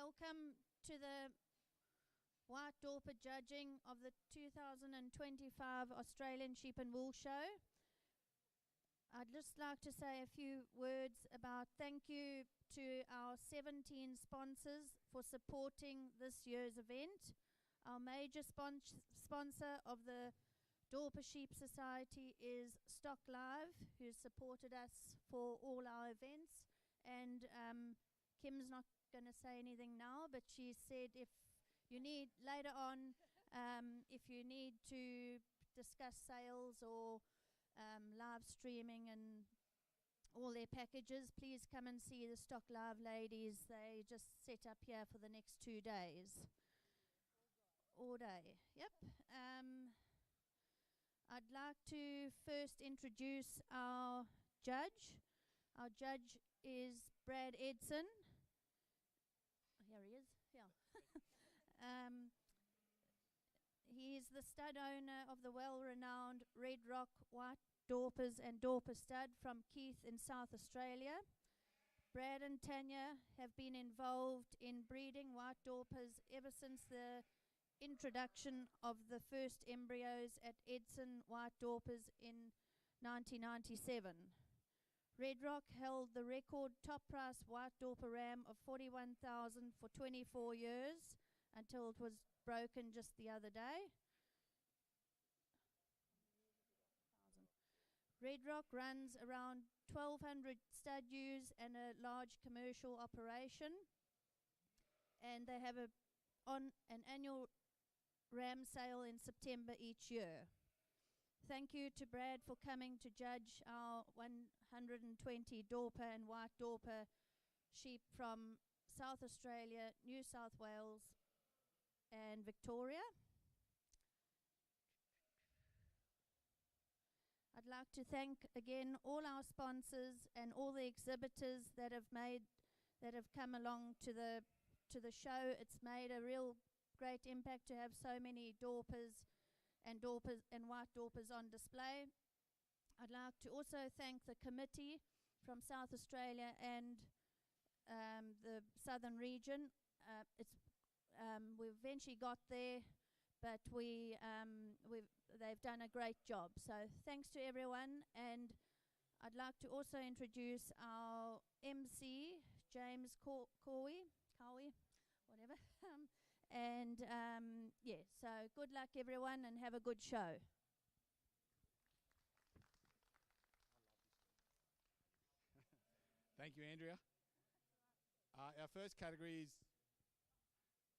Welcome to the White Dorper judging of the 2025 Australian Sheep and Wool Show. I'd just like to say a few words about thank you to our 17 sponsors for supporting this year's event. Our major sponsor of the Dorper Sheep Society is Stock Live, who's supported us for all our events. And Kim's not going to say anything now, but she said if you need later on, if you need to discuss sales or live streaming and all their packages, please come and see the Stock Live ladies. They just set up here for the next 2 days. All day, yep. I'd like to first introduce our judge. Our judge is Brad Edson. Here he is, yeah. He is the stud owner of the well-renowned Red Rock White Dorpers and Dorper Stud from Keith in South Australia. Brad and Tanya have been involved in breeding white Dorpers ever since the introduction of the first embryos at Edson White Dorpers in 1997. Red Rock held the record top price white Dorper ram of $41,000 for 24 years until it was broken just the other day. Red Rock runs around 1,200 stud ewes and a large commercial operation, and they have an annual ram sale in September each year. Thank you to Brad for coming to judge our 120 Dorper and White Dorper sheep from South Australia, New South Wales and Victoria. I'd like to thank again all our sponsors and all the exhibitors that have come along to the show. It's made a real great impact to have so many Dorpers and White Dorpers on display. I'd like to also thank the committee from South Australia and the southern region. We eventually got there, but they've done a great job. So thanks to everyone, and I'd like to also introduce our MC, James Cowie, whatever. So good luck everyone and have a good show. Thank you, Andrea. Our first category is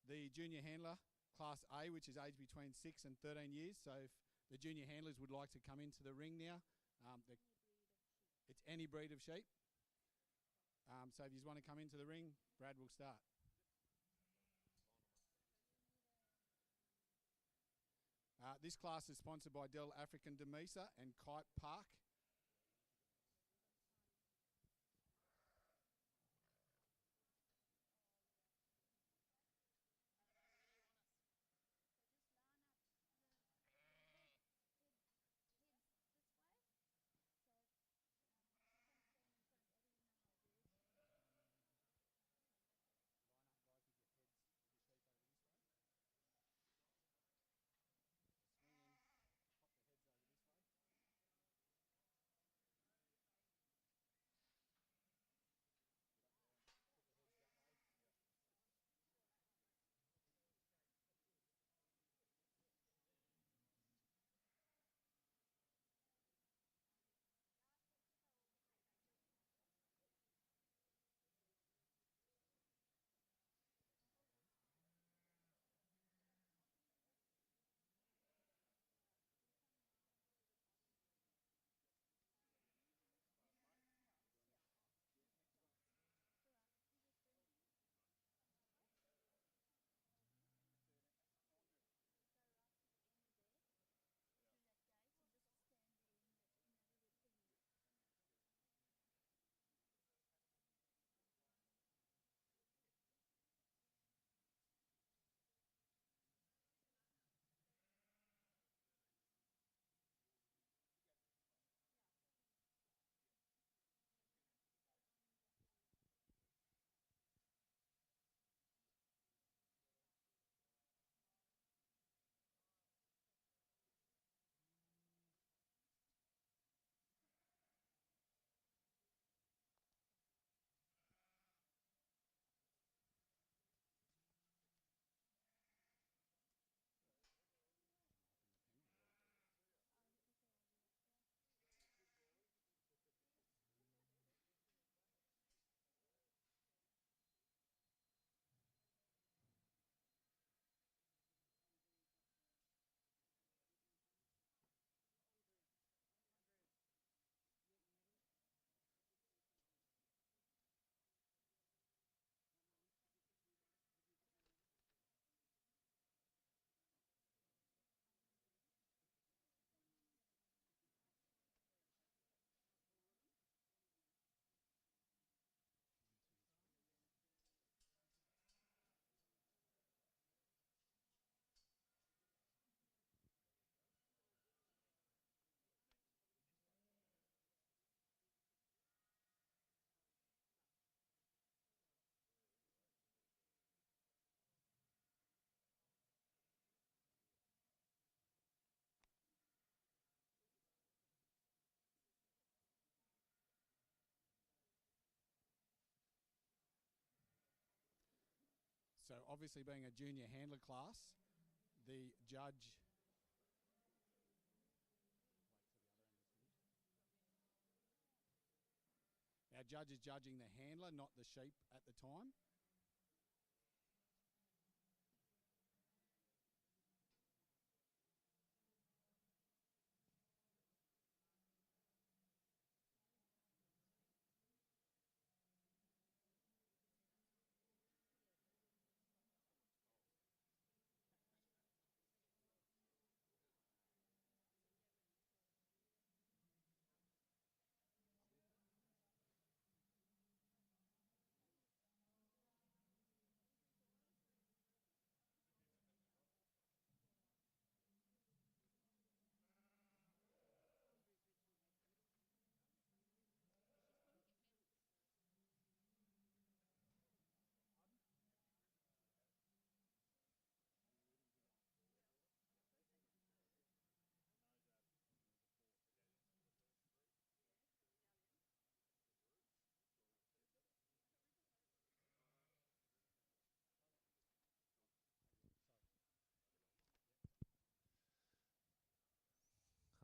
the junior handler, Class A, which is aged between 6 and 13 years. So if the junior handlers would like to come into the ring now, it's any breed of sheep. So if you want to come into the ring, Brad will start. This class is sponsored by Del African Demesa and Kite Park. obviously being a junior handler class, the judge... Our judge is judging the handler, not the sheep at the time.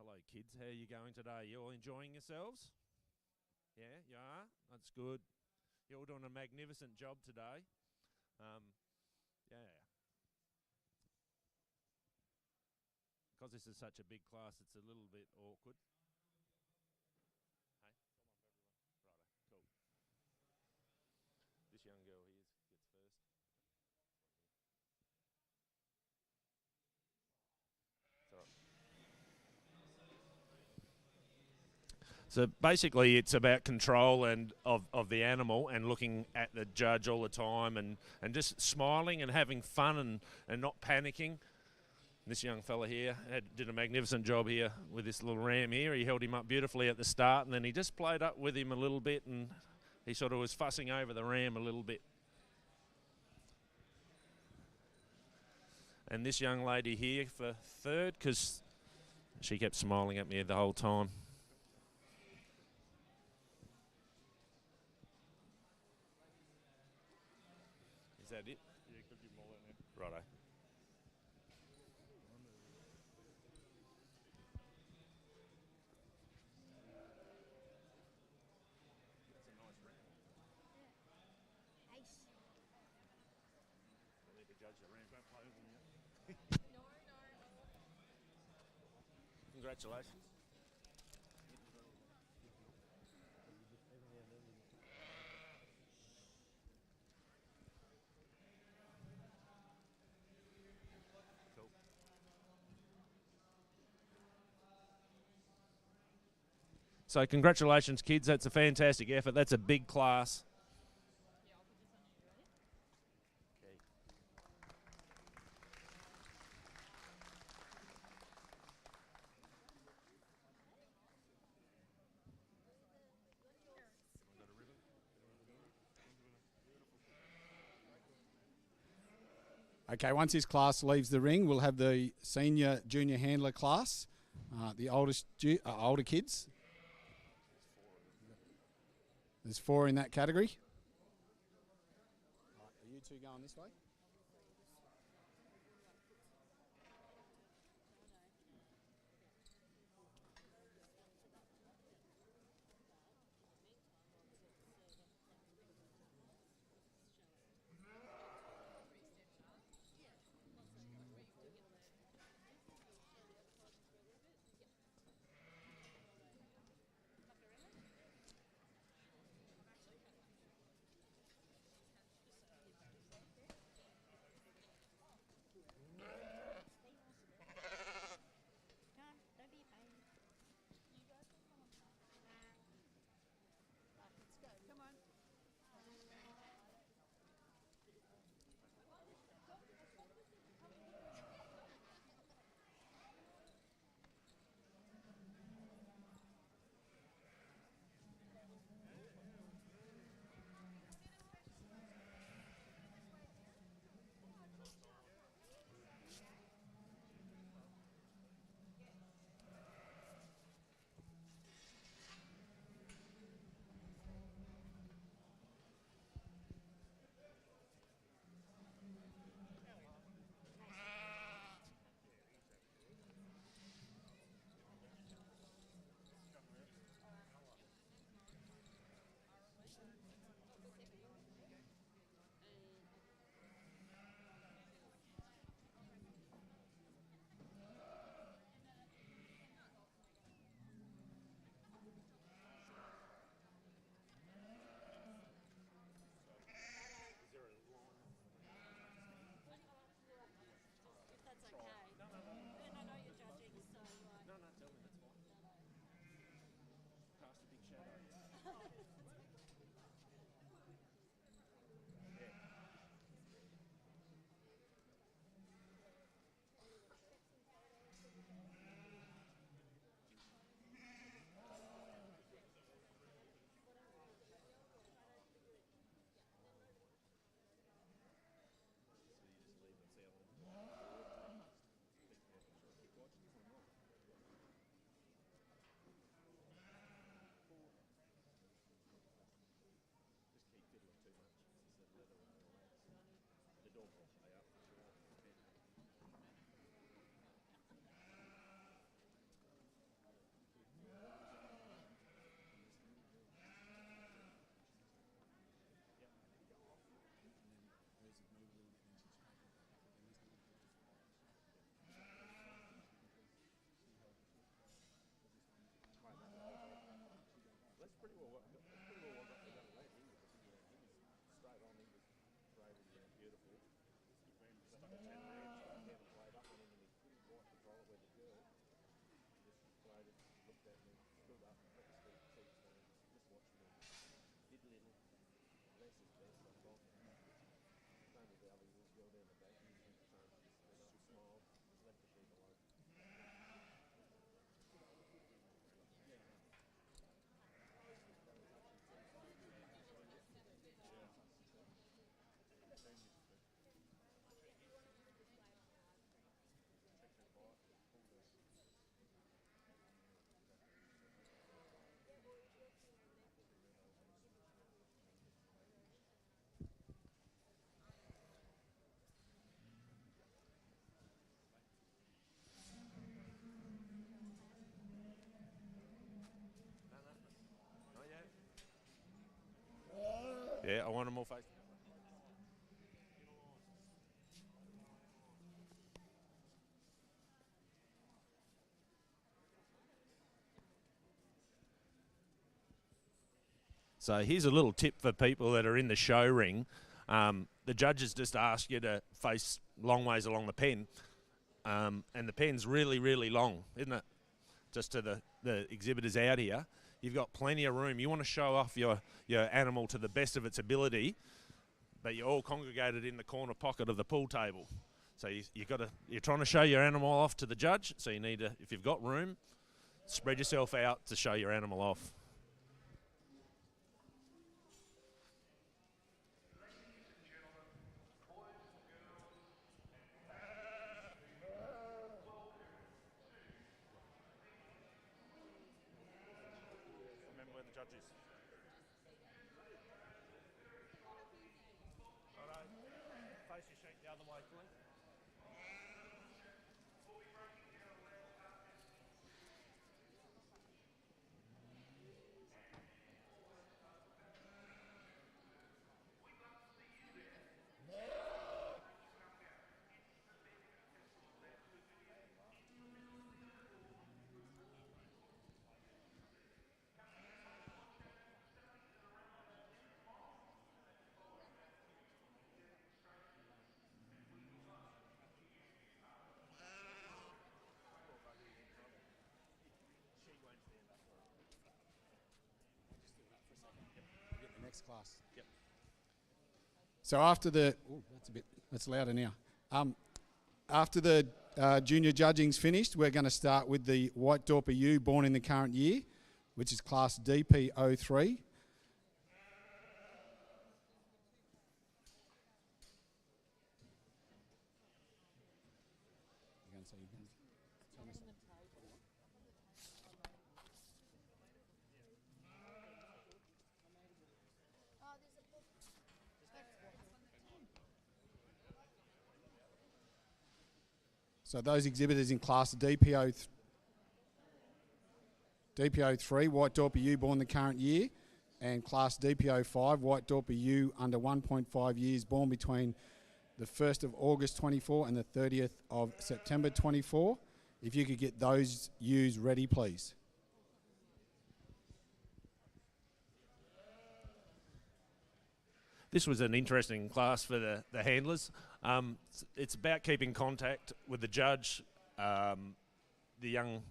Hello, kids. How are you going today? You all enjoying yourselves? Yeah, you are? That's good. You're all doing a magnificent job today. Yeah. Because this is such a big class, it's a little bit awkward. Hey, come on, everyone. Righto, cool. This young girl here gets first. It's all right. So basically, it's about control and of the animal and looking at the judge all the time and just smiling and having fun and not panicking. This young fella here did a magnificent job here with this little ram here. He held him up beautifully at the start, and then he just played up with him a little bit, and he sort of was fussing over the ram a little bit. And this young lady here for third, because she kept smiling at me the whole time. Is that it? Yeah, could give them all that now. Righto. That's a nice ram. Ace. I need to judge the ram. Don't play with them yet. Congratulations. Cool. So congratulations, kids. That's a fantastic effort. That's a big class. Okay, once this class leaves the ring, we'll have the senior junior handler class, the older kids. There's 4 in that category. Are you two going this way? Yeah, I want them all facing. So here's a little tip for people that are in the show ring. The judges just ask you to face long ways along the pen. And the pen's really, really long, isn't it? Just to the exhibitors out here. You've got plenty of room. You want to show off your animal to the best of its ability, but you're all congregated in the corner pocket of the pool table. So you're trying to show your animal off to the judge, so you need to, if you've got room, spread yourself out to show your animal off. Remember where the judge is. Face your sheep the other way, please. Get the next class. Yep. So after the, that's louder now. After the junior judging's finished, we're going to start with the White Dorper ewe born in the current year, which is class DP03. So those exhibitors in class DP03, White Dorper ewe born the current year, and class DP05, White Dorper ewe under 1.5 years born between the 1st of August 24 and the 30th of September 24. If you could get those ewes ready, please. This was an interesting class for the handlers. It's about keeping contact with the judge. The young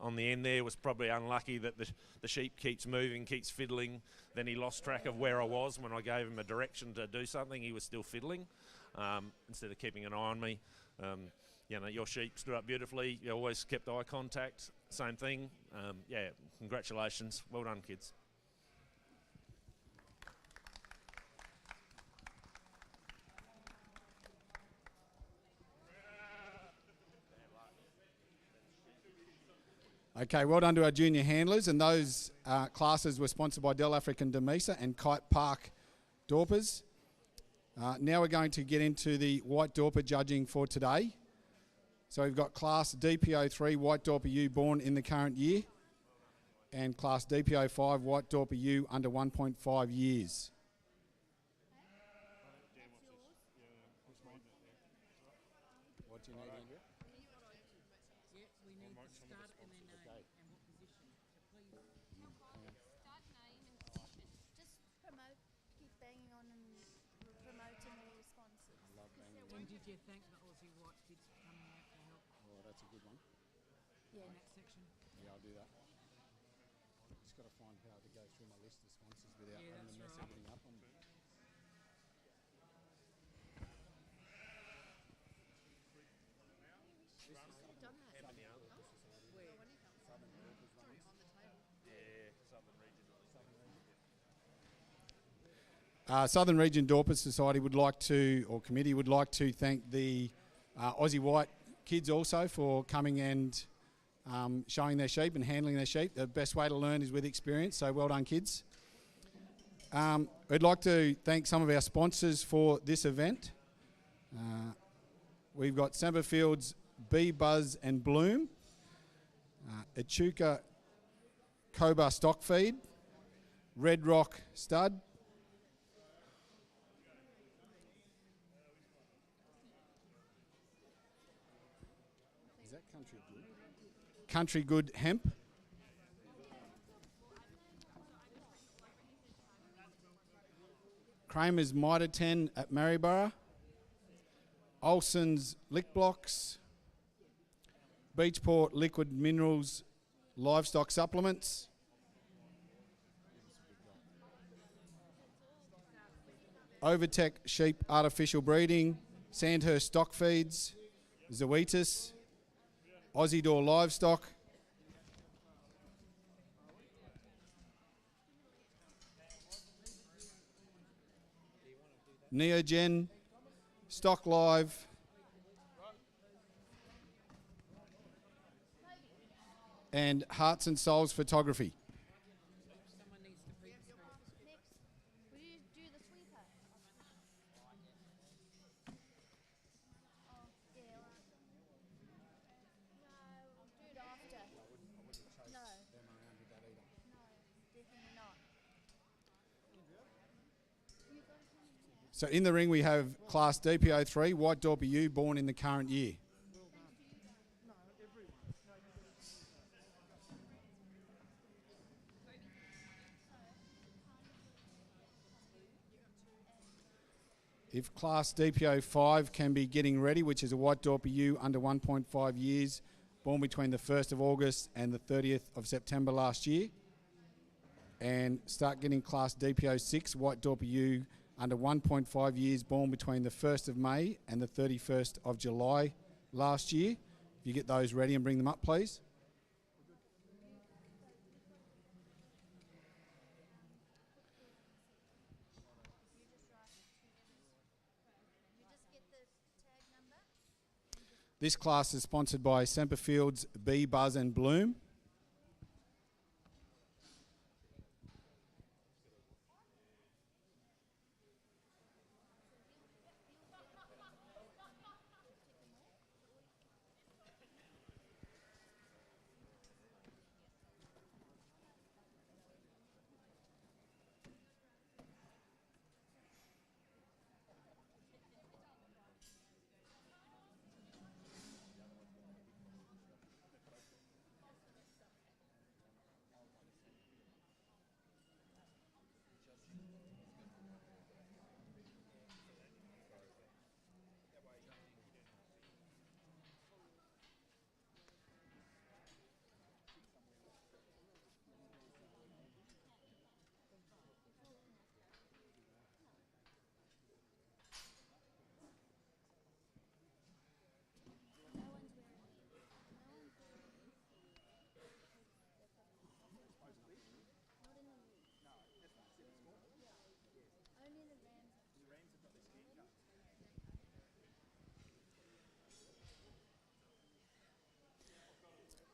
on the end there was probably unlucky that the sheep keeps moving, keeps fiddling. Then he lost track of where I was when I gave him a direction to do something. He was still fiddling instead of keeping an eye on me. You know, your sheep stood up beautifully. You always kept eye contact. Same thing. Yeah, congratulations. Well done, kids. Okay, well done to our junior handlers, and those classes were sponsored by Del African Demesa and Kite Park Dorpers. Now we're going to get into the White Dorper judging for today. So we've got class DP03, White Dorper ewe born in the current year, and class DP05, White Dorper ewe under 1.5 years. What do you need, Andrea? Did you thank the Aussie White kids for coming out to help? Oh, that's a good one. Yeah, in that section. Yeah, I'll do that. Just got to find how to go through my list of sponsors without having to mess everything up on me. Southern Region Dorper Society would like to, or committee would like to thank the Aussie White kids also for coming and showing their sheep and handling their sheep. The best way to learn is with experience, so well done, kids. We'd like to thank some of our sponsors for this event. We've got Semperfield's Bee Buzz and Bloom, Echuca Cobar Stock Feed, Red Rock Stud, Country Good Hemp. Kramer's Mitre 10 at Maryborough. Olsen's Lick Blocks. Beachport Liquid Minerals Livestock Supplements. Overtech Sheep Artificial Breeding. Sandhurst Stock Feeds. Zoetis. Aussie Door Livestock. Neogen. Stock Live. And Hearts and Souls Photography. Someone needs to be straight. Next, will you do the sweeper? Oh, yeah, all right. No, we'll do it after. No. No, definitely not. So in the ring we have Class DPO3, White Dorper U, born in the current year. If Class DPO5 can be getting ready, which is a White Dorper U under 1.5 years, born between the 1st of August and the 30th of September last year. And start getting Class DPO6, White Dorper U under 1.5 years, born between the 1st of May and the 31st of July last year. If you get those ready and bring them up, please. This class is sponsored by Semperfield's Bee, Buzz and Bloom.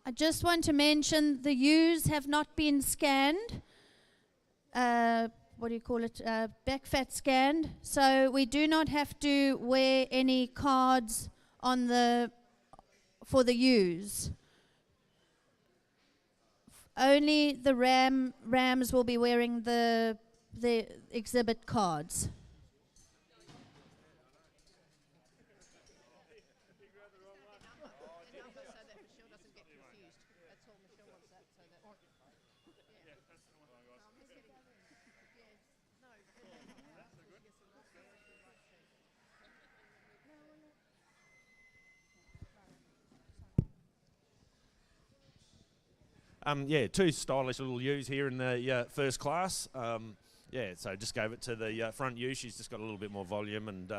I just want to mention the U's have not been scanned. What do you call it? Back fat scanned. So we do not have to wear any cards on the for the U's. Only the rams will be wearing the exhibit cards. Yeah, two stylish little ewes here in the first class. Yeah, so just gave it to the front ewe. She's just got a little bit more volume and,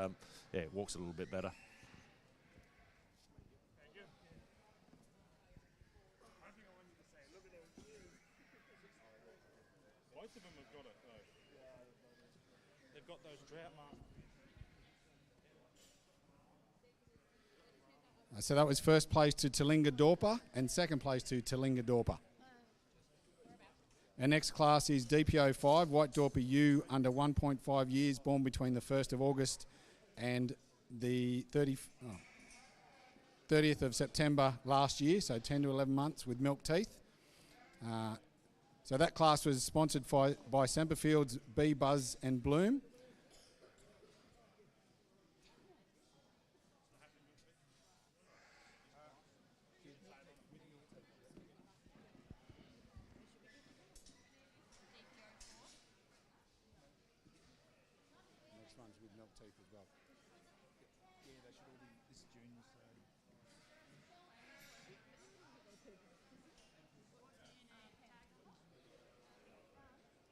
yeah, walks a little bit better. Both of them have got it, though. They've got those drought marks. So that was first place to Talinga Dorper and second place to Talinga Dorper. Our next class is DPO5, White Dorper U, under 1.5 years, born between the 1st of August and the 30th of September last year, so 10 to 11 months with milk teeth. So that class was sponsored by Semperfield's Bee, Buzz and Bloom. teeth as well. Yeah, they should all be this June.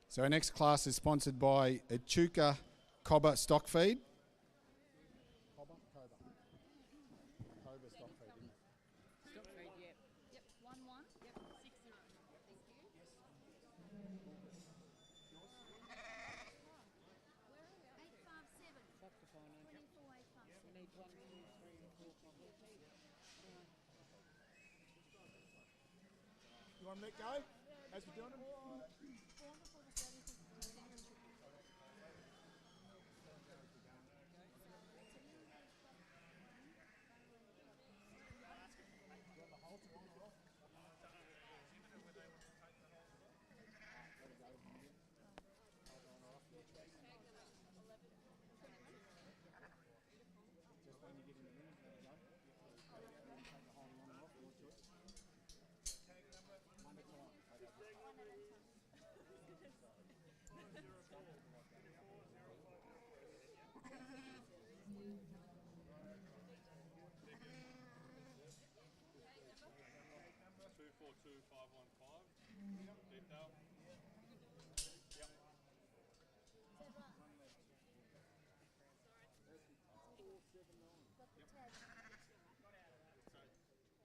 So our next class is sponsored by Echuca Cobber Stock Feed. Cobber stock feed, isn't it? Stock feed, yep. Yep, 1-1. Yep, 6-0. Thank you. Where are we up to? 857. Fuck the finance. 24, 857. We need 1, 2, 3, and 4 coffee. You want to let go? As we're doing them?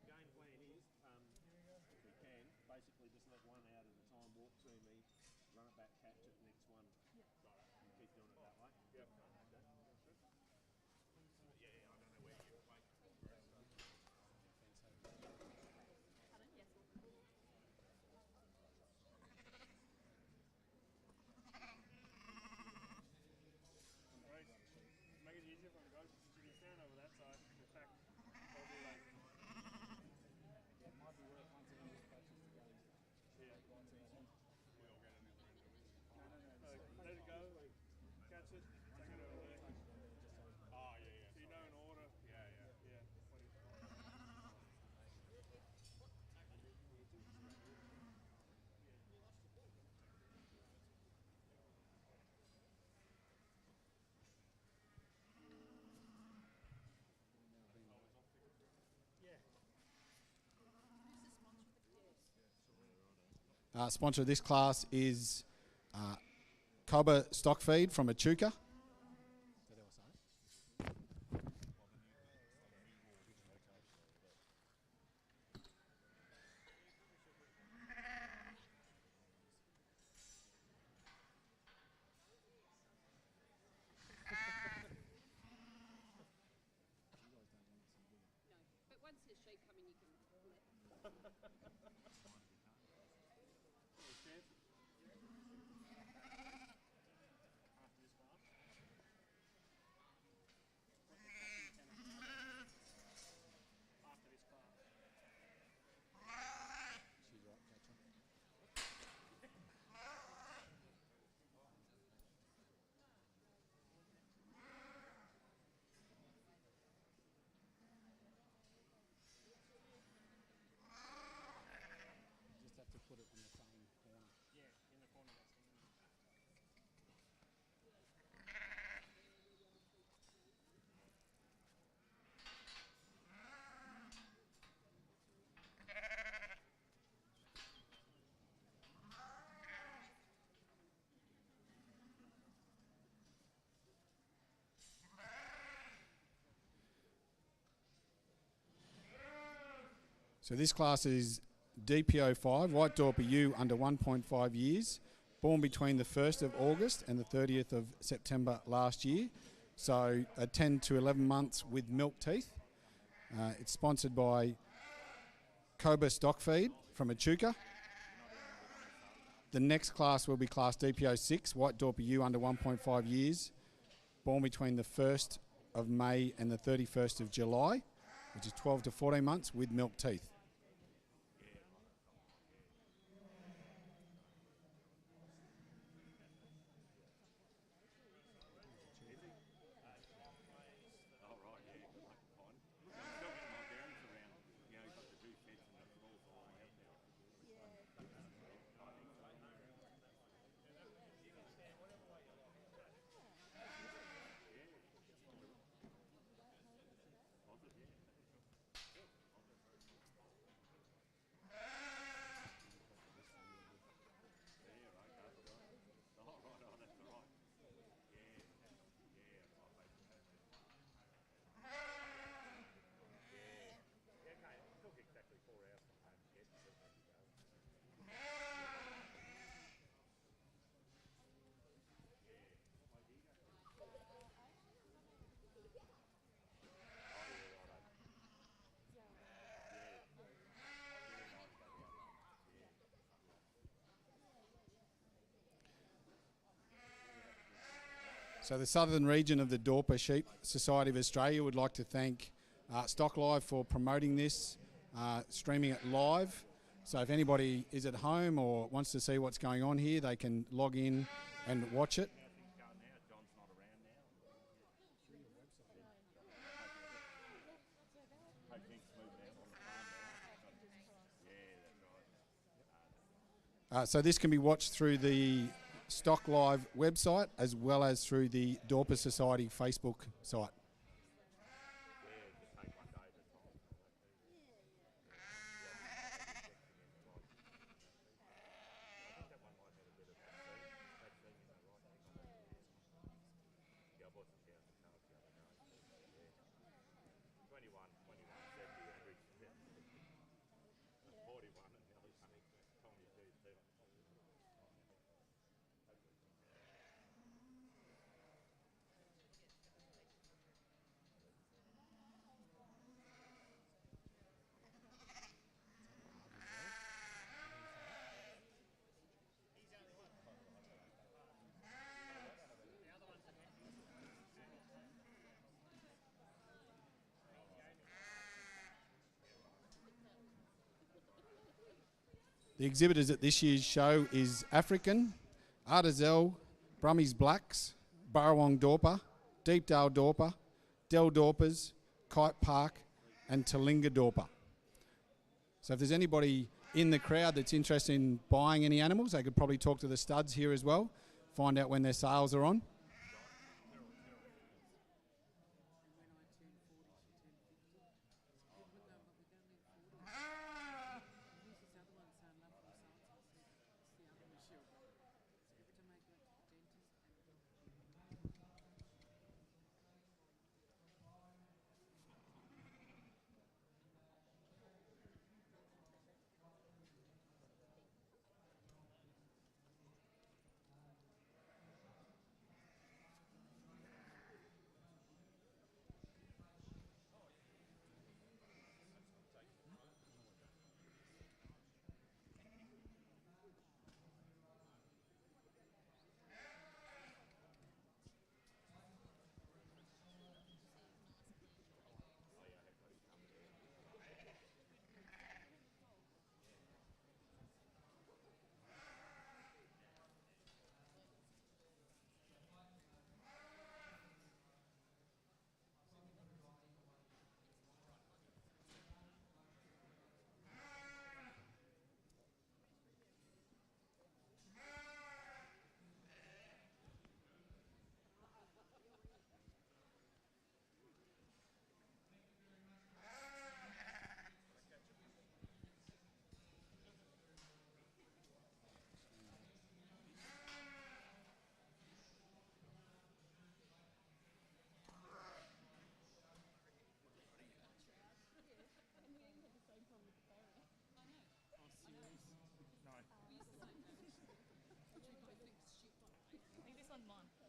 Game plan is, if we can, basically just let one out at a time, walk to me, run it back, catch it, next one. And keep doing it that way. Yep. Yeah, I don't know where you play. Pardon? Yes. Right. Make it easier for the guys. You can stand over that side. In fact, probably like. Yeah, it might be worth once of these patches to go. Yeah. We all get another end of it. No. Let it go. Catch it. Take it over there. Oh, yeah. So you know in order. Yeah. What is Sponsor of this class is Cobber Stock Feed from Echuca. No. But once there's sheep coming, you can pull it. after this class? She's right, catch her. Just have to put it on the same corner. Yeah, in the corner. That's the one. So this class is DPO5, White Dorper U under 1.5 years, born between the 1st of August and the 30th of September last year. So 10 to 11 months with milk teeth. It's sponsored by Cobber Stock Feed from Echuca. The next class will be class DPO6, White Dorper U under 1.5 years, born between the 1st of May and the 31st of July, which is 12 to 14 months with milk teeth. So the southern region of the Dorper Sheep Society of Australia would like to thank Stock Live for promoting this, streaming it live. So if anybody is at home or wants to see what's going on here, they can log in and watch it. So this can be watched through the Stock Live website as well as through the Dorper Society Facebook site. The exhibitors at this year's show is African, Artizel, Brummies Blacks, Burrawong Dorper, Deepdale Dorper, Del Dorpers, Kite Park and Talinga Dorper. So if there's anybody in the crowd that's interested in buying any animals, they could probably talk to the studs here as well, find out when their sales are on.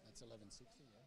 That's 1160, yeah.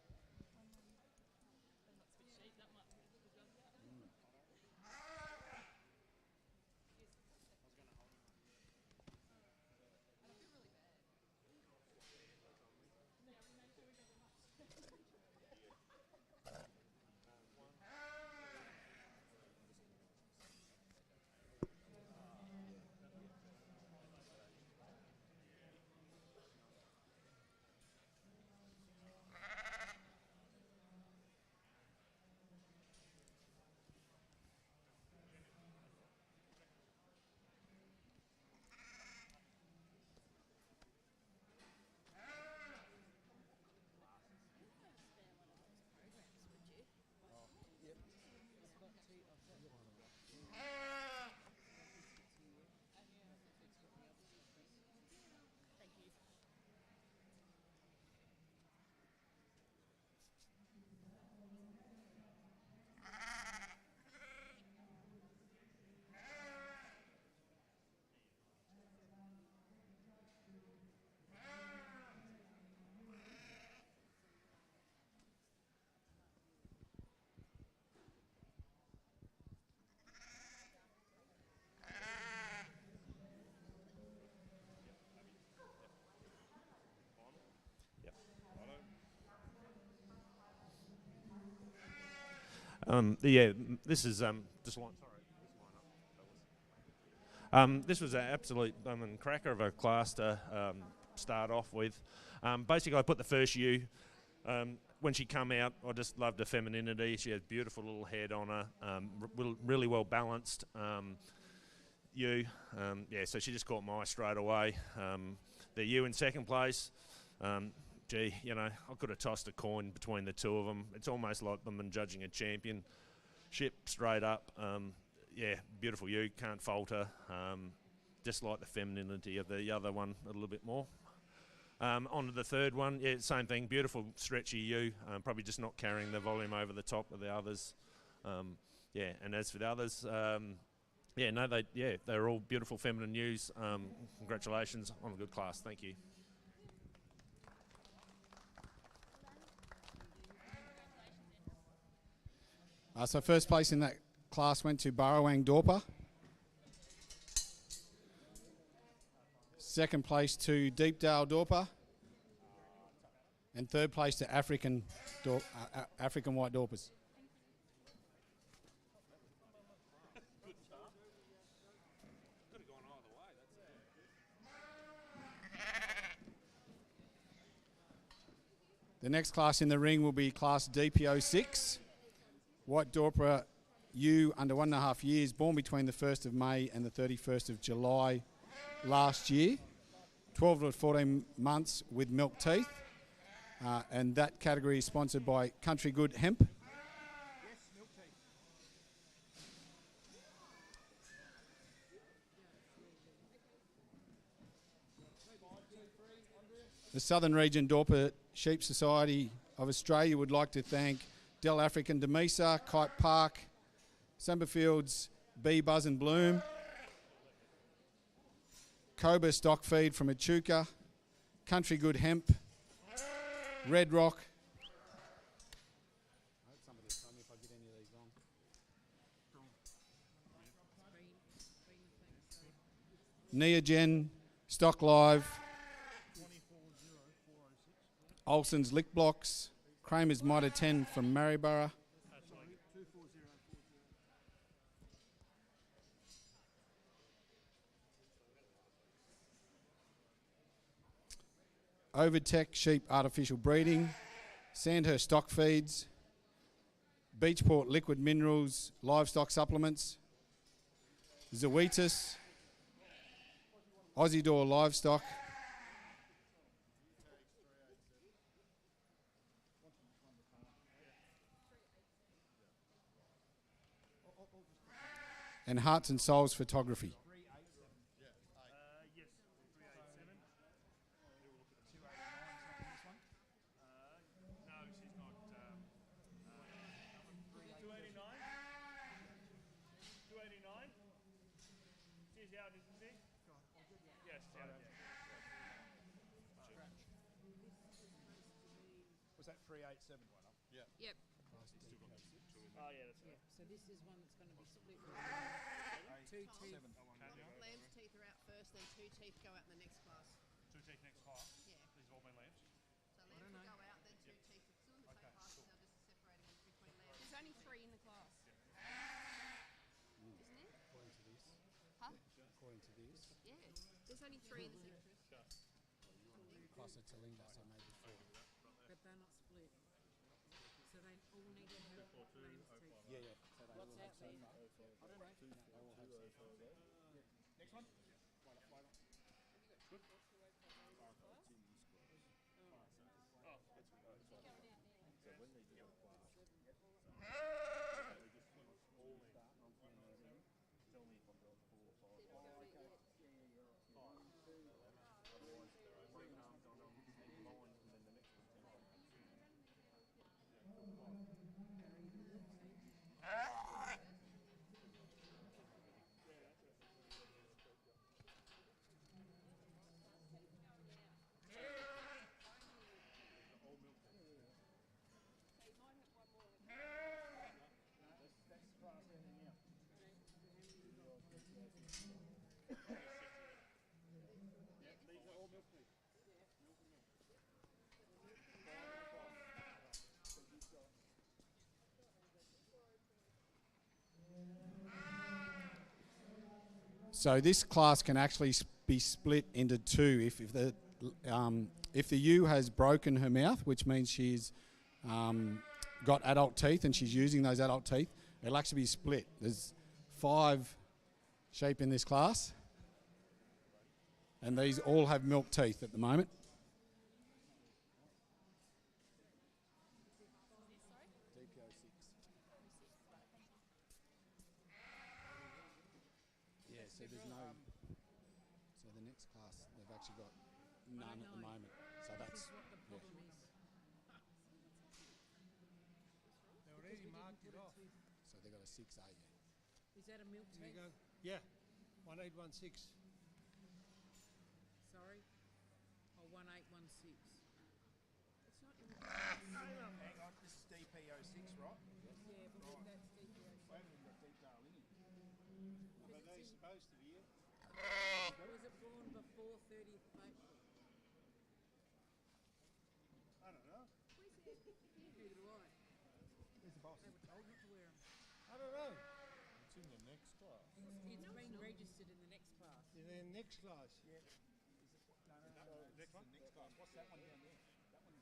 This is just line. This was an absolute cracker of a class to start off with. Basically, I put the first ewe. When she come out, I just loved her femininity. She had beautiful little head on her, really well balanced ewe. So she just caught my eye straight away. The ewe in second place. I could have tossed a coin between the two of them. It's almost like them and judging a championship straight up. Beautiful ewe, can't fault her. Just like the femininity of the other one a little bit more. On to the third one, same thing, beautiful stretchy ewe, probably just not carrying the volume over the top of the others. And as for the others, they're all beautiful feminine ewes. Congratulations on a good class, thank you. So first place in that class went to Burrowang Dorper. Second place to Deepdale Dorper. And third place to African White Dorpers. The next class in the ring will be class DPO6. White Dorper ewe under 1.5 years, born between the 1st of May and the 31st of July last year. 12 to 14 months with milk teeth. And that category is sponsored by Country Good Hemp. The Southern Region Dorper Sheep Society of Australia would like to thank Del African Demesa, Kite Park, Summerfields, Bee Buzz and Bloom, Cobra Stock Feed from Echuca, Country Good Hemp, Red Rock. I hope somebody will tell me if I get any of these wrong. Neogen, Stock Live, Olsen's Lick Blocks, Kramer's Mitre 10 from Maryborough, Overtech Sheep Artificial Breeding, Sandhurst Stock Feeds, Beachport Liquid Minerals Livestock Supplements, Zoetis, Aussie Door Livestock, and Hearts and Souls Photography. Was that 387 one up? Yeah. Yep. Oh, yeah, that's right. So this is one that's going to be split. Two teeth. Lamb's teeth are out first, then two teeth go out in the next class. Two teeth next class. Yeah. These have all been lambs. So lambs will go out, then two teeth are still in the same class, and they'll just separate them between lambs. There's only 3 in the class. Isn't there? According to this. Huh? According to this. Yeah. There's only 3 in the sector. Plus it's a Linda, so maybe 4. But they're not split. So they all need to have lamb's teeth. Yeah. So they What's will out have there? I don't know. They all have Next one? So this class can actually be split into two if the ewe has broken her mouth, which means she's got adult teeth and she's using those adult teeth. It'll actually be split. There's 5 sheep in this class, and these all have milk teeth at the moment. Yeah, so there's no. So the next class, they've actually got none at the moment. So that's. What the problem is. They already marked it off. So they've got a 6A. Is that a milk There you tooth? go. Yeah, 1816. Sorry? Or 1816? It's not in the Hang on, this is DP06, right? Yeah, but that's DPO. I haven't even got detail in it. But they're supposed to be here. Was it born before 30th of April? I don't know. Neither do I. Where's the boss? They were told not to wear them. I don't know. It's in the next class. It's been registered in the next class. In the next class. Yeah. No, next one? Next class. What's that one down there? That one.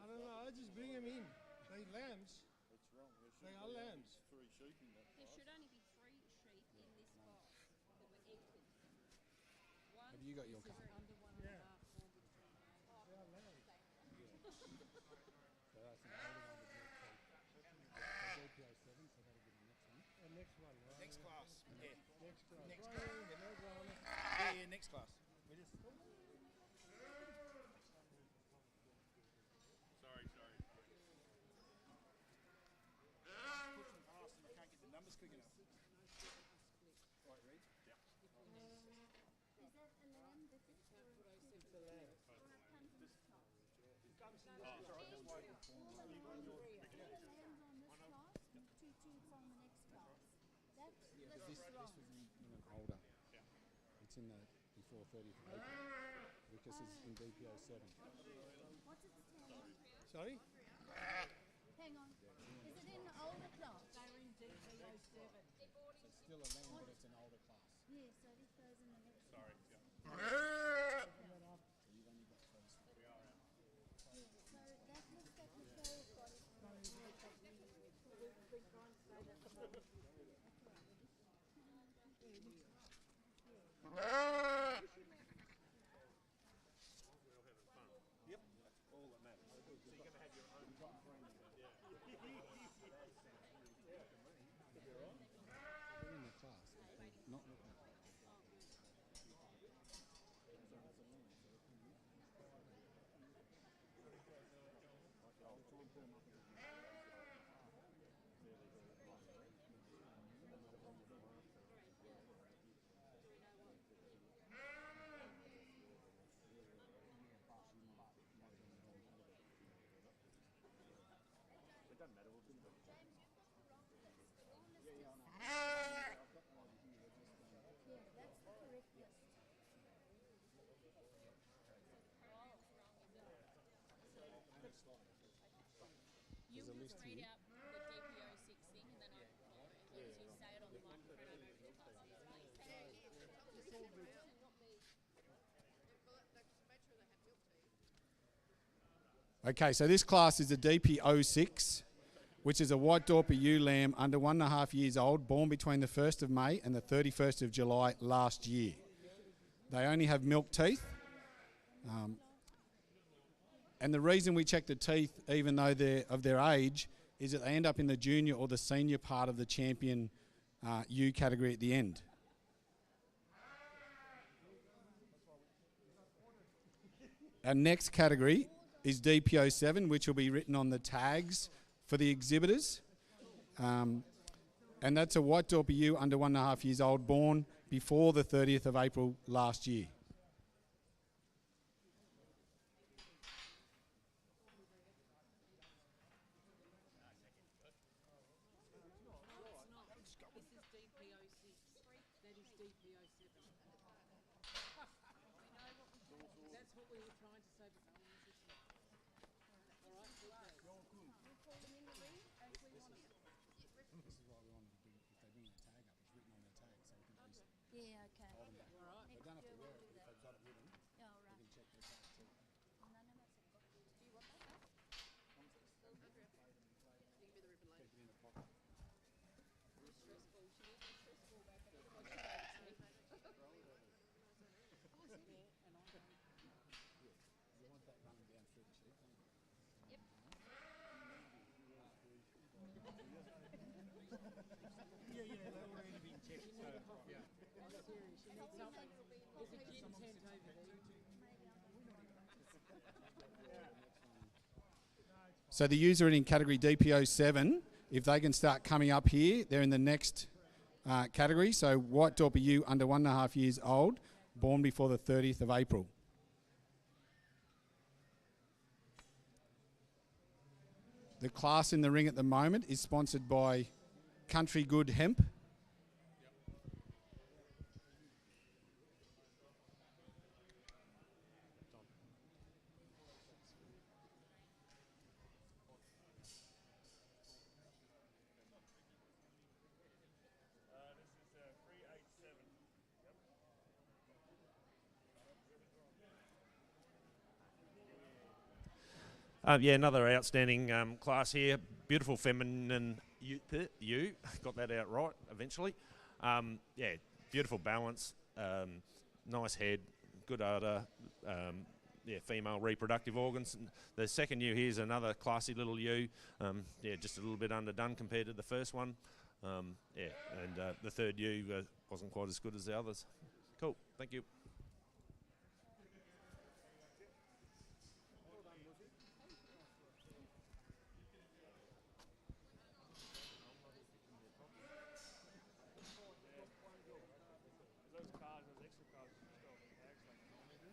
I don't know. I just bring them in. They lambs. That's wrong. They are lambs. 3 sheep in that There class. should only be 3 sheep in this class that were entered. One Have you got your This card? is under 1.5 Yeah. born between May. They are lambs. So that's an older one with milk teeth. So DPO7, so that'll be the next one. The next one. Right? Next class. Yeah. Next class. Next Right, class. yeah, no drama. Yeah, next class. We just. Sorry. Pushing past and I can't get the numbers quick enough. Right, Reed? Is that a lamb? This is for a It's a lamb. all the lambs on this class, 2 tooths on the next class. That's This was in an older. It's in the before 30th of April because it's in DPO7. what's its name? Sorry? Hang on. Is it in the older class? They're in DPO 7. It's still a lamb, but it's an older class. Yeah, so this goes in the next. Sorry. Yeah. So you've only got those. So that looks like the show got it. We've been trying to say that for months. Yep. That's all that matters. So you're going to have your own. They're in the class. Not looking at it. It doesn't matter. We'll do it. Yeah, that's the correct list. You can just read out the DPO6 thing and then I'll follow it. As long as you say it on the microphone, I know who the classes are. Well, just make sure they have milk teeth. Okay, so this class is a DP06, which is a white Dorper ewe lamb under 1.5 years old, born between the 1st of May and the 31st of July last year. They only have milk teeth. And the reason we check the teeth, even though they're of their age, is that they end up in the junior or the senior part of the champion ewe category at the end. Our next category is DPO7, which will be written on the tags for the exhibitors. And that's a white Dorper ewe under 1.5 years old, born before the 30th of April last year. This is DPO 6. That is DPO 7. That's what we were trying to say before. All right, We'll call them in the ring as we want them. This is why we wanted to do, if they There's a gym tent over there. So the ewes are in category DPO 7. If they can start coming up here, they're in the next category. So white Dorper ewe under 1.5 years old, born before the 30th of April. The class in the ring at the moment is sponsored by Country Good Hemp. This is 387. Yeah, another outstanding class here. Beautiful feminine ewe. Got that out right eventually. Yeah, beautiful balance. Nice head. Good udder. Yeah, female reproductive organs. The second ewe here is another classy little ewe. Yeah, just a little bit underdone compared to the first one. Yeah, and the third ewe wasn't quite as good as the others. Cool. Thank you. Those cars, those extra cars, you still have tags like you normally do.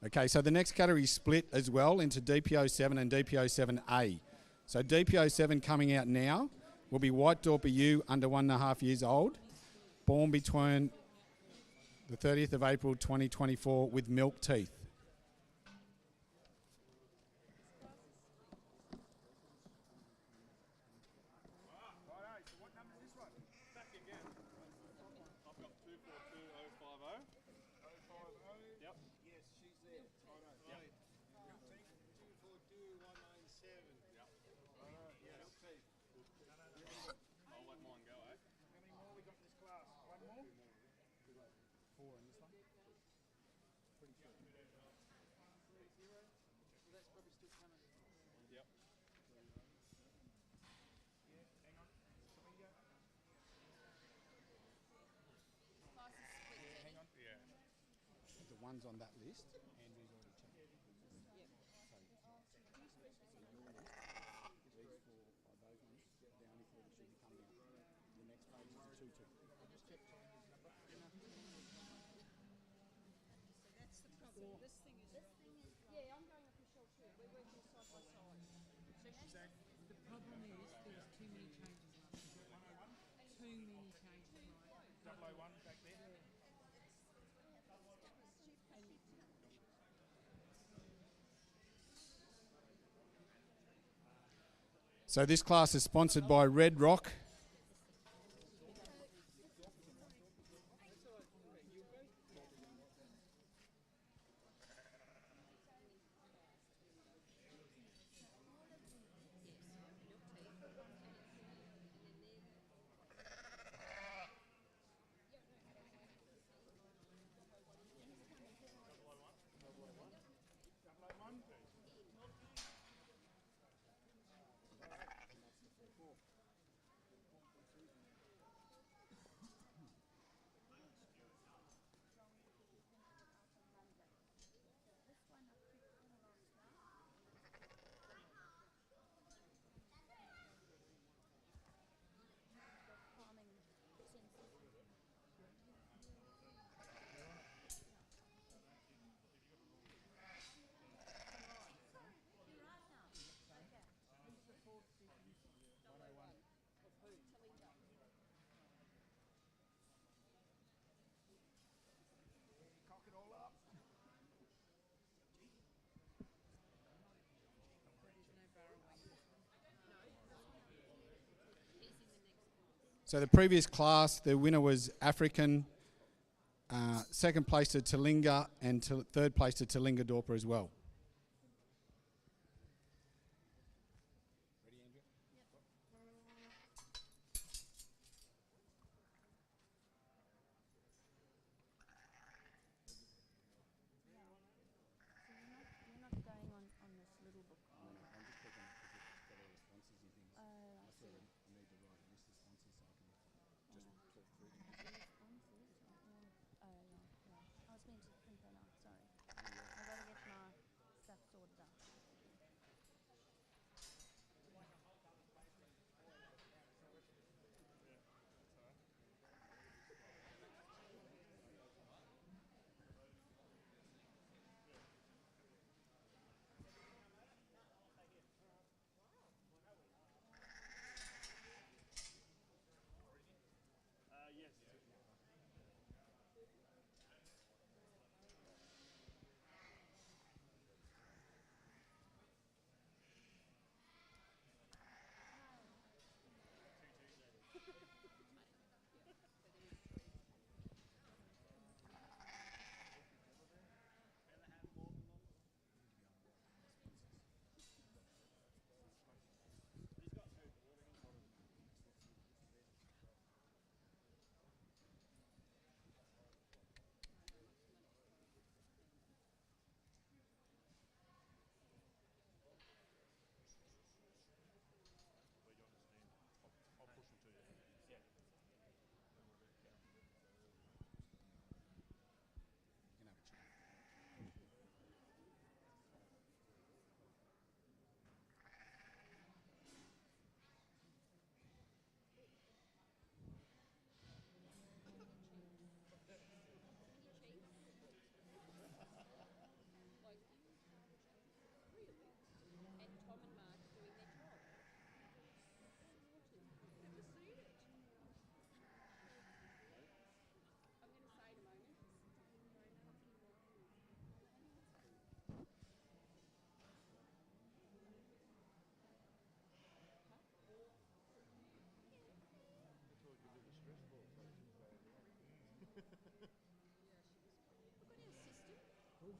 Okay, so the next category is split as well into DPO 7 and DPO 7A. So DPO 7 coming out now will be white Dorper ewe under 1.5 years old, born between the 30th of April 2024 with milk teeth. Righto, so what number is this one? Back again. I've got 242050. 050? Yep. Yes, she's there. Righto. Right. Milk teeth, 242197. Yep. Righto, yes. Milk teeth. I'll let mine go, eh? How many more we got in this class? One more? Four in this one. Pretty sure. 3-0. Well, that's probably still coming. Yep. Yeah, hang on. Domingo. Yeah, hang on. Yeah. The ones on that list, Andrew's already checked. So your list, these four are those ones, they're only four that should be coming out. The next page is the 2-2. Just check Tony's number. So that's the problem. This thing is. Yeah, I'm going up your shoulder too. We're working side by side. So she's The problem is there was too many changes last year. 101. Too many changes, right? 001 back there. So this class is sponsored by Red Rock. Cock it all up. So the previous class, the winner was African, second place to Talinga, and third place to Talinga Dorper as well. Ready, Andrew?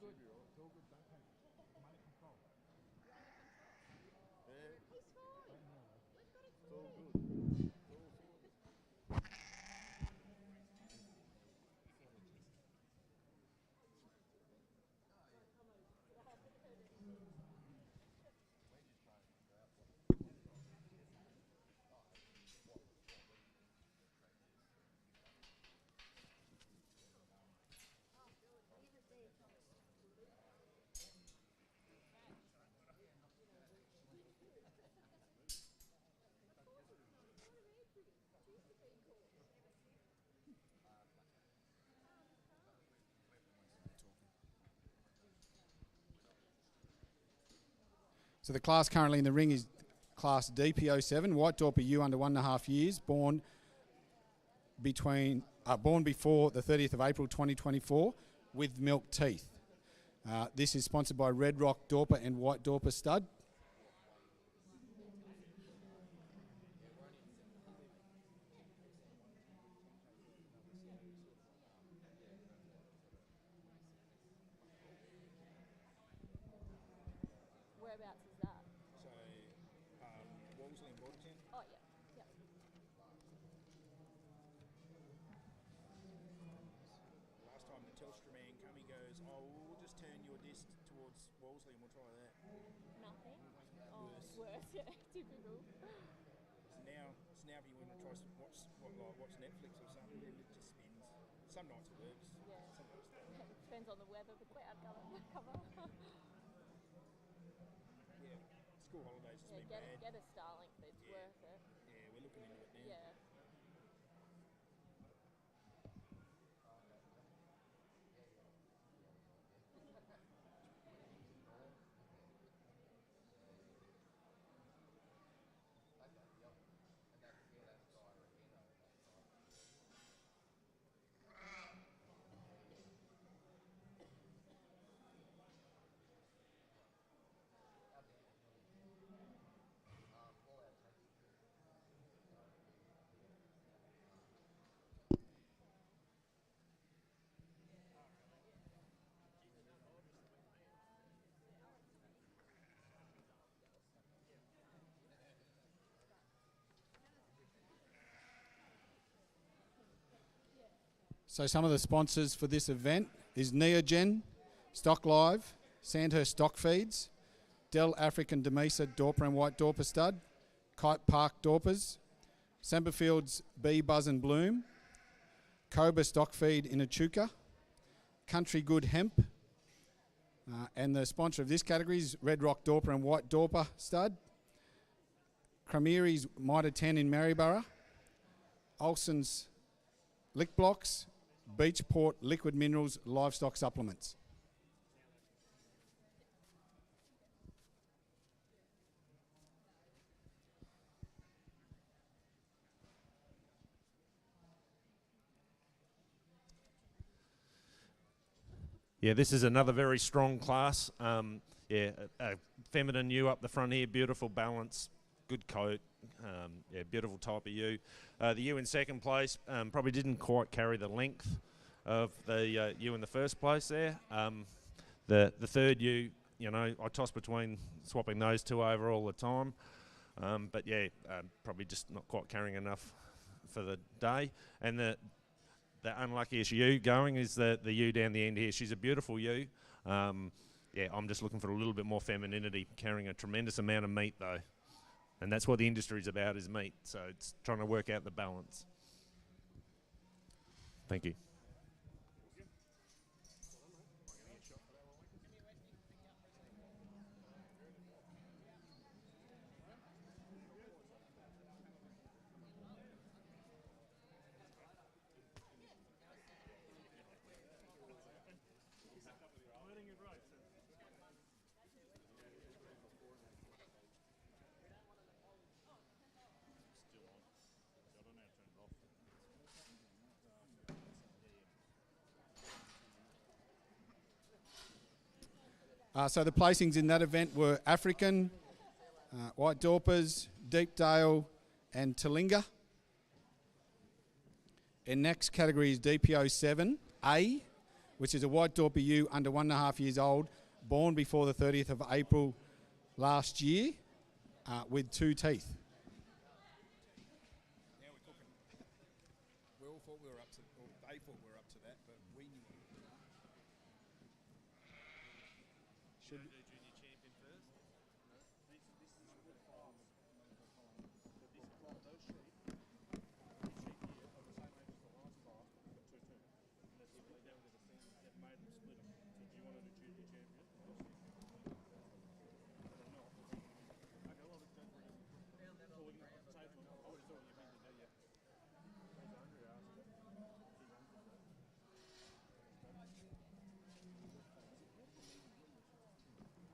good. So the class currently in the ring is class DPO7, White Dorper ewe under 1.5 years, born before the 30th of April 2024 with milk teeth. This is sponsored by Red Rock Dorper and White Dorper Stud. Whereabouts is that? So, Wolseley and Bordertown. Oh, yeah. Yep. Last time the Telstra man come, he goes, "Oh, we'll just turn your disc towards Wolseley and we'll try that." Nothing. Oh, worse. Yeah, typical. So now if you want to try watch Netflix or something, then it just spins. Some nights it works. Yeah. Some nights it doesn't. Depends on the weather, the cloud cover. Yeah. School holidays has been bad. Get a Starlink. It's Yeah. worth it. Yeah, we're looking into it now. Yeah. So some of the sponsors for this event is Neogen, Stock Live, Sandhurst Stock Feeds, Dell African Demesa Dorper and White Dorper Stud, Kite Park Dorpers, Semperfield's Bee Buzz and Bloom, Cobra Stock Feed in Echuca, Country Good Hemp, and the sponsor of this category is Red Rock Dorper and White Dorper Stud, Crameri's Mitre 10 in Maryborough, Olsen's Lick Blocks, Beachport Liquid Minerals Livestock Supplements. Yeah, this is another very strong class. A feminine ewe up the front here, beautiful balance, good coat, beautiful type of ewe. The ewe in second place probably didn't quite carry the length of the ewe in the first place there. The third ewe, I toss between swapping those two over all the time. But probably just not quite carrying enough for the day. And the unluckiest ewe going is the ewe down the end here. She's a beautiful ewe. I'm just looking for a little bit more femininity, carrying a tremendous amount of meat though. And that's what the industry's about, is meat. So it's trying to work out the balance. Thank you. So the placings in that event were African, White Dorpers, Deepdale and Talinga. And next category is DPO 7A, which is a white Dorper ewe under 1.5 years old, born before the 30th of April last year, with 2 teeth. Now we're cooking. We all thought we were up to, or they thought we were up to that, but we knew what we were doing. Should do junior champion first? Those sheep here are the same age as the last class, but they've got 2 teeth. And they've made them split them. So do you want to do junior champion? Or not? Okay, well, let's go for it. So we can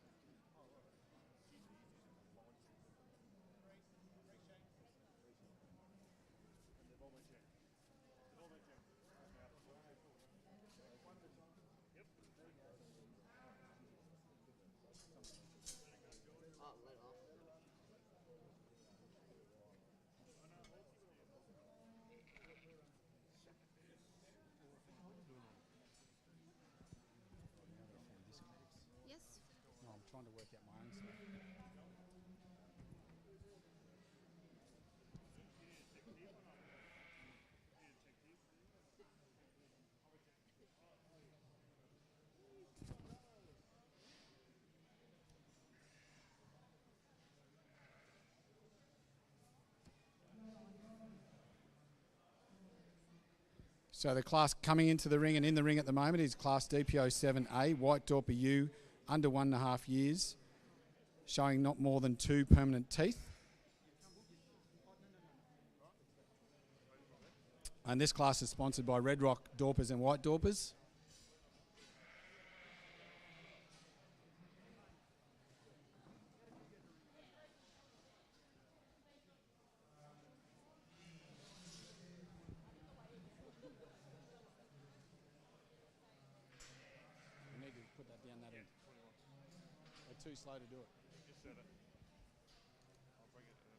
save them. I would have thought you meant to know yet. He's hungry, asked him. Yes. No, I'm trying to work out my own stuff. So the class coming into the ring and in the ring at the moment is class DPO 7A, white Dorper ewe, under 1.5 years, showing not more than 2 permanent teeth. And this class is sponsored by Red Rock Dorpers and White Dorpers. You need to put that down that end. They're too slow to do it. Just set it. I'll bring it in.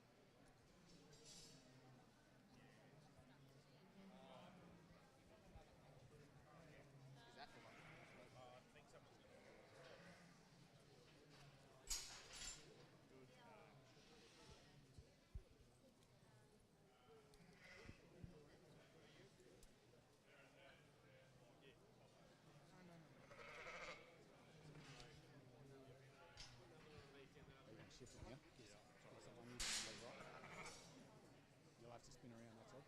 Shift it now. You'll have to spin around, that's all.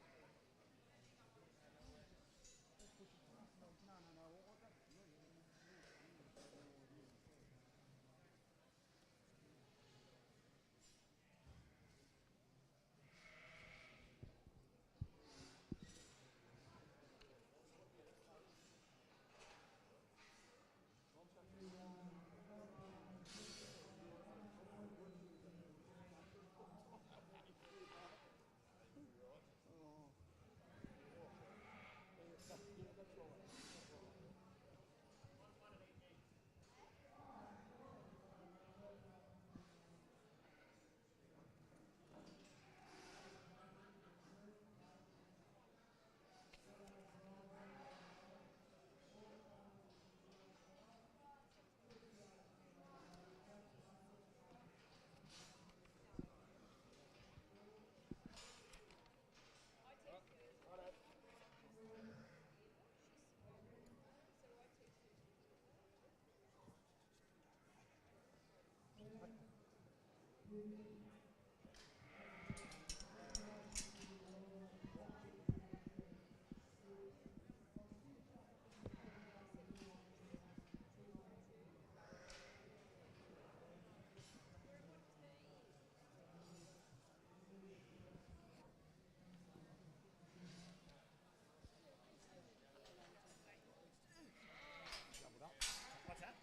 What's that?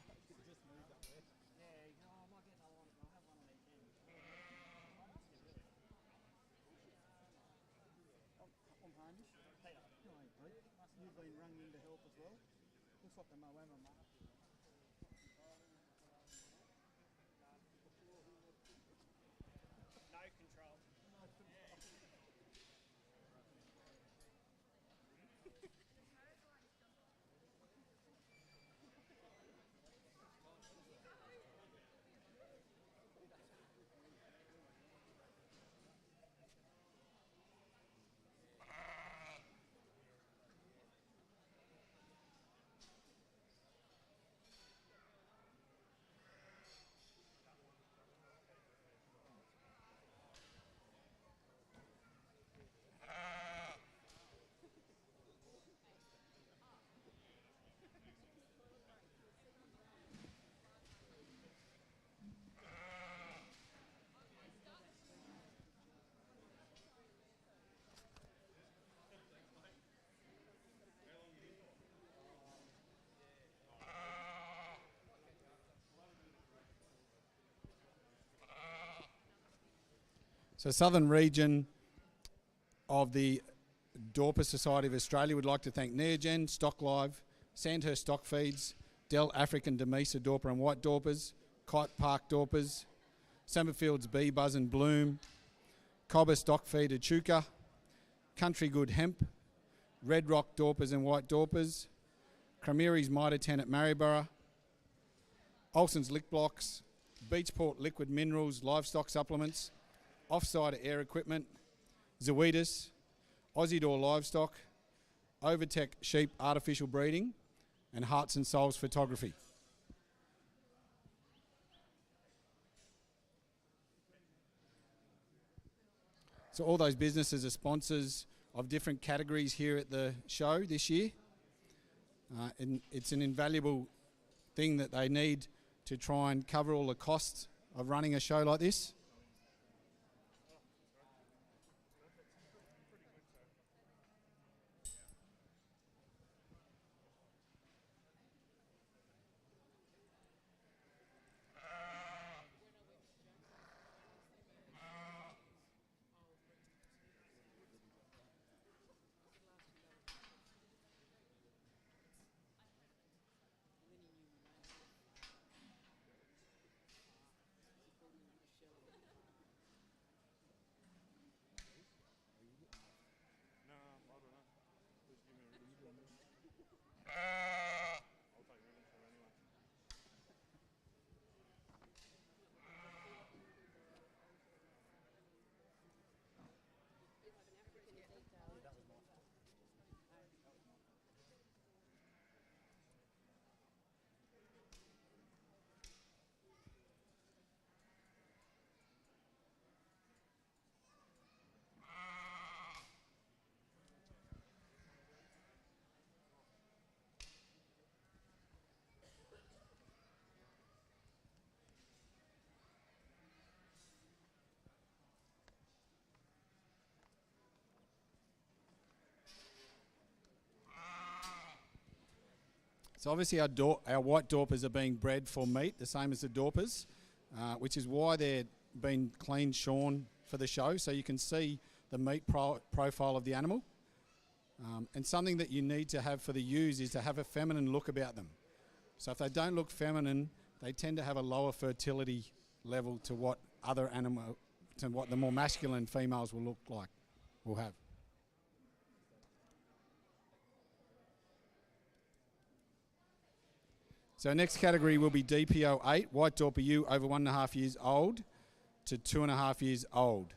Just moved up there. Yeah, I might get another one. I'll have one on each end. been rung in to help as well. Looks like the Moama mark. No control. So Southern Region of the Dorper Society of Australia would like to thank Neogen, Stock Live, Sandhurst Stock Feeds, Dell African Demesa Dorper and White Dorpers, Kite Park Dorpers, Summerfields Bee Buzz and Bloom, Cobber Stock Feed Echuca, Country Good Hemp, Red Rock Dorpers and White Dorpers, Crameri's Mitre 10 at Maryborough, Olsen's Lick Blocks, Beachport Liquid Minerals Livestock Supplements, Offside Air Equipment, Zoetis, Aussie Door Livestock, Overtech Sheep Artificial Breeding, and Hearts and Souls Photography. So all those businesses are sponsors of different categories here at the show this year. And it's an invaluable thing that they need to try and cover all the costs of running a show like this. No, I don't know. Just give me a really good one. I'll take Remington anyway. So obviously our white Dorpers are being bred for meat, the same as the Dorpers, which is why they're being clean shorn for the show, so you can see the meat profile of the animal. And something that you need to have for the ewes is to have a feminine look about them. So if they don't look feminine, they tend to have a lower fertility level to what other animal, to what the more masculine females will look like, will have. So next category will be DPO 8, White Dorper ewe over 1.5 years old to 2.5 years old.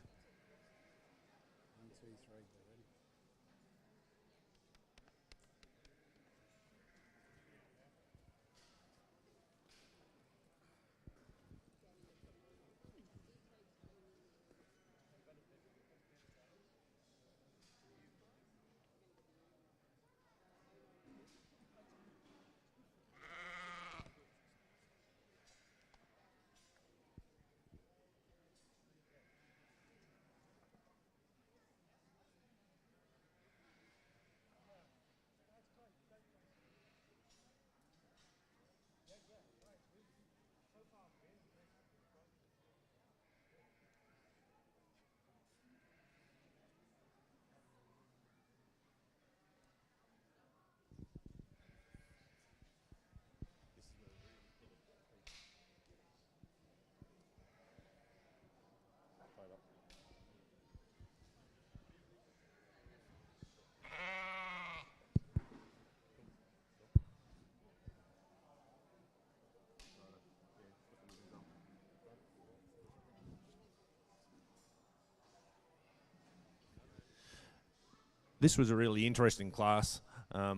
this was a really interesting class. I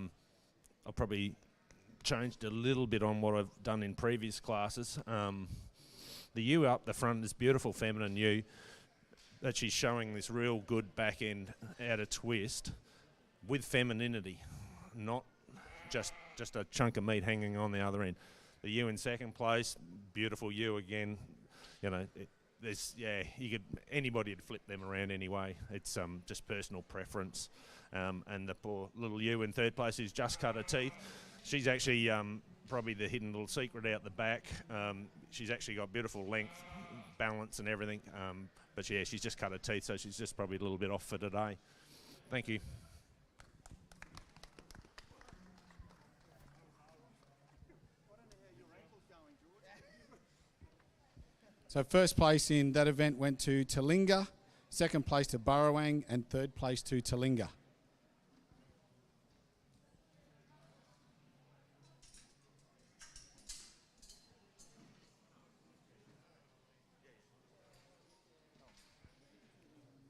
probably changed a little bit on what I've done in previous classes. The ewe up the front, this beautiful feminine ewe, that she's showing this real good back end out of twist with femininity, not just a chunk of meat hanging on the other end. The ewe in second place, beautiful ewe again. You know, anybody would flip them around anyway. It's just personal preference. And the poor little ewe in third place who's just cut her teeth. She's actually probably the hidden little secret out the back. She's actually got beautiful length, balance and everything. But yeah, she's just cut her teeth, so she's just probably a little bit off for today. Thank you. So first place in that event went to Talinga, second place to Burrawang, and third place to Talinga.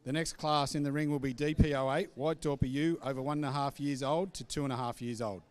The next class in the ring will be DPO8, White Dorper ewe, over 1.5 years old to 2.5 years old.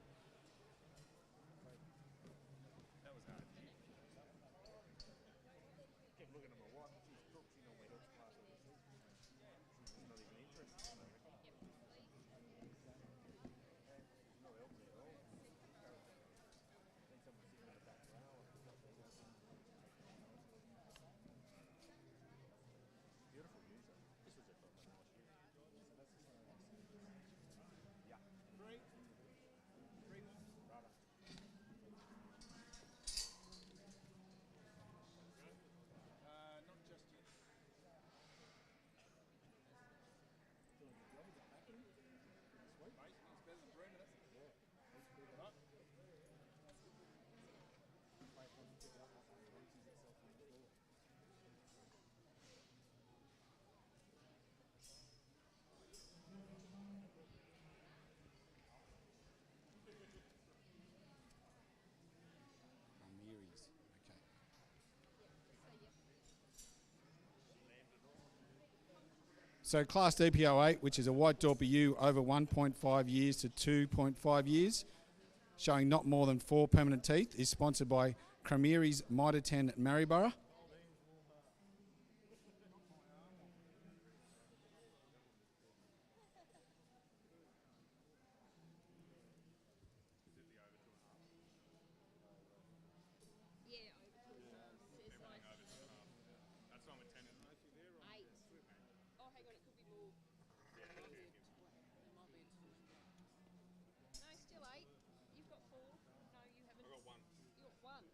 So Class DPO8, which is a White Dorper ewe over 1.5 years to 2.5 years, showing not more than 4 permanent teeth, is sponsored by Crameri's Mitre 10 Maryborough. What are we talking about?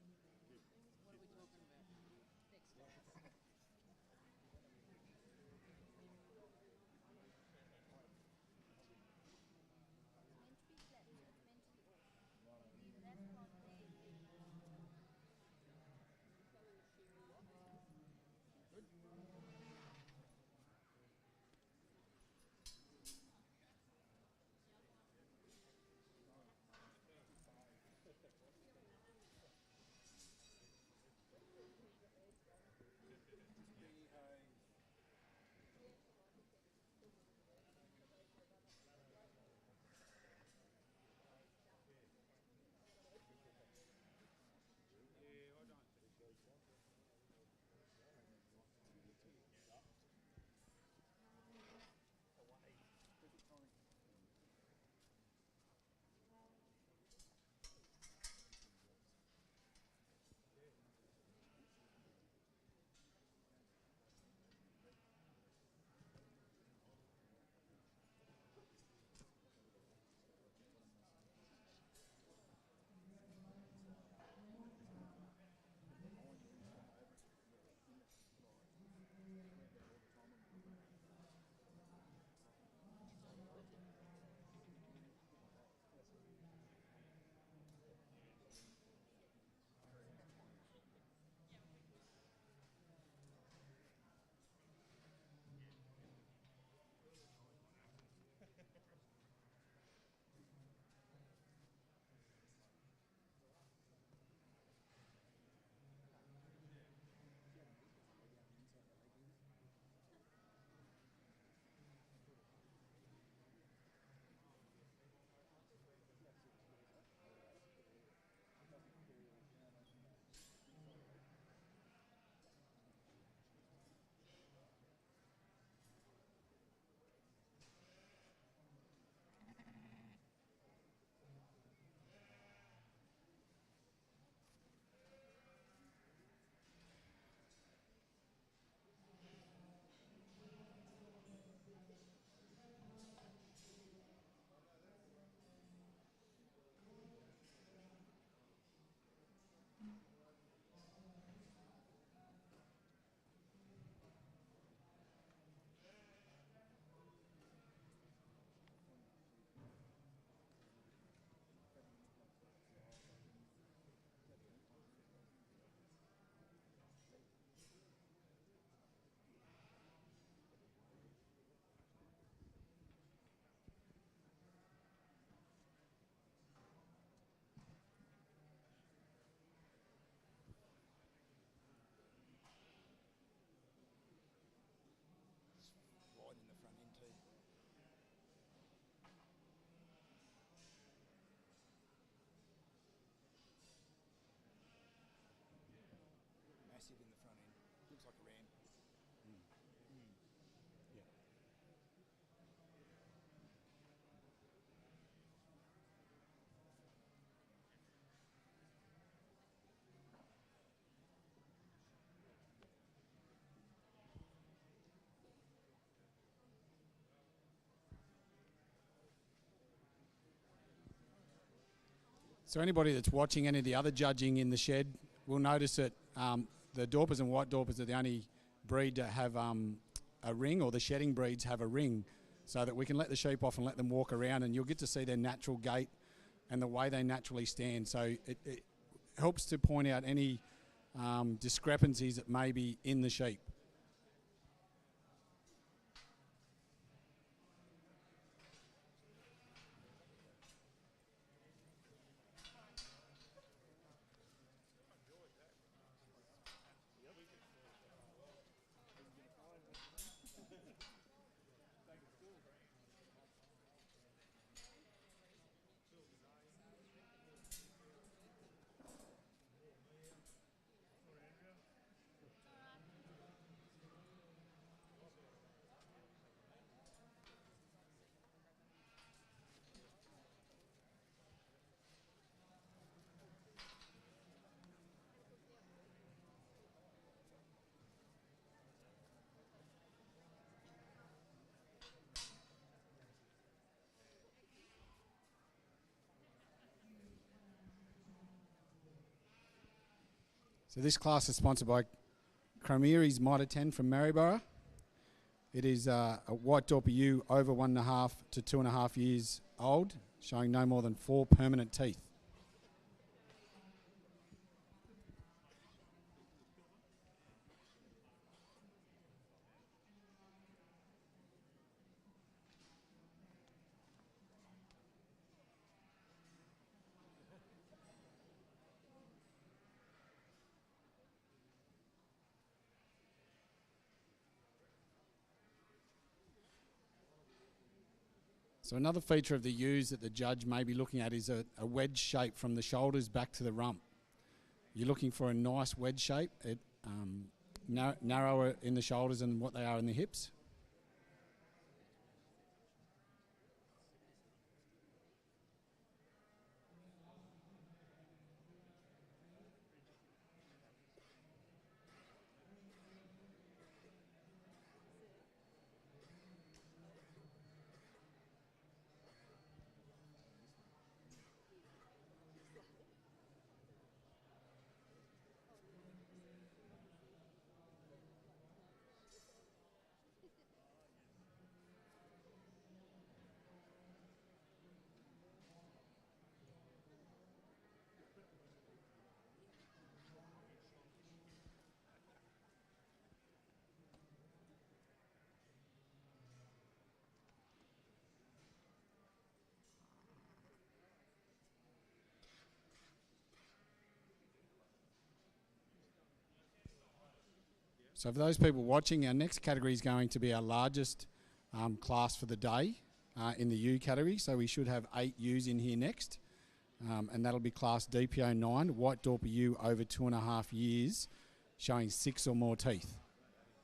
So anybody that's watching any of the other judging in the shed will notice that the Dorpers and white Dorpers are the only breed to have a ring, or the shedding breeds have a ring, so that we can let the sheep off and let them walk around, and you'll get to see their natural gait and the way they naturally stand. So it helps to point out any discrepancies that may be in the sheep. So this class is sponsored by Cromiery's Mitre 10 from Maryborough. It is a white Dorper ewe over 1.5 to 2.5 years old, showing no more than 4 permanent teeth. So another feature of the ewes that the judge may be looking at is a wedge shape from the shoulders back to the rump. You're looking for a nice wedge shape, narrower in the shoulders than what they are in the hips. So for those people watching, our next category is going to be our largest class for the day in the ewe category. So we should have 8 ewes in here next. And that'll be class DPO 9, white Dorper ewe over 2.5 years, showing 6 or more teeth.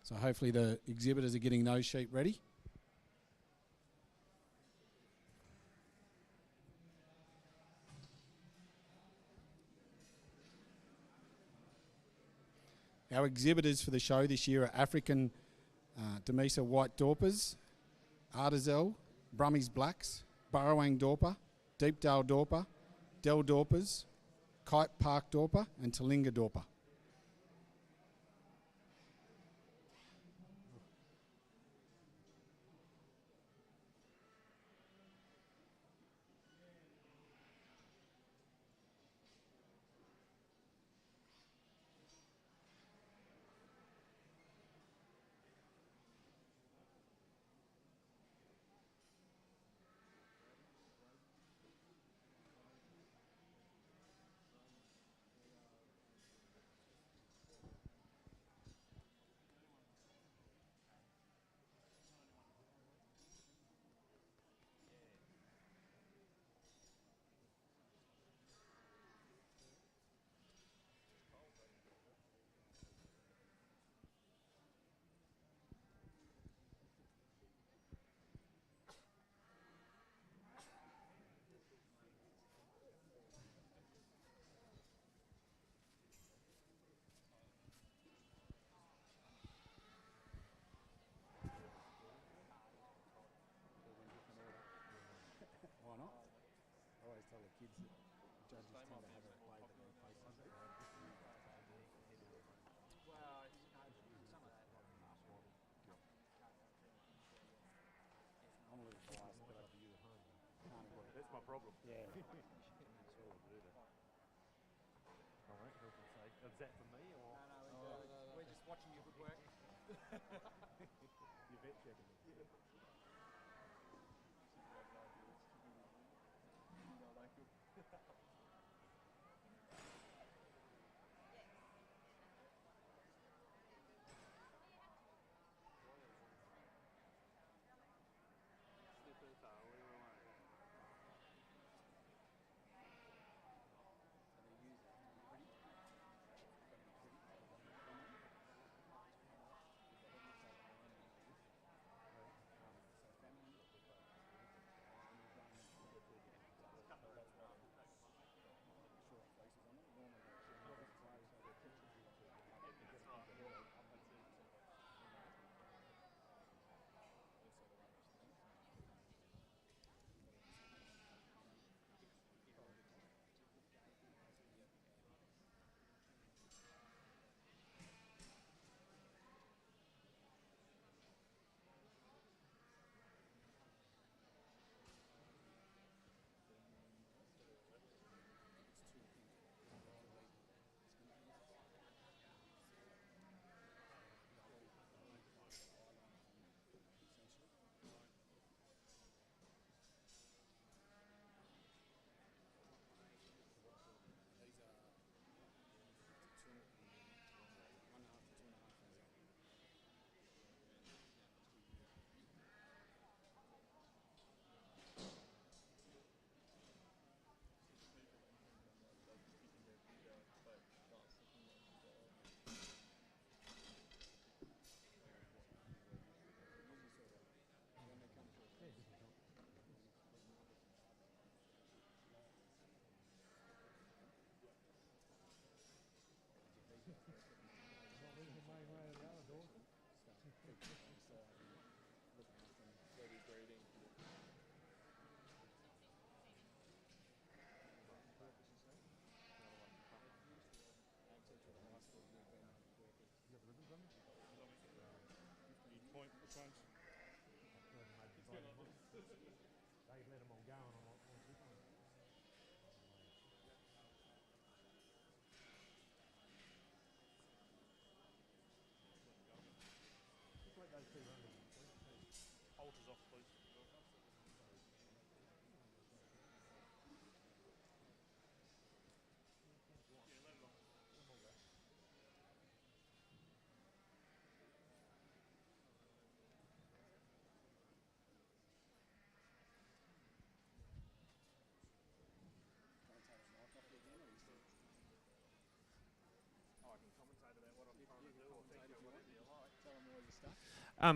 So hopefully the exhibitors are getting those sheep ready. Our exhibitors for the show this year are African Demesa White Dorpers, Ardezel, Brummie's Blacks, Burrowang Dorper, Deepdale Dorper, Dell Dorpers, Kite Park Dorper and Talinga Dorper. judges tend to have a way that they face it. Well, you know, some of that like last one. I'm a little biased, but I can't avoid it. That's my problem. Yeah. That's all I do that. All right, who can say? Is that for me or? We're just watching your good work. You vet checking me. Yeah. Point, which ones? They let them all go and I'm like, oh, this one. Just let those two run to them, please. Halters off, please.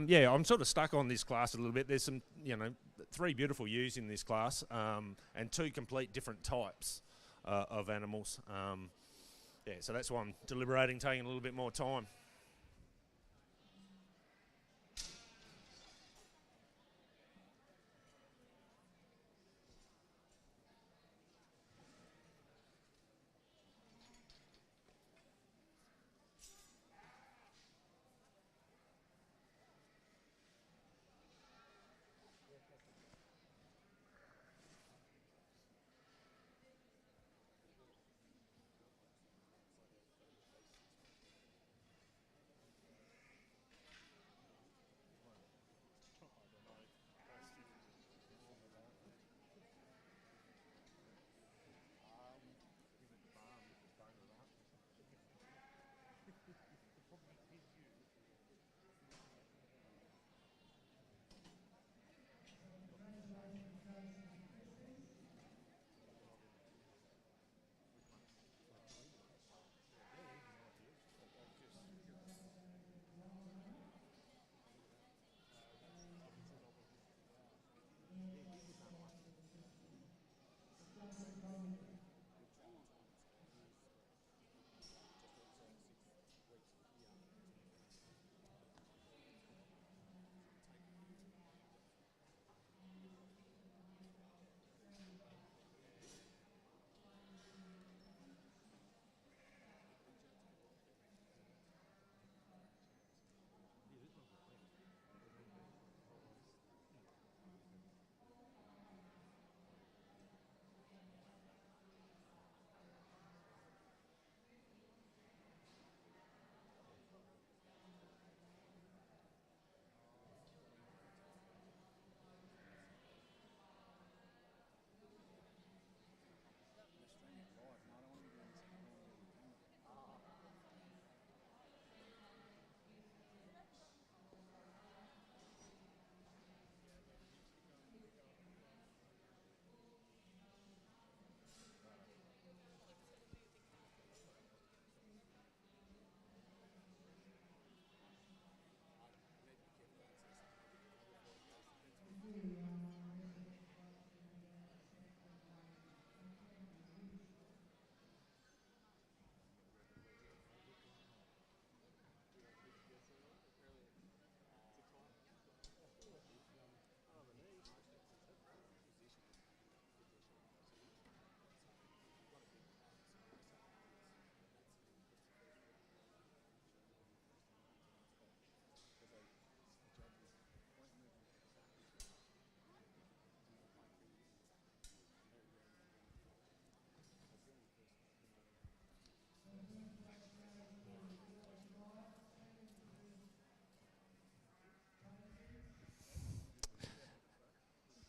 Yeah, I'm sort of stuck on this class a little bit. There's some, 3 beautiful ewes in this class, and 2 complete different types of animals. So that's why I'm deliberating, taking a little bit more time.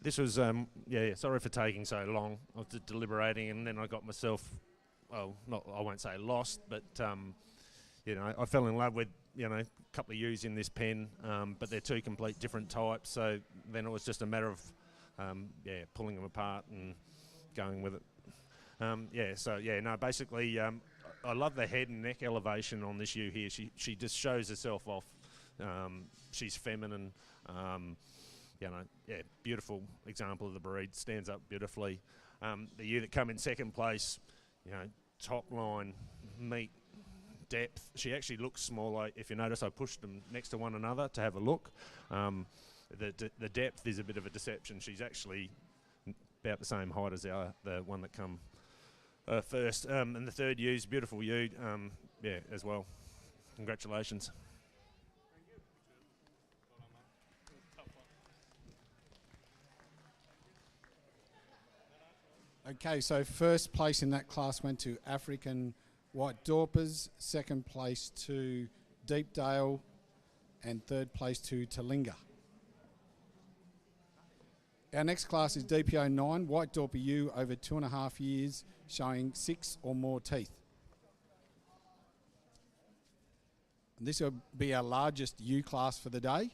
This was, yeah, sorry for taking so long. I was deliberating, and then I got myself, well, not, I won't say lost, but, you know, I fell in love with, you know, a couple of ewes in this pen, but they're two complete different types, so then it was just a matter of, yeah, pulling them apart and going with it. Yeah, so, yeah, no, basically, I love the head and neck elevation on this ewe here. She just shows herself off. She's feminine. You know, yeah, beautiful example of the breed. Stands up beautifully. The ewe that come in second place, you know, top line, meat, depth. She actually looks smaller. If you notice, I pushed them next to one another to have a look. The depth is a bit of a deception. She's actually about the same height as the one that come first. And the third ewe's beautiful ewe, yeah, as well. Congratulations. Okay, so first place in that class went to African White Dorpers, second place to Deepdale, and third place to Talinga. Our next class is DPO 9, White Dorper ewe over 2.5 years, showing 6 or more teeth. And this will be our largest ewe class for the day.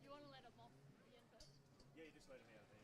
You want to let them off again first? Yeah, you just let him out there.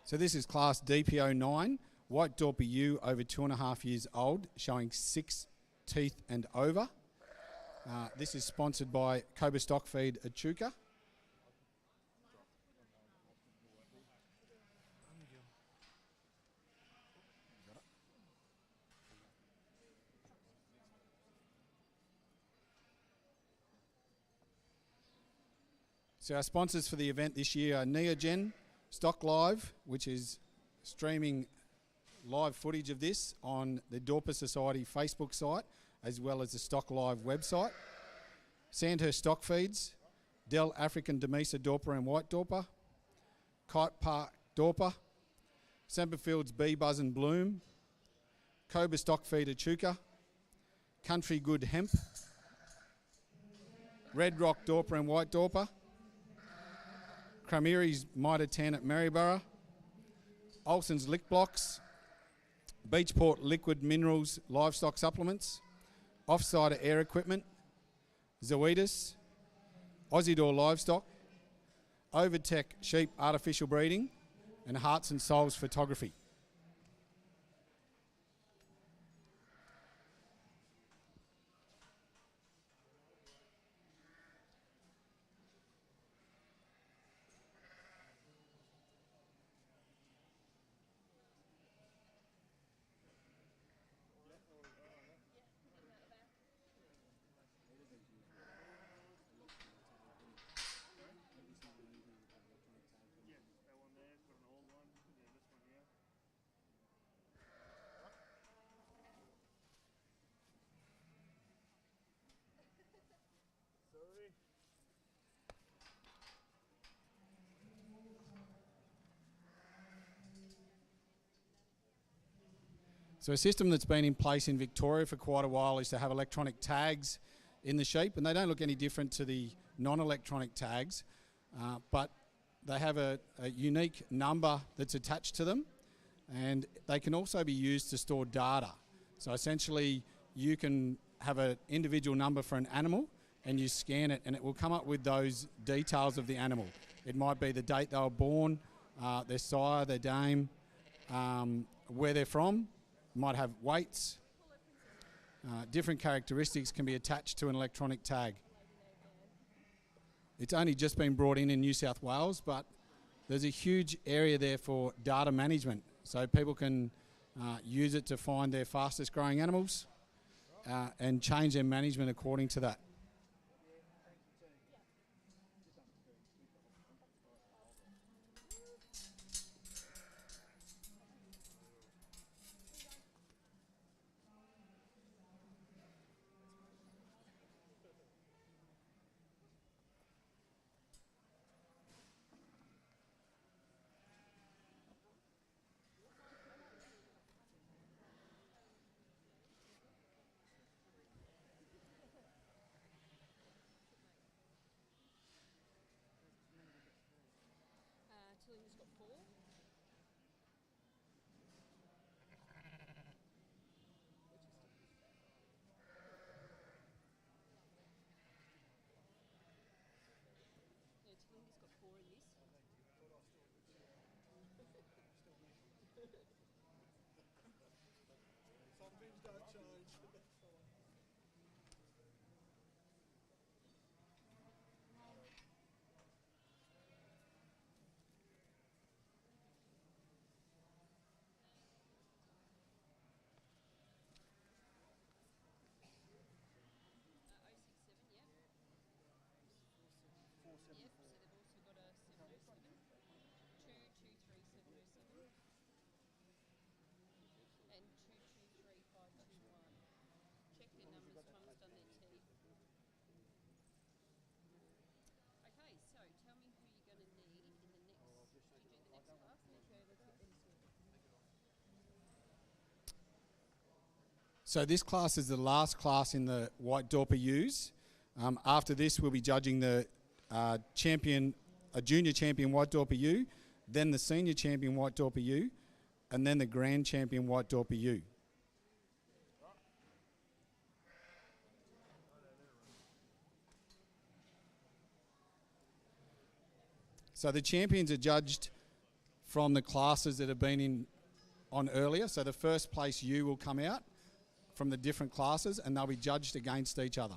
So this is class DPO 9, White Dorper ewe over 2.5 years old, showing 6 teeth and over. This is sponsored by Cobra Stock Feed Echuca. So our sponsors for the event this year are Neogen, Stock Live, which is streaming live footage of this on the Dorper Society Facebook site, as well as the Stock Live website. Sandhurst Stock Feeds, Dell African Demesa Dorper and White Dorper, Kite Park Dorper, Semperfield's Bee Buzz and Bloom, Cobra Stock Feed Echuca, Country Good Hemp, Red Rock Dorper and White Dorper, Cramiri's Mitre 10 at Maryborough, Olsen's Lick Blocks, Beachport Liquid Minerals Livestock Supplements, Offsider Air Equipment, Zoetis, Aussiedor Livestock, Overtech Sheep Artificial Breeding, and Hearts and Souls Photography. So a system that's been in place in Victoria for quite a while is to have electronic tags in the sheep, and they don't look any different to the non-electronic tags, but they have a unique number that's attached to them, and they can also be used to store data. So essentially you can have an individual number for an animal and you scan it and it will come up with those details of the animal. It might be the date they were born, their sire, their dame, where they're from, might have weights. Different characteristics can be attached to an electronic tag. It's only just been brought in New South Wales, but there's a huge area there for data management. So people can use it to find their fastest growing animals and change their management according to that. Tilly's got 4. Yeah, Tilly's got 4 in this. Some things don't change. So this class is the last class in the White Dorper U's. After this, we'll be judging the junior champion White Dorper U, then the senior champion White Dorper U, and then the grand champion White Dorper U. So the champions are judged from the classes that have been on earlier. So the first place U will come out from the different classes and they'll be judged against each other.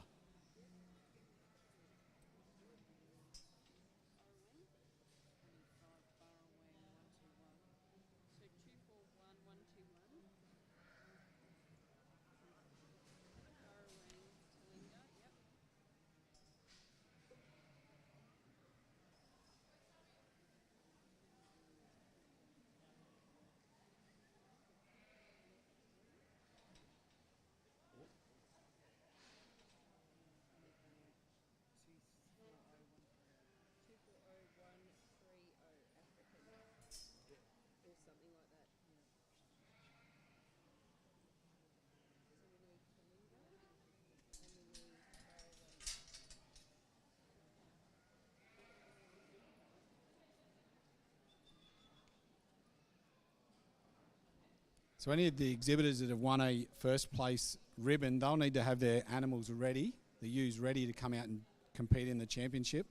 So any of the exhibitors that have won a first place ribbon, they'll need to have their animals ready, the ewes ready to come out and compete in the championship.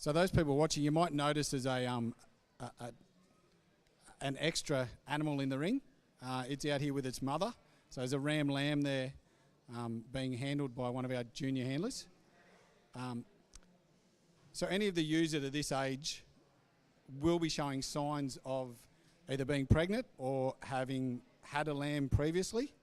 So those people watching, you might notice there's an extra animal in the ring. It's out here with its mother. So there's a ram lamb there being handled by one of our junior handlers. So any of the ewes at this age will be showing signs of either being pregnant or having had a lamb previously.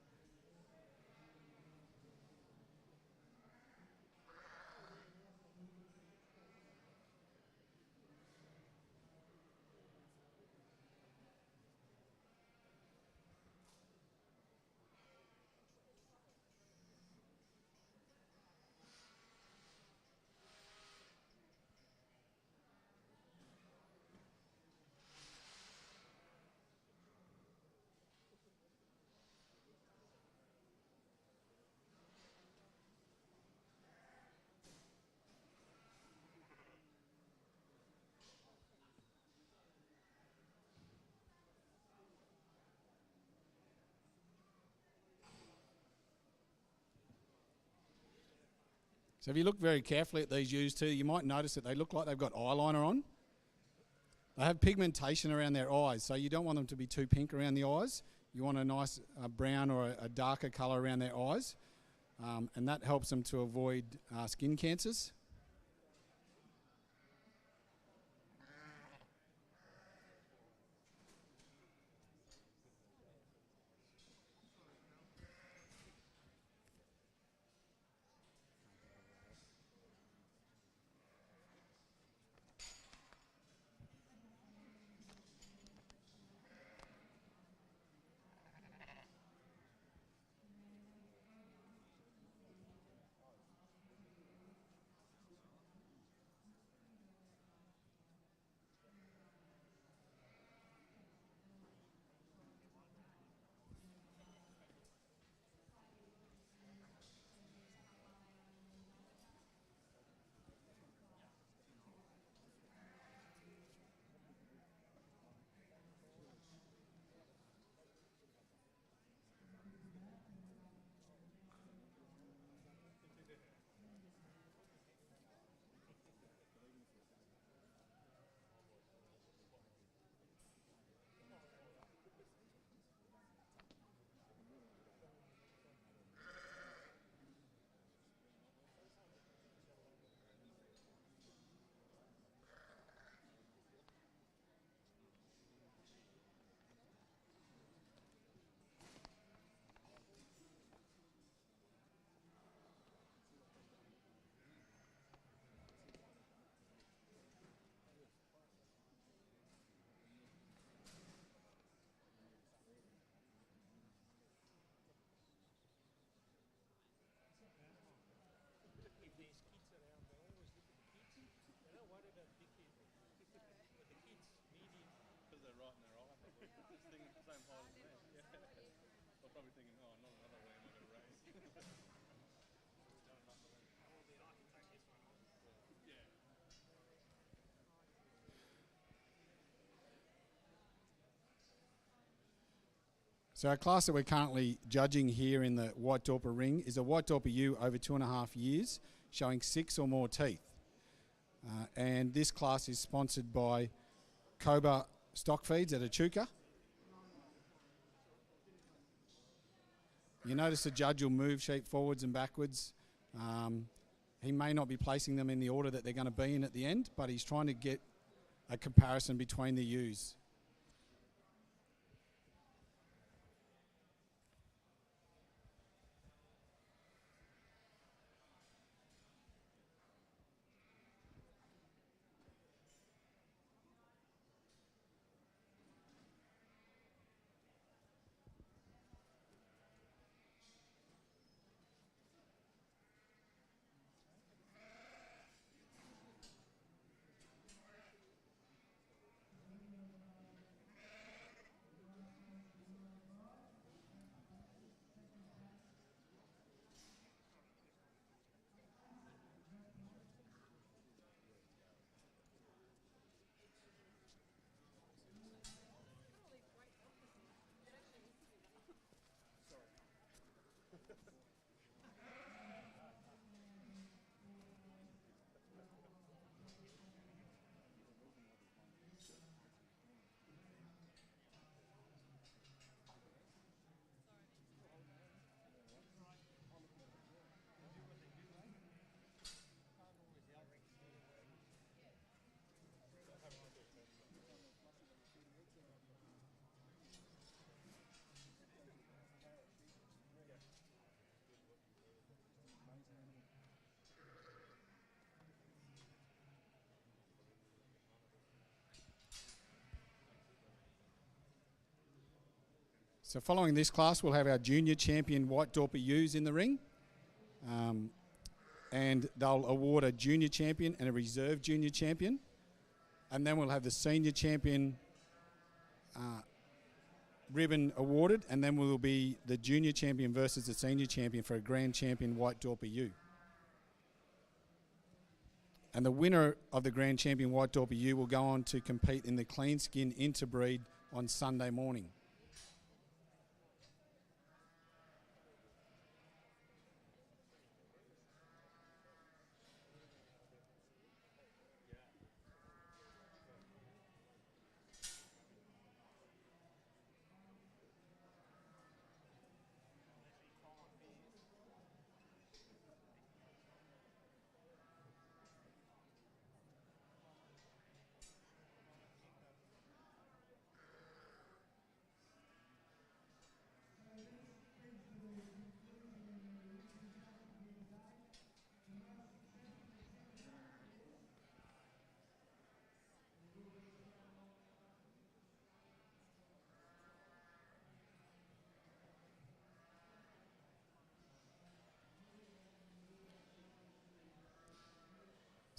So if you look very carefully at these ewes too, you might notice that they look like they've got eyeliner on. They have pigmentation around their eyes, so you don't want them to be too pink around the eyes. You want a nice brown or a darker colour around their eyes, and that helps them to avoid skin cancers. So our class that we're currently judging here in the White Dorper ring is a White Dorper ewe over 2.5 years, showing 6 or more teeth. And this class is sponsored by Cobra Stock Feeds at Echuca. You notice the judge will move sheep forwards and backwards. He may not be placing them in the order that they're going to be in at the end, but he's trying to get a comparison between the ewes. So following this class, we'll have our junior champion white Dorper ewes in the ring. And they'll award a junior champion and a reserve junior champion. And then we'll have the senior champion ribbon awarded, and then will be the junior champion versus the senior champion for a grand champion white Dorper ewe. And the winner of the grand champion white Dorper ewe will go on to compete in the clean skin interbreed on Sunday morning.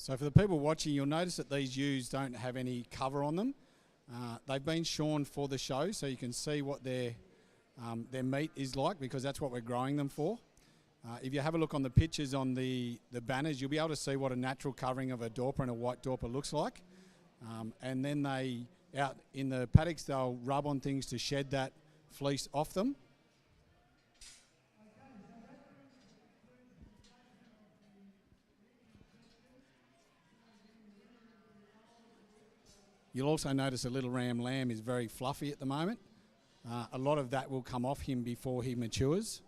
So for the people watching, you'll notice that these ewes don't have any cover on them. They've been shorn for the show, so you can see what their meat is like, because that's what we're growing them for. If you have a look on the pictures on the banners, you'll be able to see what a natural covering of a Dorper and a white Dorper looks like. And then they, out in the paddocks, they'll rub on things to shed that fleece off them. You'll also notice a little ram lamb is very fluffy at the moment. A lot of that will come off him before he matures.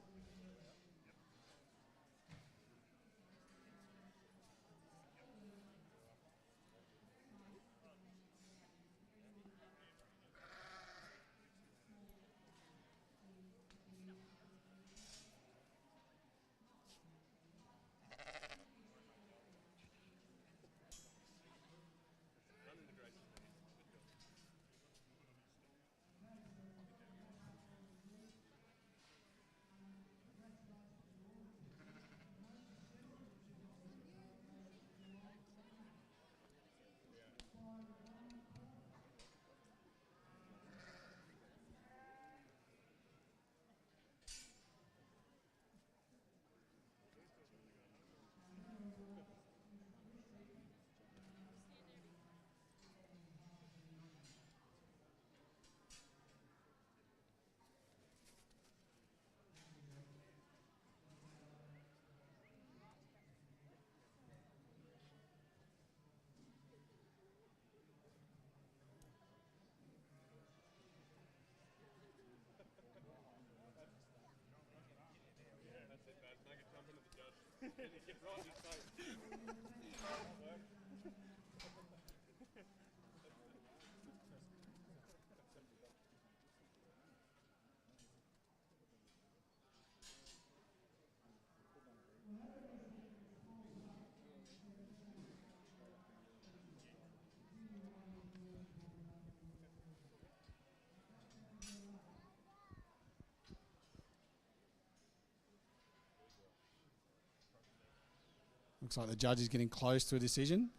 Looks like the judge is getting close to a decision.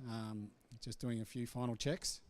Just doing a few final checks.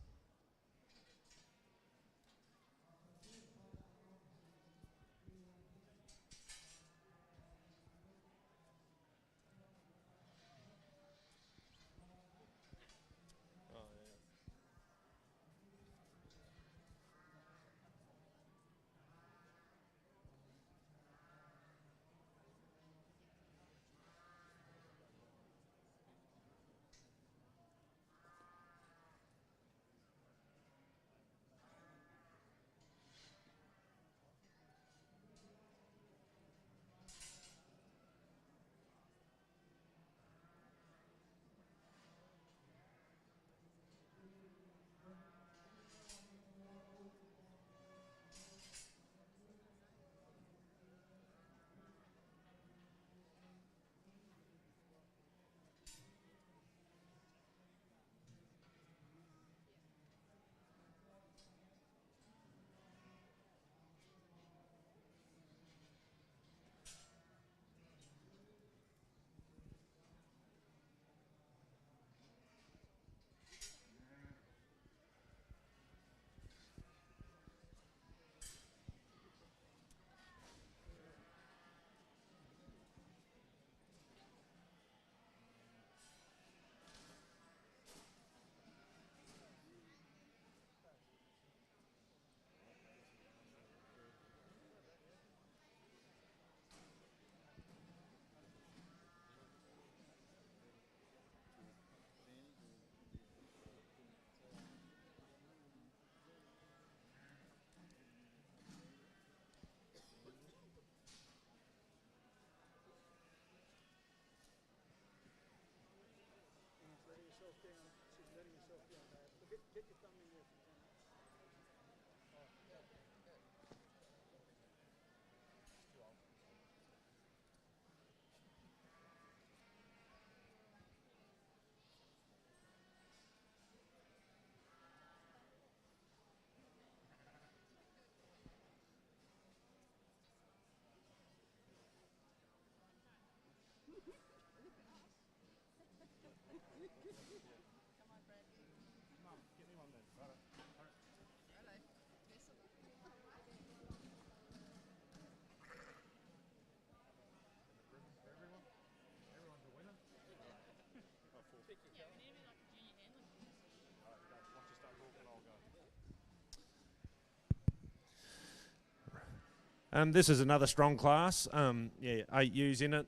This is another strong class. Yeah, 8 ewes in it.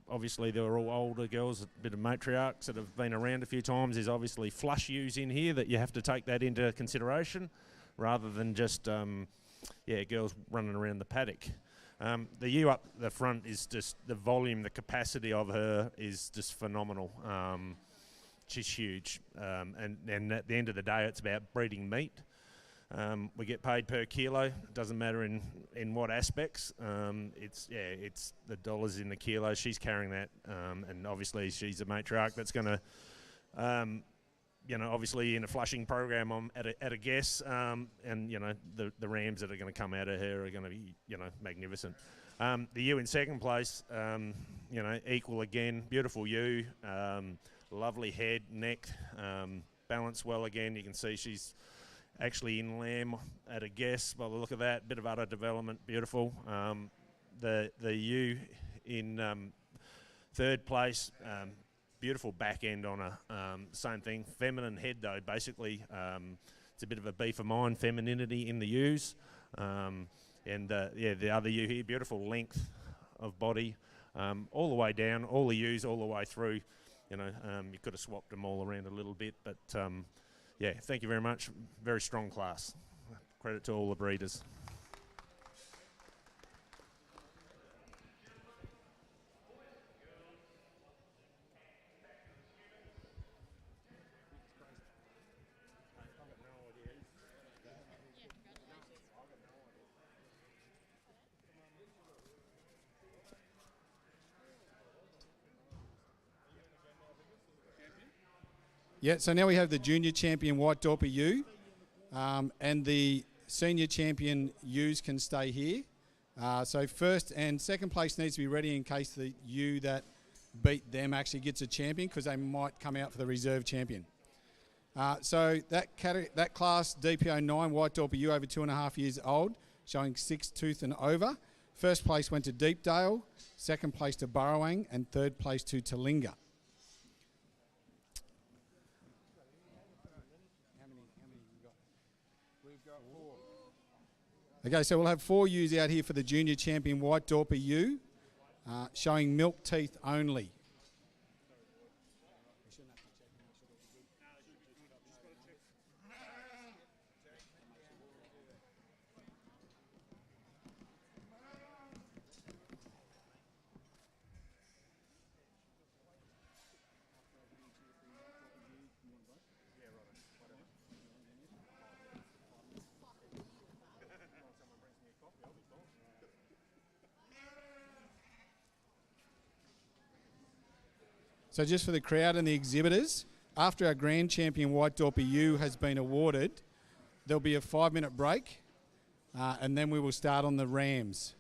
Obviously, they were all older girls, a bit of matriarchs that have been around a few times. There's obviously flush ewes in here that you have to take that into consideration, rather than just girls running around the paddock. The ewe up the front is just the volume, the capacity of her is just phenomenal. She's huge, and at the end of the day, it's about breeding meat. We get paid per kilo. It doesn't matter in what aspects. It's the dollars in the kilo. She's carrying that, and obviously she's a matriarch that's going to, obviously in a flushing program, I'm at a guess, and the rams that are going to come out of her are going to be magnificent. The ewe in second place, equal again, beautiful ewe, lovely head, neck, balanced well again. You can see she's actually in lamb at a guess by the look of that. Bit of udder development, beautiful. The ewe in third place, beautiful back end on her. Same thing, feminine head though. Basically, it's a bit of a beef of mine, femininity in the ewes. The other ewe here, beautiful length of body, all the way down, all the ewes all the way through. You could have swapped them all around a little bit, but thank you very much. Very strong class. Credit to all the breeders. Yeah, so now we have the junior champion white Dorper ewe, and the senior champion ewes can stay here. So first and second place needs to be ready in case the ewe that beat them actually gets a champion, because they might come out for the reserve champion. So that class, DPO 9, white Dorper ewe over 2.5 years old, showing 6 tooth and over. First place went to Deepdale, second place to Burrowang, and third place to Talinga. Okay, so we'll have 4 ewes out here for the junior champion white Dorper ewe, showing milk teeth only. So just for the crowd and the exhibitors, after our grand champion white Dorper ewe has been awarded, there'll be a 5-minute break, and then we will start on the rams.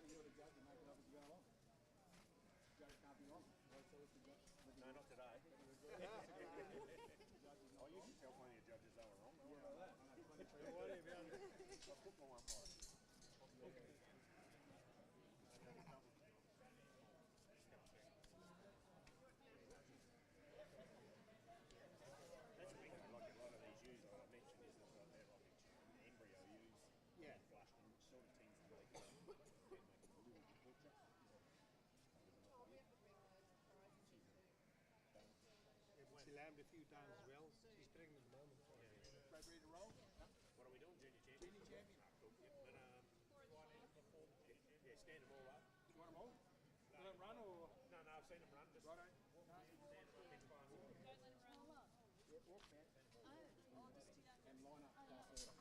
you're the judge and make it up as you go along. Judge can't be on. No, not today. I used to tell plenty of judges they were wrong. Don't worry about it. I put my one right. That's the thing, like a lot of these ewes, like I mentioned, is that they're like embryo ewes, flushed, and it sort of tends to make it a little bit butcher. She lambed a few times as well. She's pregnant at the moment. Ready to roll? What are we doing, junior champion? Junior champion. Ah, cool. Yep. But, stand them all up. Do you want them all? Let them run or? No, I've seen them run. Just Righto. stand them up. It's fine. Yeah, walk, man. And line up class order.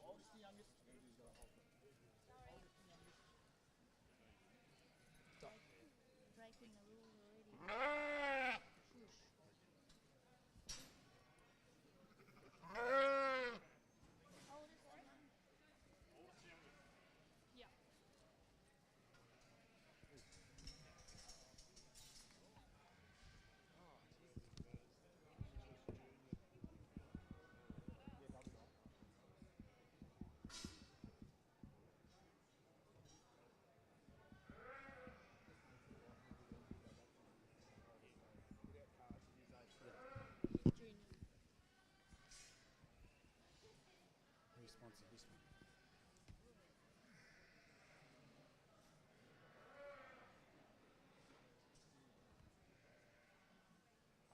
Oldest to youngest. Who's got a hold? Oldest to youngest. Breaking the rules already. Yeah. Junior. Who sponsored this one?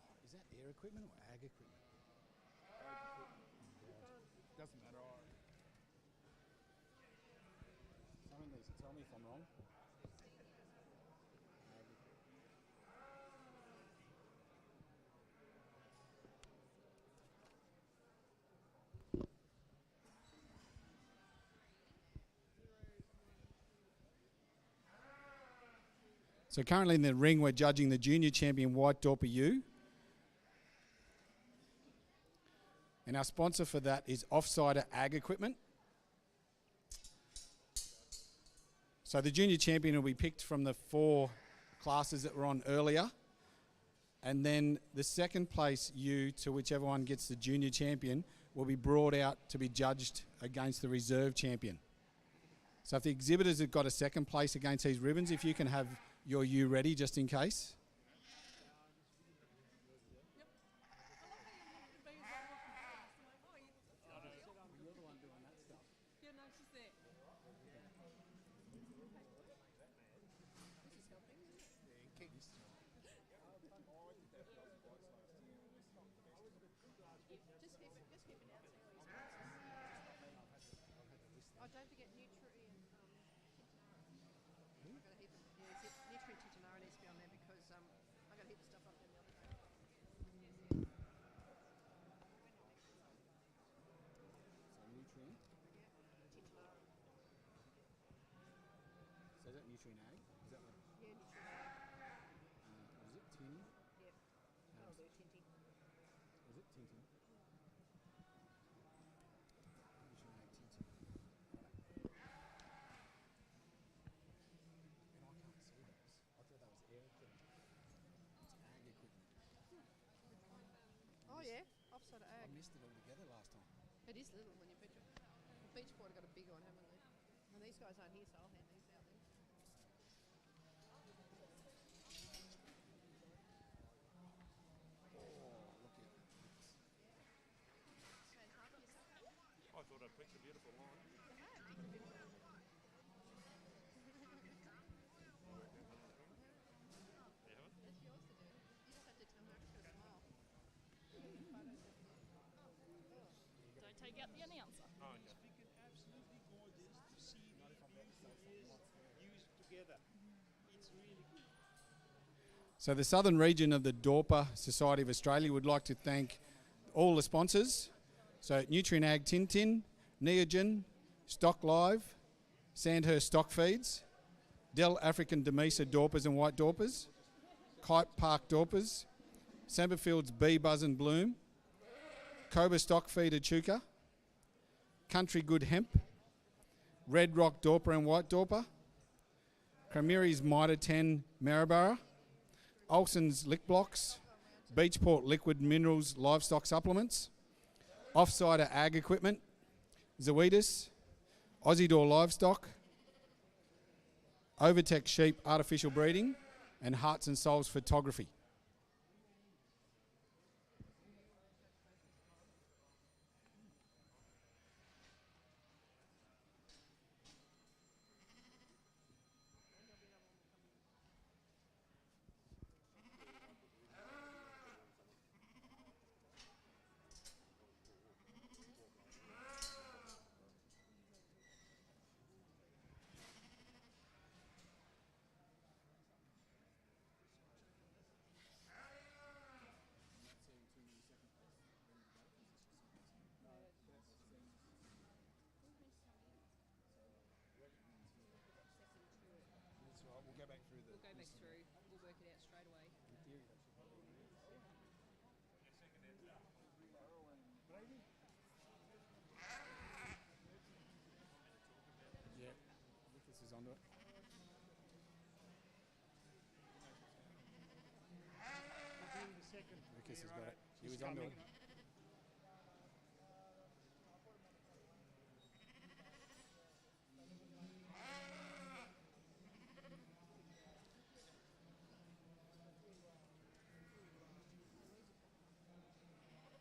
Oh, is that air equipment or ag equipment? Doesn't matter. Someone needs to tell me if I'm wrong. So currently in the ring, we're judging the junior champion white Dorper ewe. And our sponsor for that is Offsider Ag Equipment. So the junior champion will be picked from the 4 classes that were on earlier. And then the second place ewe, to whichever one gets the junior champion, will be brought out to be judged against the reserve champion. So if the exhibitors have got a second place against these ribbons, if you can have your ewe ready just in case. Oh, don't forget nutrient. I got a heap of nutrient titanara needs to be on there because I got a heap of stuff up there the other day. So nutrient. Titanara. So is that nutrient ag? Is that what? Yeah, nutrient. Was it tin? Yep. That'll do, Tinty. Was it tintin? Nutrient ag tintin. And I can't see those. I thought that was air equipment. It's ag equipment. Oh yeah, offside I ag. missed it all together last time. It is little when you picture. The beach board got a big one, haven't they? And these guys aren't here, so I'll hand these out then. Oh, look at this. Say hi to yourself. I thought I picked a beautiful line. You haven't? That's yours to do. You just have to tell her to smile. Don't take out the announcer. Oh, okay. Freaking absolutely gorgeous to see these used together. It's really good. So the southern region of the Dorper Society of Australia would like to thank all the sponsors. So Nutrient Ag Tintin, Neogen, Stock Live, Sandhurst Stock Feeds, Dell African Demesa Dorpers and White Dorpers, Kite Park Dorpers, Samberfield's Bee Buzz and Bloom, Cobra Stock Feed Echuca, Country Good Hemp, Red Rock Dorper and White Dorper, Cramiri's Mitre 10 Maryborough, Olsen's Lick Blocks, Beachport Liquid Minerals Livestock Supplements, Offsider Ag Equipment, Zoetis, Aussie Door Livestock, Overtech Sheep Artificial Breeding, and Hearts and Souls Photography. We'll go back through the. We'll go back through. We'll work it out straight away. Yeah, Lucas is onto it. Lucas has got it. He was onto it.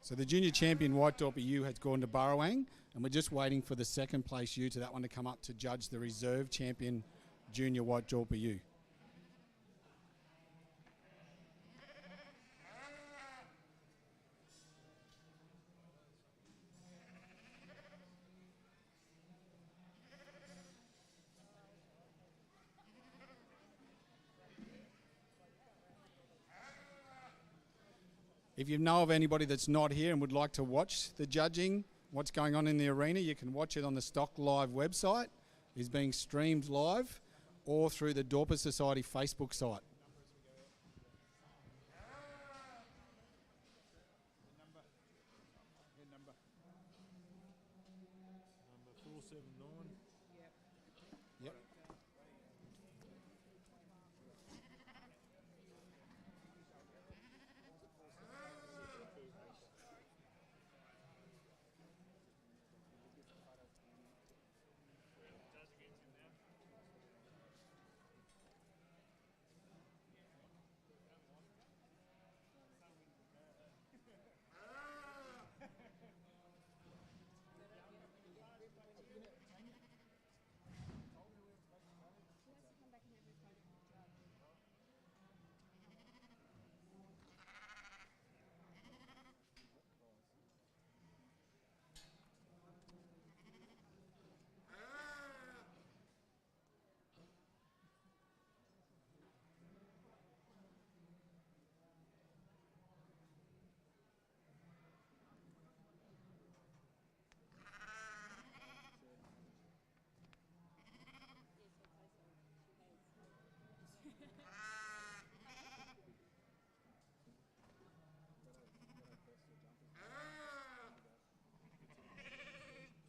So the junior champion White Dorper ewe has gone to Burrowang, and we're just waiting for the second place ewe to that one to come up to judge the reserve champion junior White Dorper ewe. If you know of anybody that's not here and would like to watch the judging, what's going on in the arena, you can watch it on the Stock Live website. It's being streamed live or through the Dorper Society Facebook site. Number 479. Yep.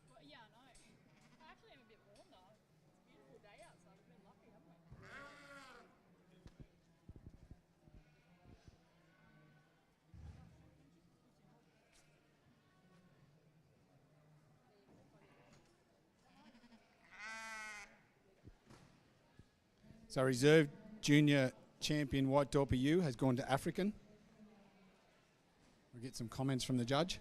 Well, yeah, I know. I actually am a bit warm though. It's a beautiful day outside. We've been lucky, haven't we? So reserve junior champion White Dorper ewe has gone to African. We'll get some comments from the judge.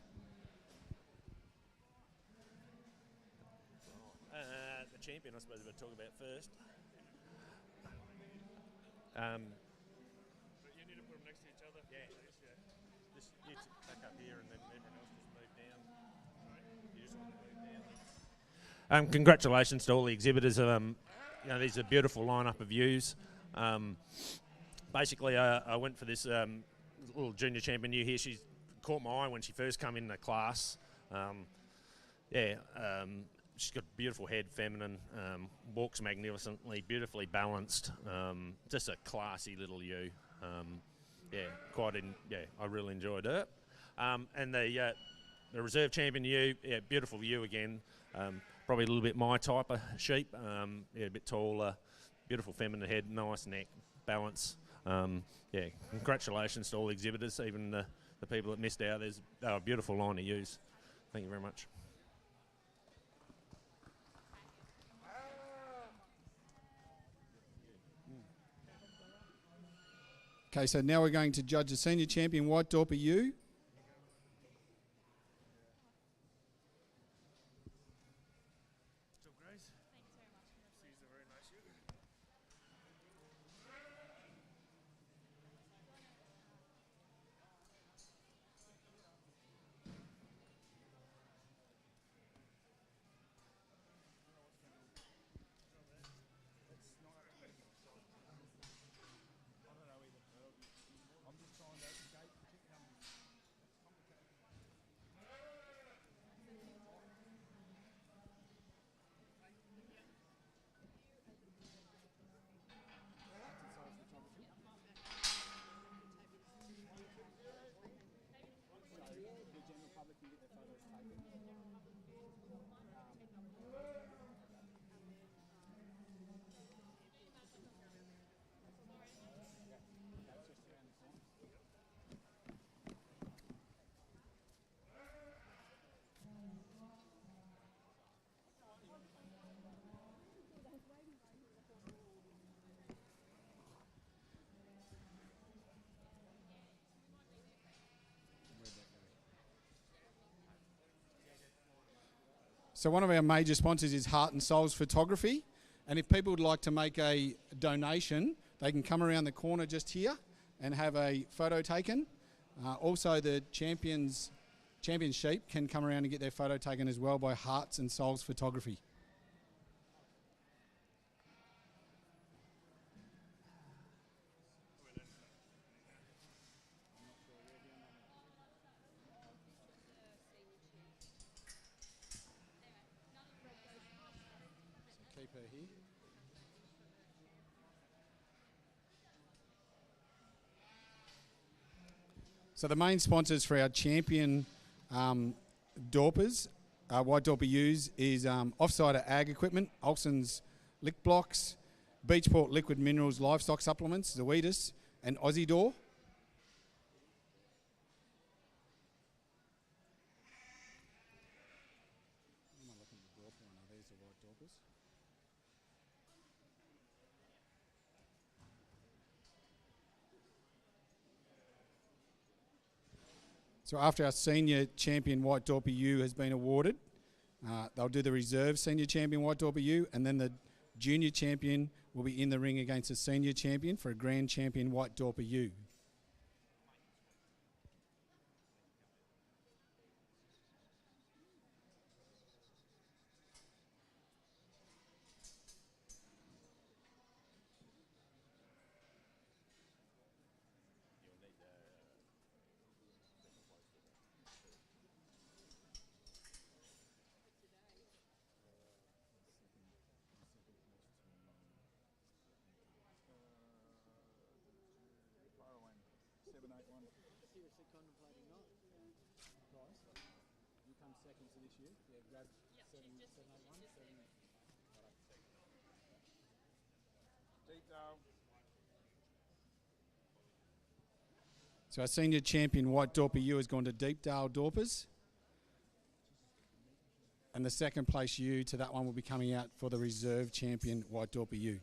The champion, I suppose we'll talk about first. But you need to put them next to each other. Yeah. Just you back up here and then everyone else just move down. You just want to move down. Congratulations to all the exhibitors. You know, these are a beautiful lineup of ewes. Basically, I went for this little junior champion ewe here. She caught my eye when she first came in the class. She's got a beautiful head, feminine, walks magnificently, beautifully balanced. Just a classy little ewe. I really enjoyed it. And the reserve champion ewe, beautiful ewe again. probably a little bit my type of sheep. Yeah, a bit taller, beautiful feminine head, nice neck, balance. Yeah, congratulations to all the exhibitors, even the people that missed out. They're a beautiful line to use. Thank you very much. Okay, so now we're going to judge the senior champion White Dorper ewe. So one of our major sponsors is Heart and Souls Photography, and if people would like to make a donation, they can come around the corner just here and have a photo taken. Also, the champion sheep can come around and get their photo taken as well by Hearts and Souls Photography. So keep her here. So the main sponsors for our champion Dorpers, White Dorper ewes, is Offsider Ag Equipment, Olsen's Lick Blocks, Beachport Liquid Minerals Livestock Supplements, Zoetis, and Aussie Door. So after our senior champion White Dorper ewe has been awarded, they'll do the reserve senior champion White Dorper ewe, and then the junior champion will be in the ring against the senior champion for a grand champion White Dorper ewe. Seriously contemplating not. You come second to this year. Yeah, grab 781. So our senior champion White Dorper ewe has gone to Deepdale Dorpers. And the second place ewe to that one will be coming out for the reserve champion White Dorper ewe.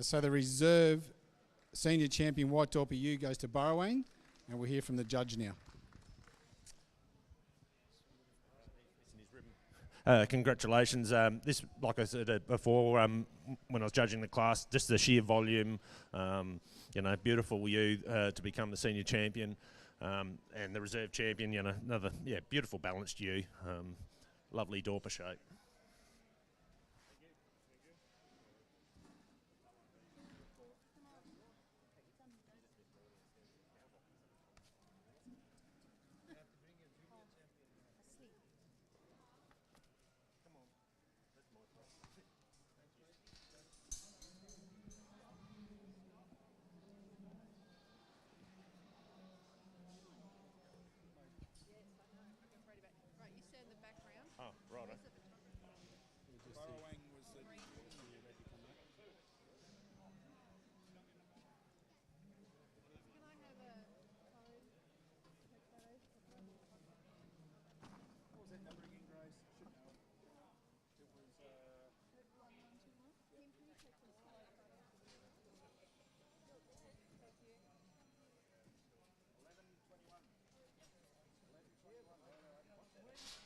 So the reserve senior champion White Dorper U goes to Burrowang, and we'll hear from the judge now. Congratulations. This, like I said before, when I was judging the class, just the sheer volume, beautiful you to become the senior champion, and the reserve champion, another, beautiful balanced you, lovely Dorper shape. Right, you stand in the background. Oh, right. Burrowang was the Can I have a photo? Take photos? What was that number again, Grace? I should know it. It was 1121. Kim, can you take some photos? Thank you. 11:21. Yeah, that makes it look taller. Yours two the same.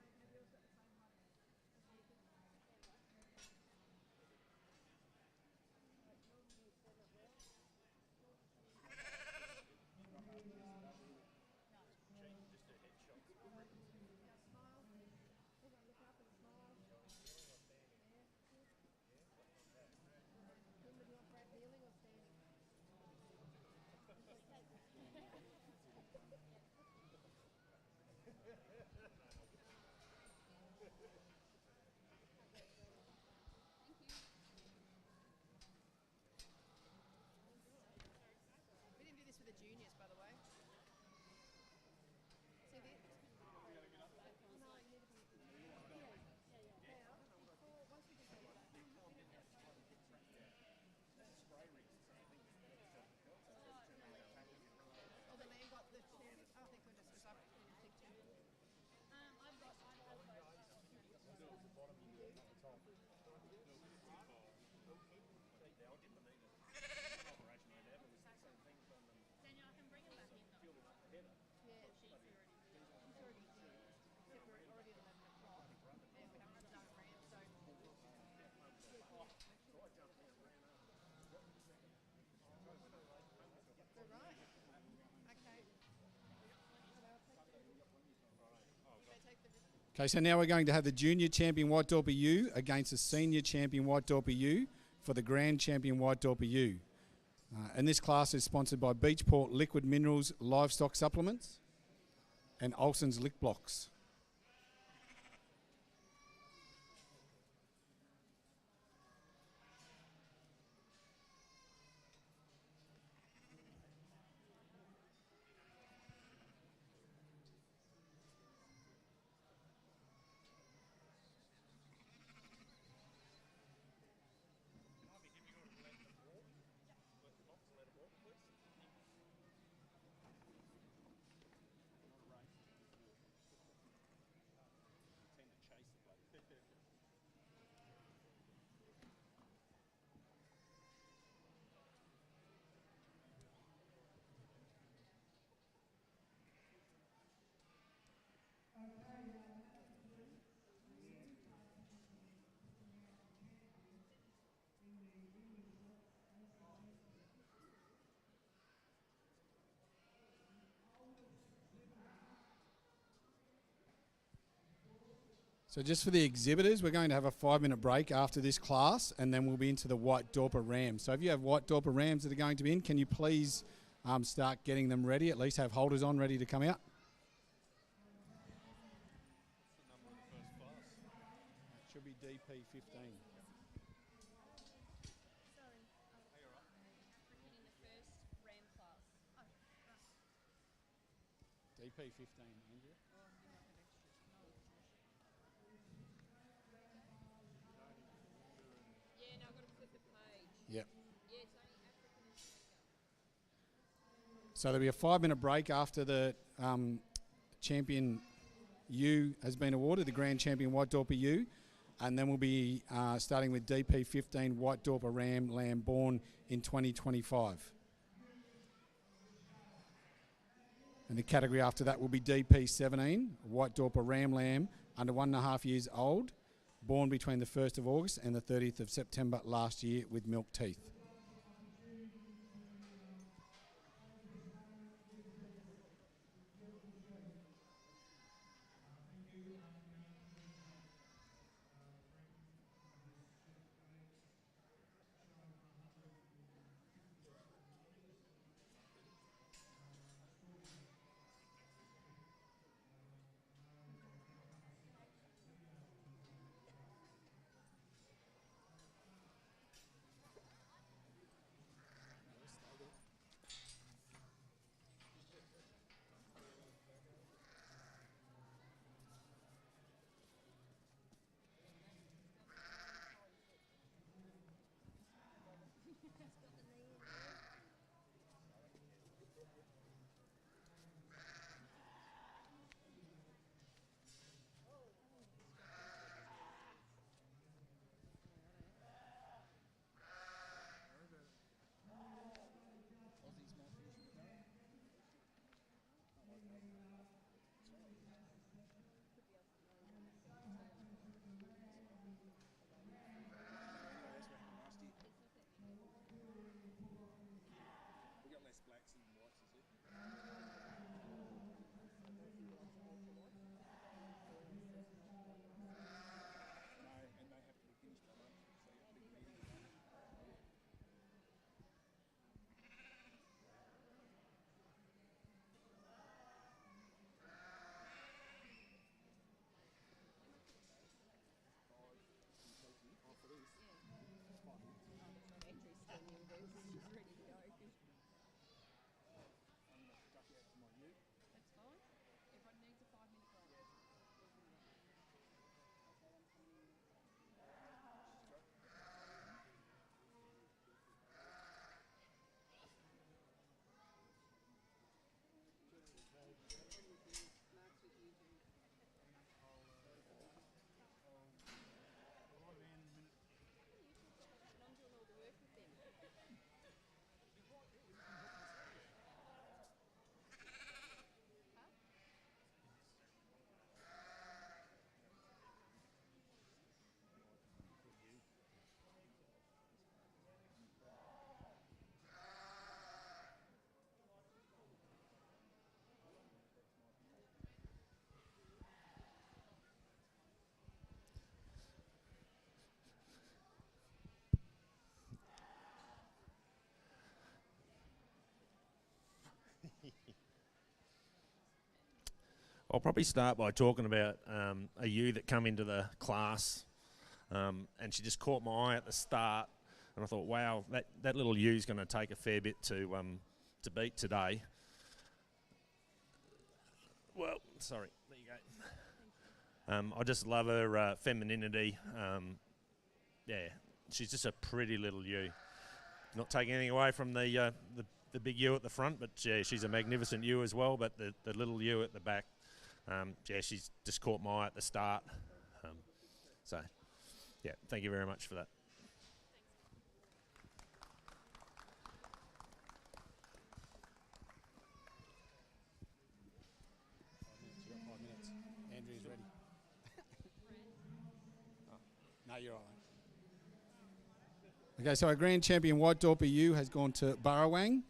Have yours at the same height? We didn't do this for the juniors, by the way. See this? No, you need to come. Now, before, once we get to that. Oh, then they got the chair. Oh, thank goodness, because I've been a picture. Daniel, I can bring him back in though. Yeah, she's already in. Except we're already at 11 o'clock. And we haven't done a ramp, so. They're right. Okay. Okay, so now we're going to have the junior champion White Dorper U against the senior champion White Dorper U for the grand champion White Dorper U. And this class is sponsored by Beachport Liquid Minerals Livestock Supplements and Olsen's Lick Blocks. So just for the exhibitors, we're going to have a 5-minute break after this class, and then we'll be into the White Dorper Rams. So if you have White Dorper Rams that are going to be in, can you please start getting them ready, at least have holders on ready to come out? It should be DP 15. Sorry. African in the first ram class. DP 15, Andrea. Yeah, no, I've got to flip the page. Yep. Yeah, it's only African. So there'll be a 5-minute break after the champion ewe has been awarded, the Grand Champion White Dorper ewe. And then we'll be starting with DP15 White Dorper Ram Lamb born in 2025. And the category after that will be DP17 White Dorper Ram Lamb under 1.5 years old, born between the 1st of August and the 30th of September last year with milk teeth. We got less blacks than whites, is it? No, and they have to be finished by lunch. So you got a big meeting at lunch. Oh, for this? It's 5 minutes. Battery's still in reverse. She's ready to go. I'm going to duck out to my ute. That's fine. Everyone needs a 5-minute break. Yeah. Mark's with you, Jim. And I'm doing all the work with them. I'll probably start by talking about a ewe that come into the class, and she just caught my eye at the start, and I thought, wow, that little ewe's going to take a fair bit to beat today. Well, sorry, there you go. I just love her femininity. Yeah, she's just a pretty little ewe. Not taking anything away from the big ewe at the front, but yeah, she's a magnificent ewe as well. But the little ewe at the back, yeah, she's just caught my eye at the start. So, yeah, thank you very much for that. You've got 5 minutes. Andrew's ready. No, you're all right. Okay, so our Grand Champion White Dorper ewe has gone to Burrawang,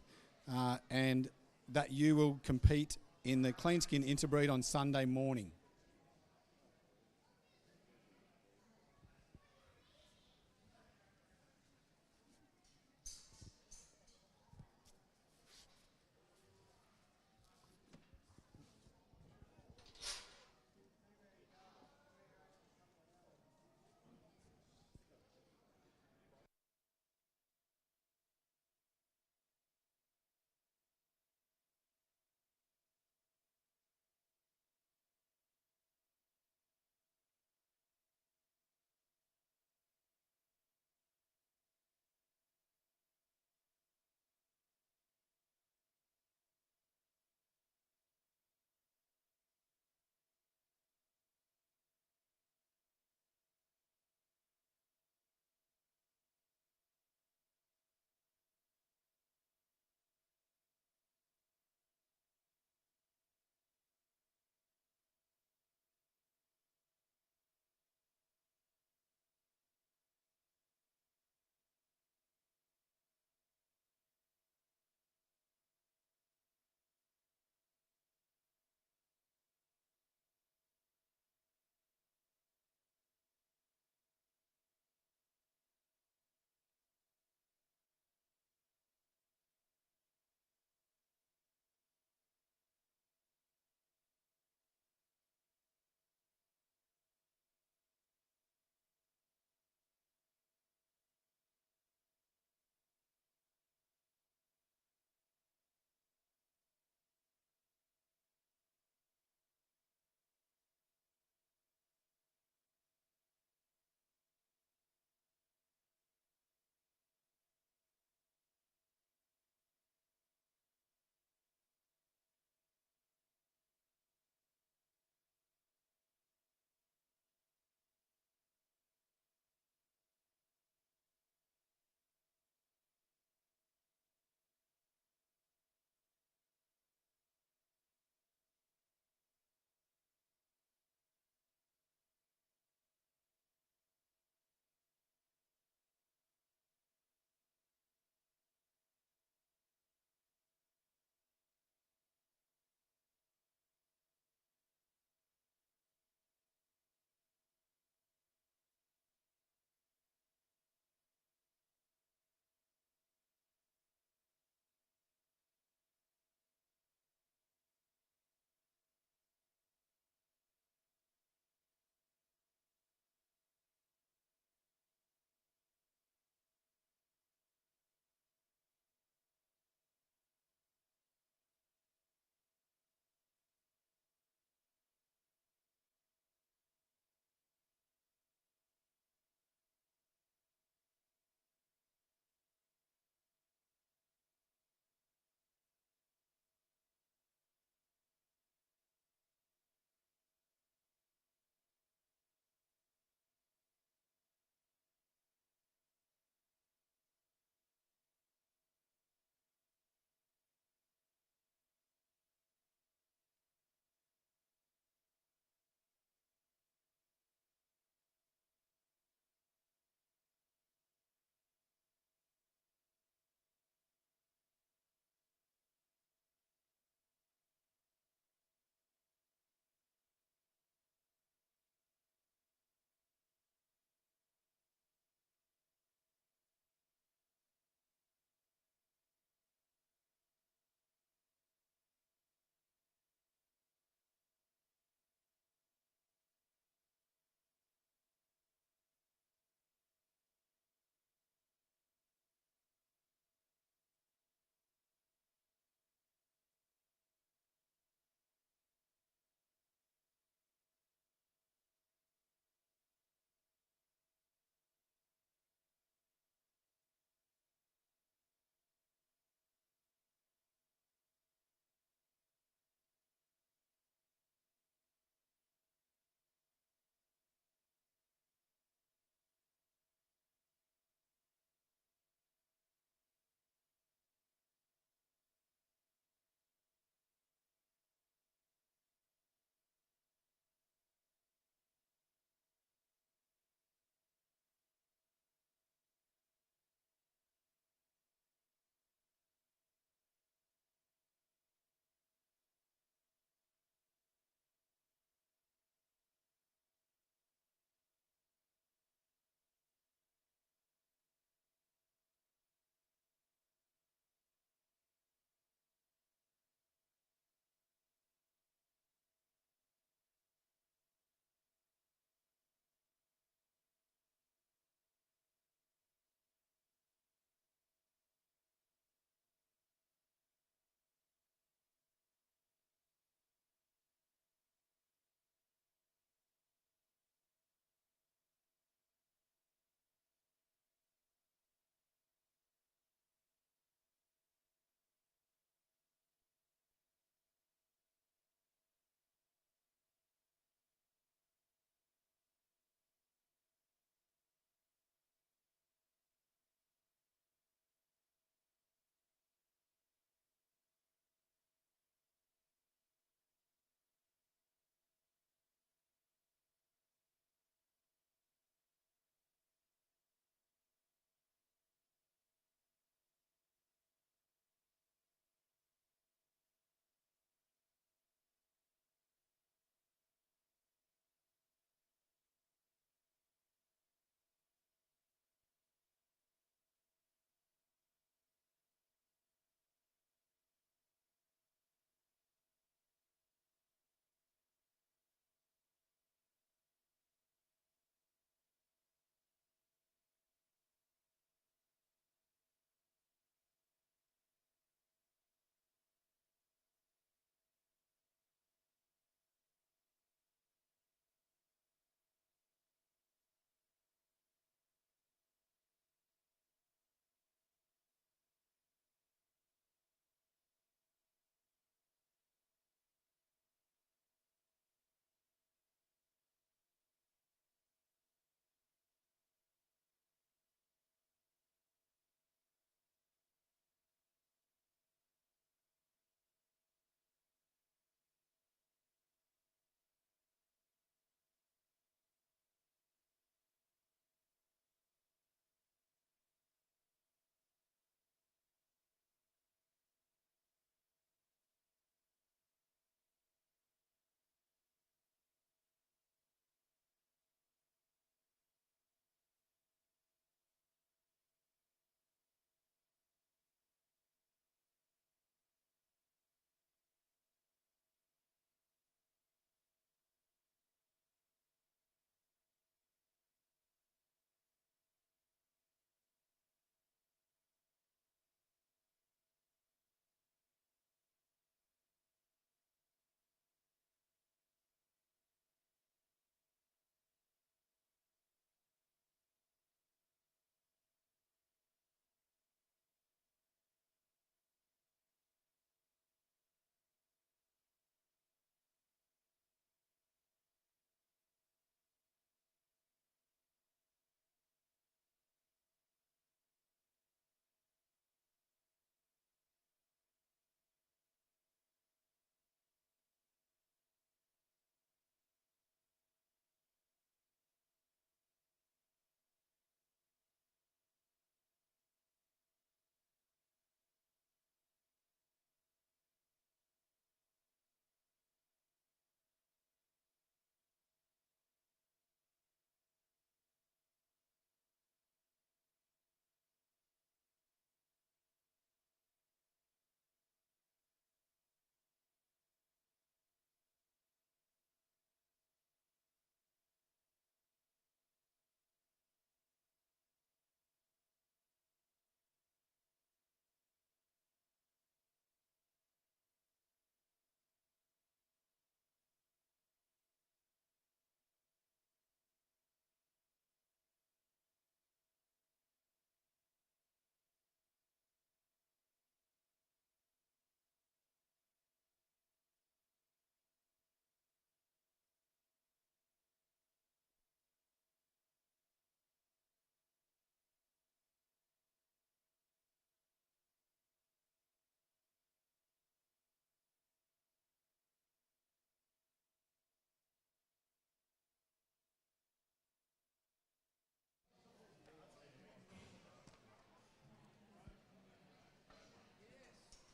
and that ewe will compete in the clean skin interbreed on Sunday morning.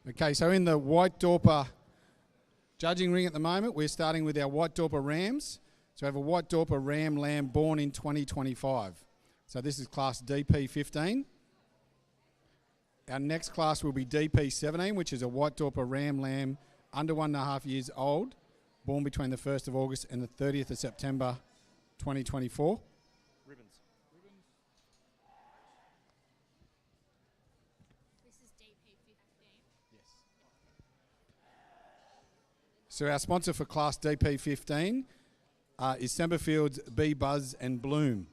Okay, so in the White Dorper judging ring at the moment, we're starting with our White Dorper rams. So we have a White Dorper ram lamb born in 2025. So this is class DP15. Our next class will be DP17, which is a White Dorper ram lamb under 1.5 years old, born between the 1st of August and the 30th of September 2024. Ribbons. This is DP15. Yes. So our sponsor for class DP15 is Semberfield's Bee Buzz and Bloom.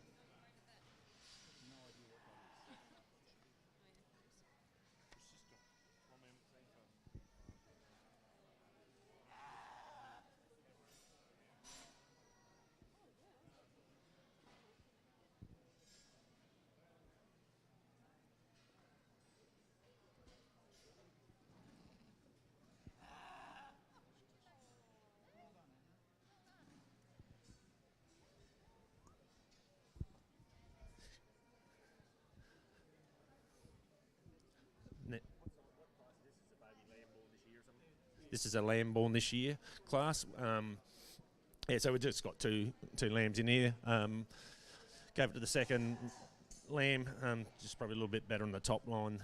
This is a lamb born this year class. Yeah, so we've just got two lambs in here. Gave it to the second lamb, just probably a little bit better on the top line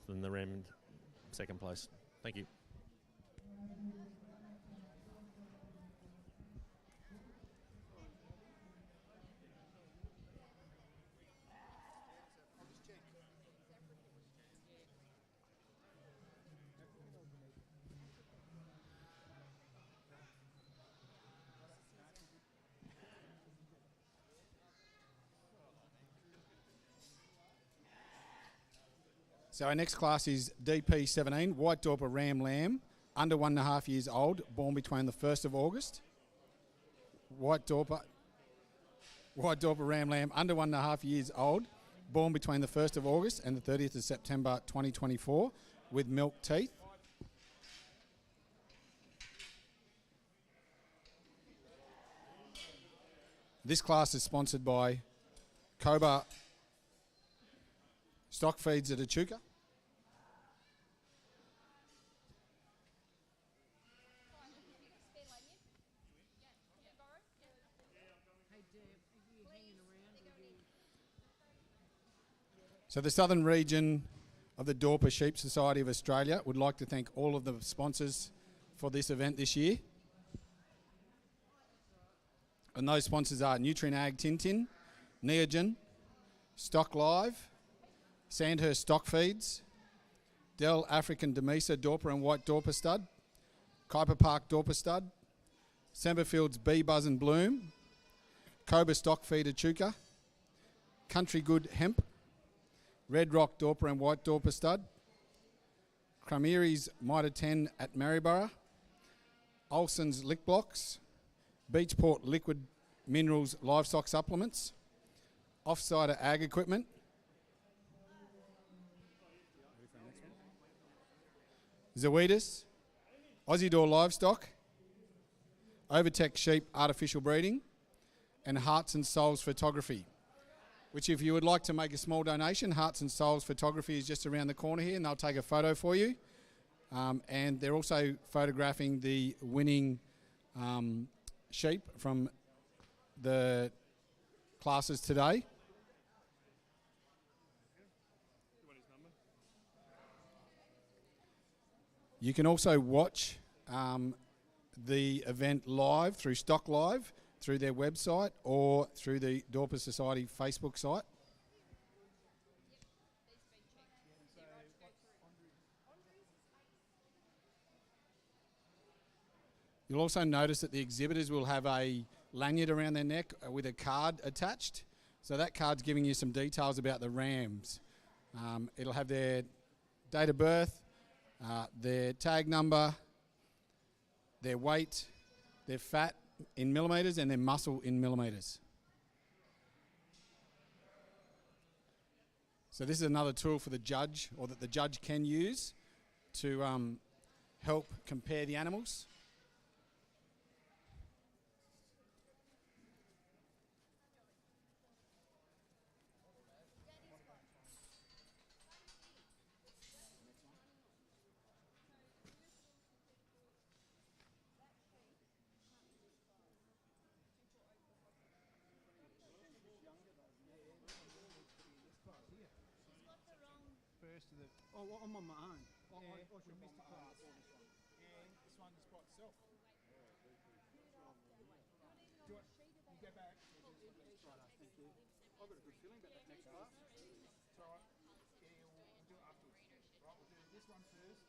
than the ram in second place. Thank you. So our next class is DP17, White Dorper ram lamb, under 1.5 years old, born between the 1st of August. White Dorper ram lamb, under 1.5 years old, born between the 1st of August and the 30th of September 2024, with milk teeth. This class is sponsored by Cobra Stock Feeds at Echuca. So the Southern Region of the Dorper Sheep Society of Australia would like to thank all of the sponsors for this event this year. And those sponsors are Nutrien Ag Tintin, Neogen, Stock Live, Sandhurst Stock Feeds, Dell African Demesa Dorper and White Dorper Stud, Kuiper Park Dorper Stud, Semberfield's Bee Buzz and Bloom, Cobra Stock Feed Echuca, Country Good Hemp, Red Rock Dorper and White Dorper Stud, Crameri's Mitre 10 at Maryborough, Olsen's Lick Blocks, Beachport Liquid Minerals Livestock Supplements, Offsider Ag Equipment, Zoetis, Aussie Door Livestock, Overtech Sheep Artificial Breeding, and Hearts and Souls Photography, which if you would like to make a small donation, Hearts and Souls Photography is just around the corner here and they'll take a photo for you. And they're also photographing the winning sheep from the classes today. You can also watch the event live through Stock Live, through their website, or through the Dorper Society Facebook site. You'll also notice that the exhibitors will have a lanyard around their neck with a card attached. So that card's giving you some details about the rams. It'll have their date of birth, their tag number, their weight, their fat in millimetres, and their muscle in millimetres. So this is another tool for the judge, or that the judge can use to help compare the animals. rest of the. Oh, well, I'm on my own. Yeah, I should we have missed on a my class. own before this one. And this one is by itself. Do you want, you go back. Righto, thank you. I've got a good feeling about that next class. It's all right. Yeah, we'll do it afterwards. Right, we'll do this one first.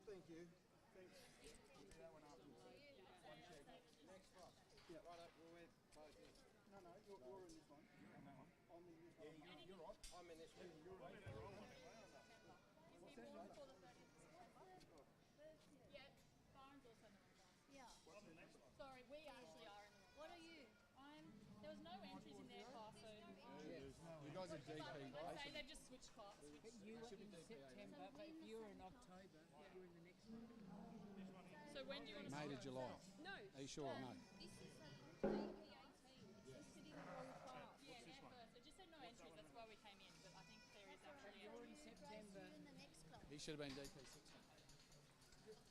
Thank you. Thanks. We'll do that one afterwards. One check. Next class. Yeah. Righto, well, we're both in. No, you're in this one. You're on that one. I'm in this Yeah, one. you're right. I'm in this one. You're right. What's that number? Yeah, Byron's also in the wrong class. Yeah. What's the next one? Sorry, we actually are in the wrong. What are you? There was no entries in their class, so You guys are DP. I'd say they've just switched class. But you were in September, but if you're in October, you're in the next one. So when do you want to May to July. No. Are you sure or no? This is a DP18. This is sitting in the wrong class. Yeah, at first. It just said no entries, that's why we came in, but I think there is actually You're in September. In the next class. He should have been DP 16.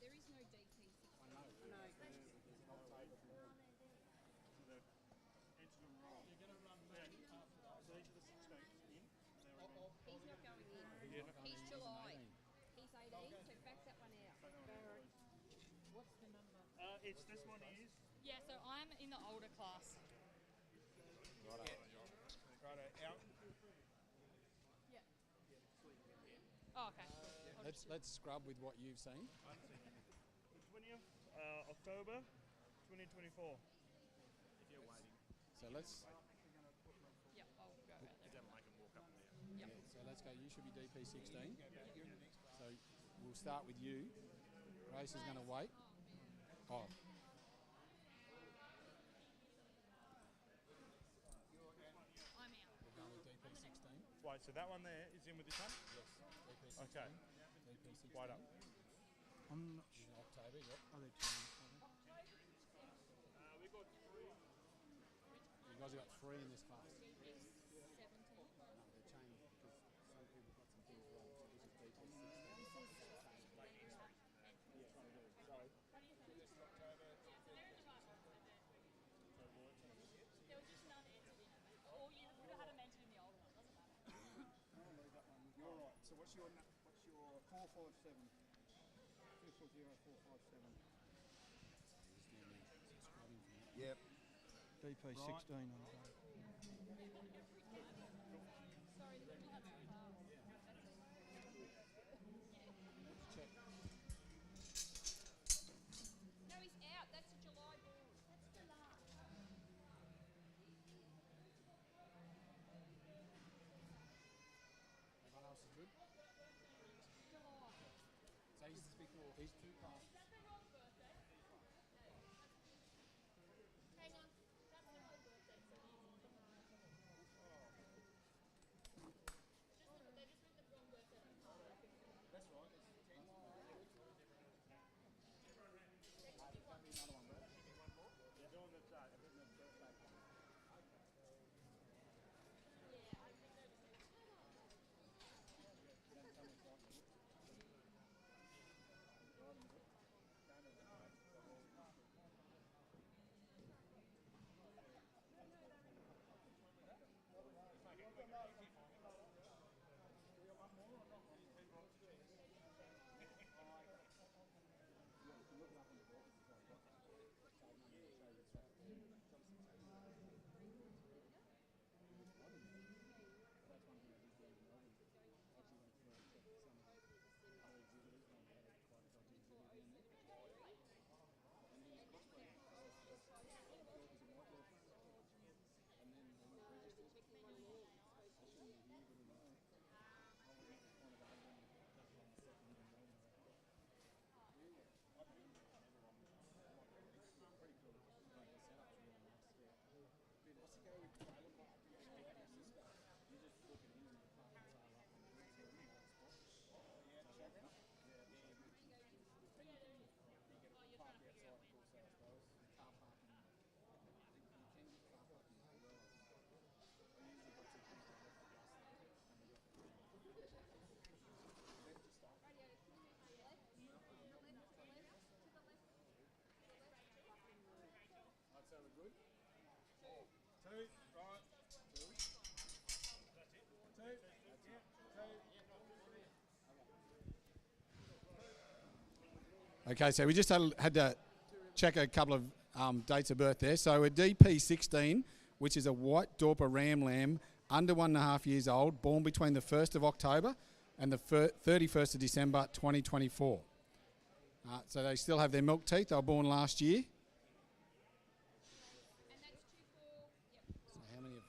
There is no DP. I know. No. Enter them wrong. You're going to run maybe after that. So each of the 16 in. He's not going in. He's July. He's 18, so back that one out. Barrett, what's the number? It's this one is. Yeah, so I'm in the older class. Righto. Out. Yeah. Oh, okay. Let's scrub with what you've seen. The 20th October 2024. If you're waiting, So let's Yep, I'll go out there. don't make them walk up there. yeah, so let's go. You should be DP 16. So we'll start with you. Race is going to wait. Oh. I'm out. We're going with DP 16. Wait, so that one there is in with this one? Yes. DP 16. Okay. DP 16. Wait up. I'm not In sure. October, yep. Are they changing? We got 3. You guys have got 3 in this class. DP 17. No, they changed because some people got some things wrong. So this is DP 16. There was just none entered in it. Or you would have had them entered in the old one, doesn't matter. I'll leave that one. You're right. So what's your 457? 240457. Yep. DP 16 on the Sorry, the people have some cars. Let's check. No, he's out. That's a July ball. That's July. Everyone else is good? July. So he's 2 classes. Is that the wrong birthday? Hang on. That's the wrong birthday. So they just went the wrong birthday. That's right. They're doing the chart. Okay, so we just had to check a couple of dates of birth there. So a DP16, which is a white Dorper ram lamb under 1.5 years old, born between the 1st of October and the 31st of December 2024. So they still have their milk teeth. They were born last year. So how many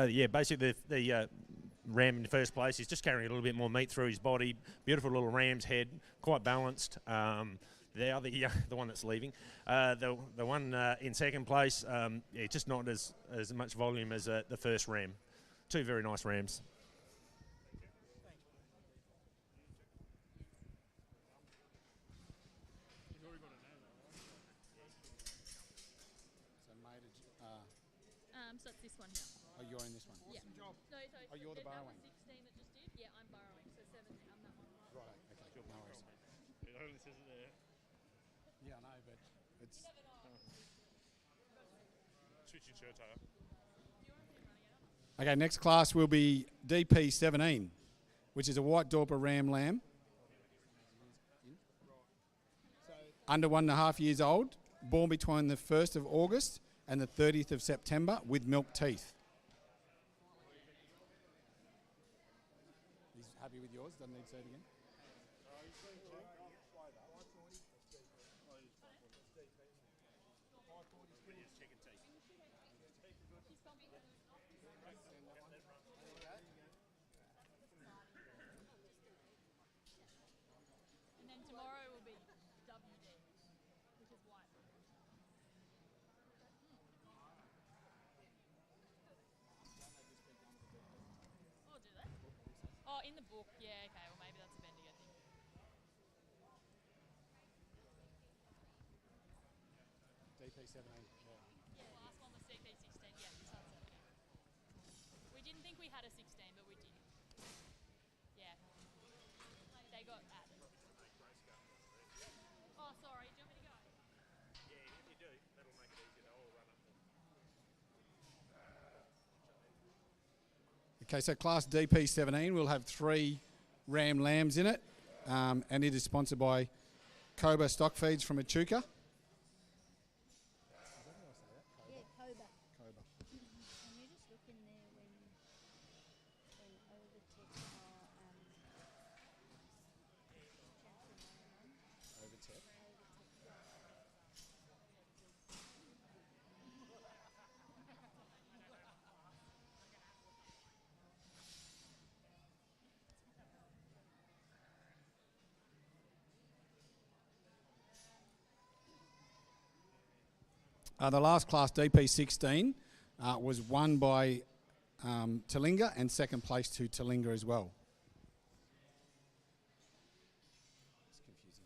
Yeah, basically the ram in the first place, he's just carrying a little bit more meat through his body. Beautiful little ram's head, quite balanced. The other, the one that's leaving, the one in second place, yeah, just not as much volume as the first ram. Two very nice rams. So it's this one here. Oh, you're in this one? Yeah. Job. No, Oh, you're the that borrowing. was 16 that just did? Yeah, I'm borrowing. So 17 on that one. Right, okay, no worries. It only says it there. Yeah, I know, but it's... Switch your shirt, Taylor. Okay, next class will be DP17, which is a white Dorper ram lamb. Under 1.5 years old, born between the 1st of August and the 30th of September with milk teeth. He's happy with yours, doesn't need to say it again. And then tomorrow will be WD, which is white. Oh, do they? Oh, in the book. Yeah, okay. Well, maybe that's a Bendigo thing. DP17, Yeah, the last one was CP16. Yeah, this one's 17. We didn't think we had a 16, but we did. Yeah. They got added. Oh, sorry. Do you want me to go? Yeah, if you do, that'll make it easier. They'll all run up. Okay, so class DP17 will have 3 ram lambs in it, and it is sponsored by Cobra Stock Feeds from Echuca. Yeah, Cobra. Cobra. Can you just look in there when Overtech Overtech. The last class, DP16, was won by Talinga and second place to Talinga as well. It's confusing.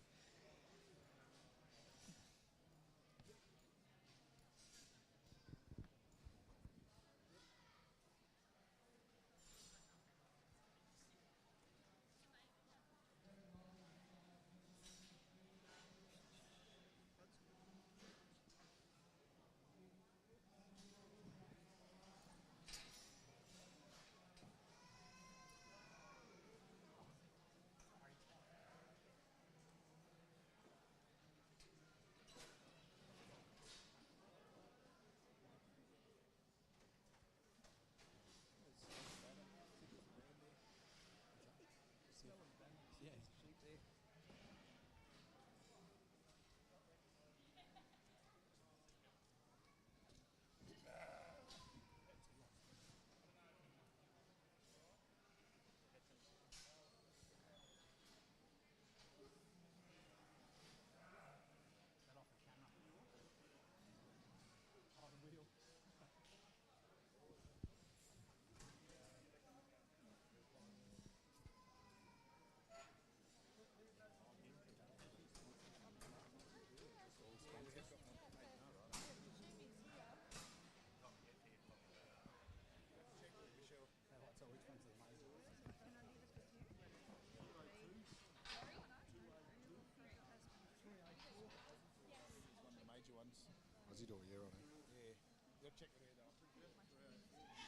Isidore, yeah, right. Yeah. They'll check it out after.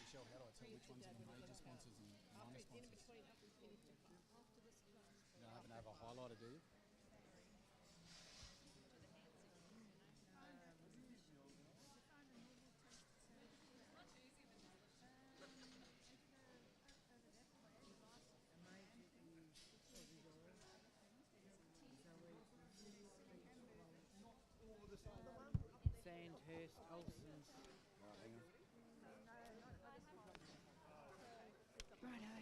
Michelle, how do I tell which ones are the major sponsors and minor sponsors? You don't happen to have a highlighter, do you? Sandhurst, Olsen's. Right, hang on. Righto.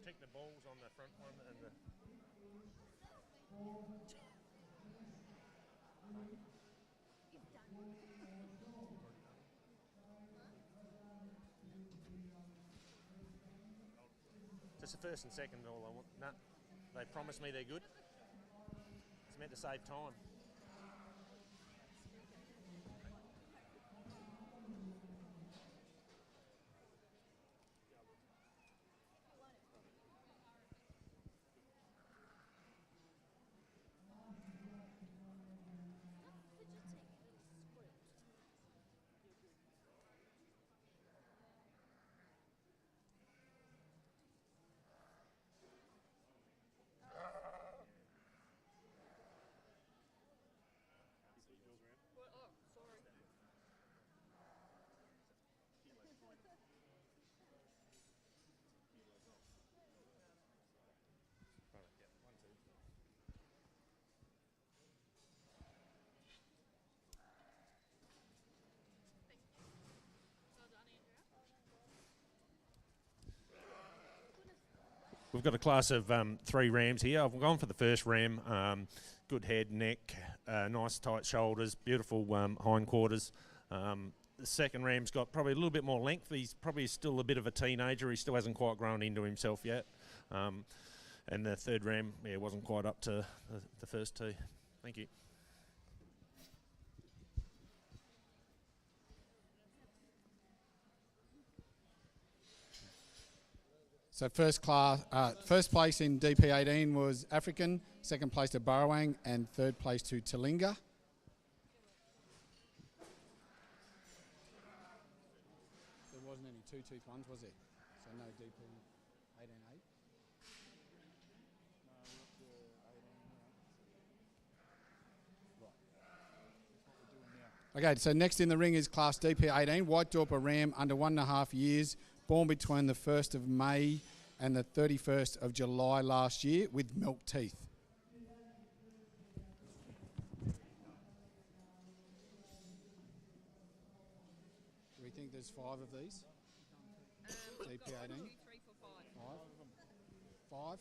Take the balls on the front one and the. Just the first and second all I want. No, they promised me they're good. It's meant to save time. We've got a class of 3 rams here. I've gone for the first ram. Good head, neck, nice tight shoulders, beautiful hindquarters. The second ram's got probably a little bit more length. He's probably still a bit of a teenager. He still hasn't quite grown into himself yet. And the third ram, wasn't quite up to the first 2. Thank you. So first place in DP18 was African, second place to Burrawang, and third place to Talinga. There wasn't any two-tooth ones, was there? So no DP18A? Okay, so next in the ring is Class DP18, White Dorper Ram, under 1.5 years, born between the 1st of May and the 31st of July last year, with milk teeth. Do we think there's 5 of these? DP18? 1, 2, 3, 4, 5. 5? 5?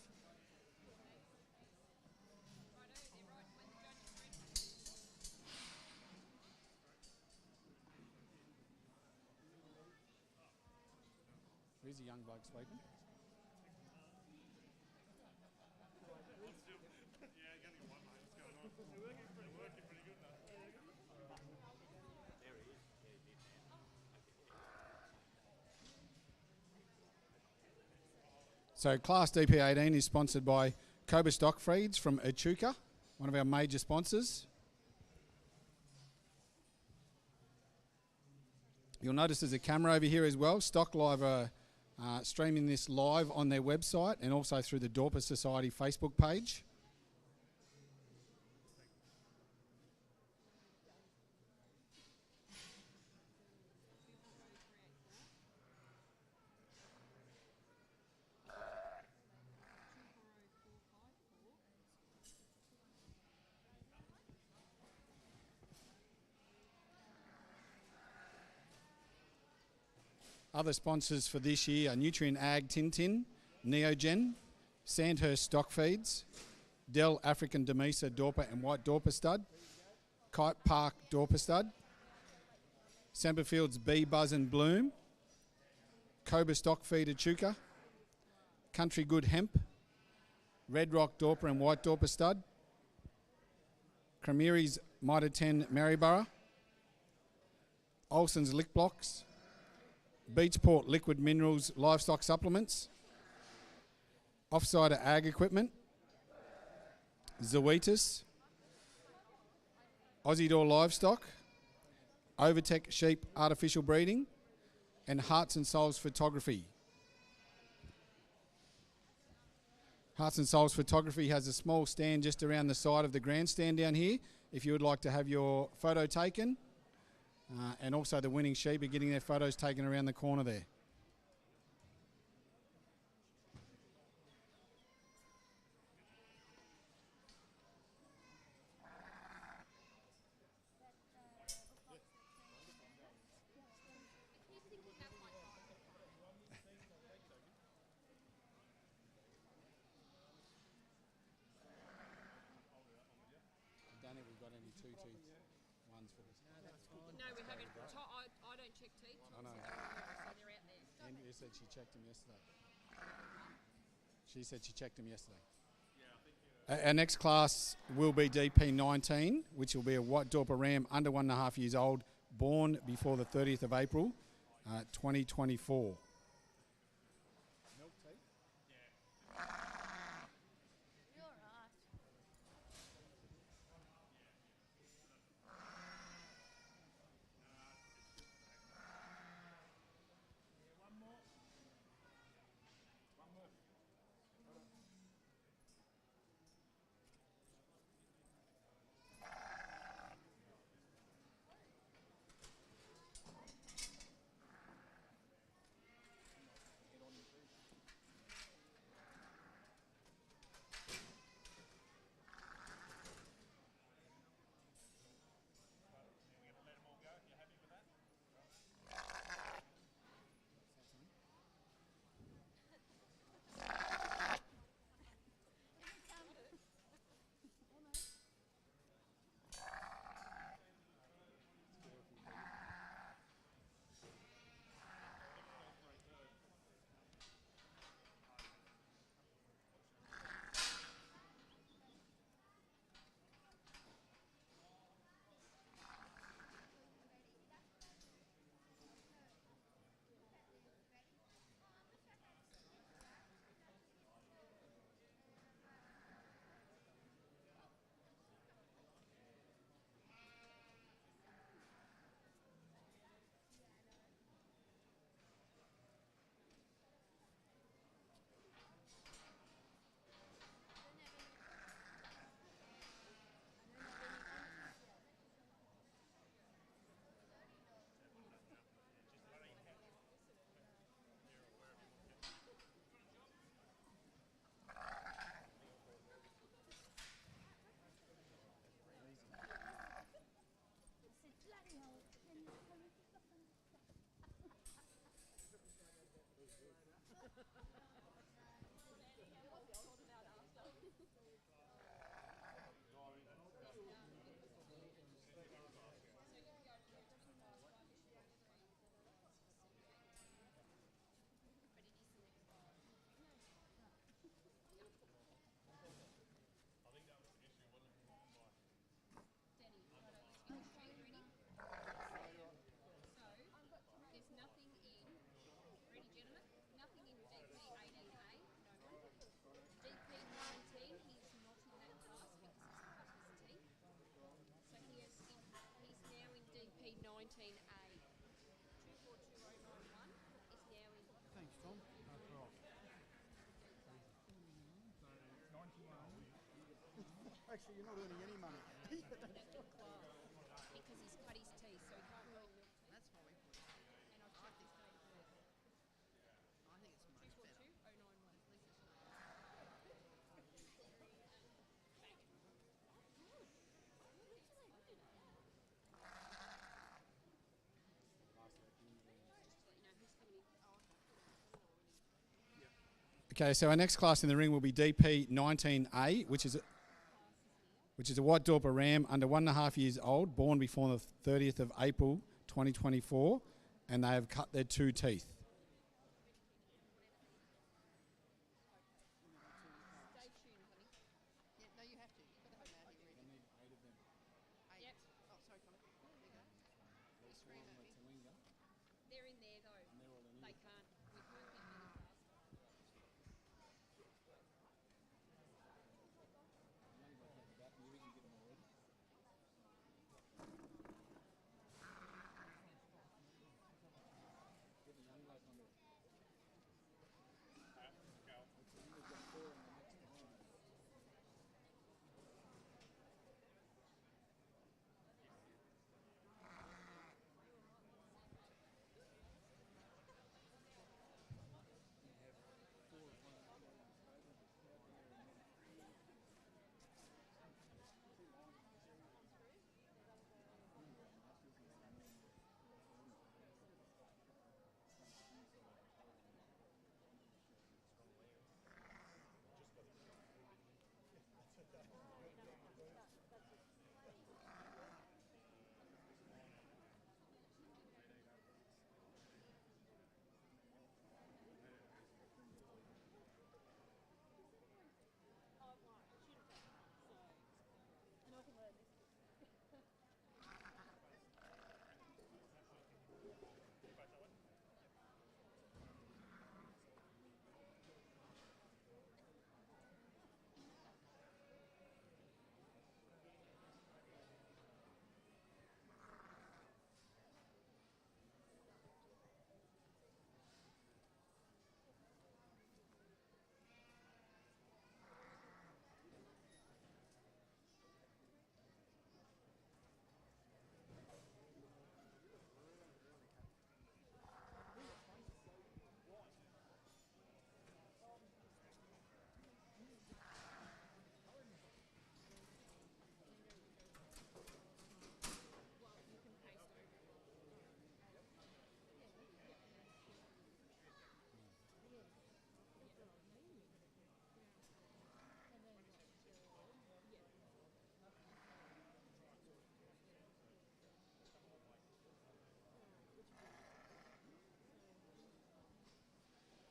Who's the young bloke sweeping? So Class DP18 is sponsored by Cobra Stock Feeds from Echuca, one of our major sponsors. You'll notice there's a camera over here as well. Stock Live are streaming this live on their website and also through the Dorper Society Facebook page. Other sponsors for this year are Nutrient Ag Tintin, Neogen, Sandhurst Stock Feeds, Dell African Demesa Dorper and White Dorper Stud, Kite Park Dorper Stud, Semperfield's Bee Buzz and Bloom, Cobra Stock Feed Echuca, Country Good Hemp, Red Rock Dorper and White Dorper Stud, Cremeri's Mitre 10 Maryborough, Olsen's Lick Blocks, Beachport Liquid Minerals Livestock Supplements, Offsider Ag Equipment, Zoetis, Aussie Door Livestock, Overtech Sheep Artificial Breeding, and Hearts and Souls Photography. Hearts and Souls Photography has a small stand just around the side of the grandstand down here if you would like to have your photo taken. And also the winning sheep are getting their photos taken around the corner there. I don't think we've got any two-tooth ones for this. No, we haven't. I don't check teeth. I know. So they're out there. Andrea said she checked them yesterday. She said she checked them yesterday. Our next class will be DP19, which will be a white Dorper ram under 1.5 years old, born before the 30th of April, 2024. Actually, you're not earning any money. Because he's cut his teeth, so he can't go in milk teeth. That's why we put it. And I've checked his teeth. I think it's much better. 242091. At least it's not. Just to let you know, who's coming in Okay, so our next class in the ring will be DP 19A, which is a white Dorper ram under 1.5 years old, born before the 30th of April 2024, and they have cut their 2 teeth. Stay tuned, honey. Yeah, no, you have to. You've got to have them out here ready. Eight. Oh, sorry, Connor. There you go. You scream at me. They're in there, though. They can't. We can't get any past.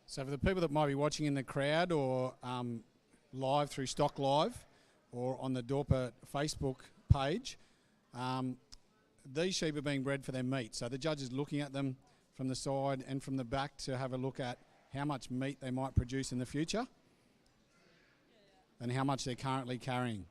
So for the people that might be watching in the crowd or live through Stock Live or on the Dorper Facebook page, these sheep are being bred for their meat. So the judge is looking at them from the side and from the back to have a look at how much meat they might produce in the future and how much they're currently carrying.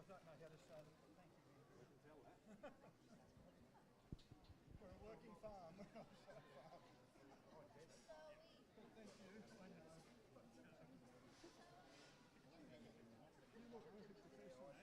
I don't know how to say it. Thank you. We can tell that. We're a working farm. We're not a show farm. Thank you. I know. You look really professional.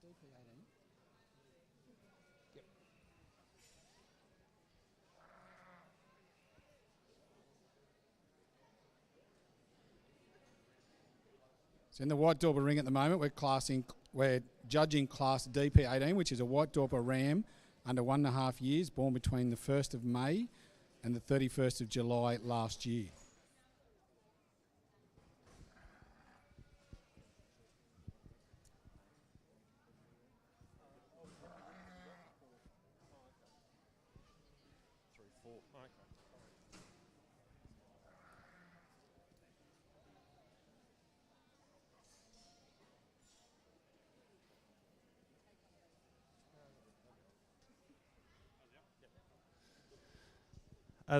it DP18? Yep. So in the White Dorper ring at the moment, we're judging class DP18, which is a White Dorper ram under 1.5 years, born between the 1st of May and the 31st of July last year.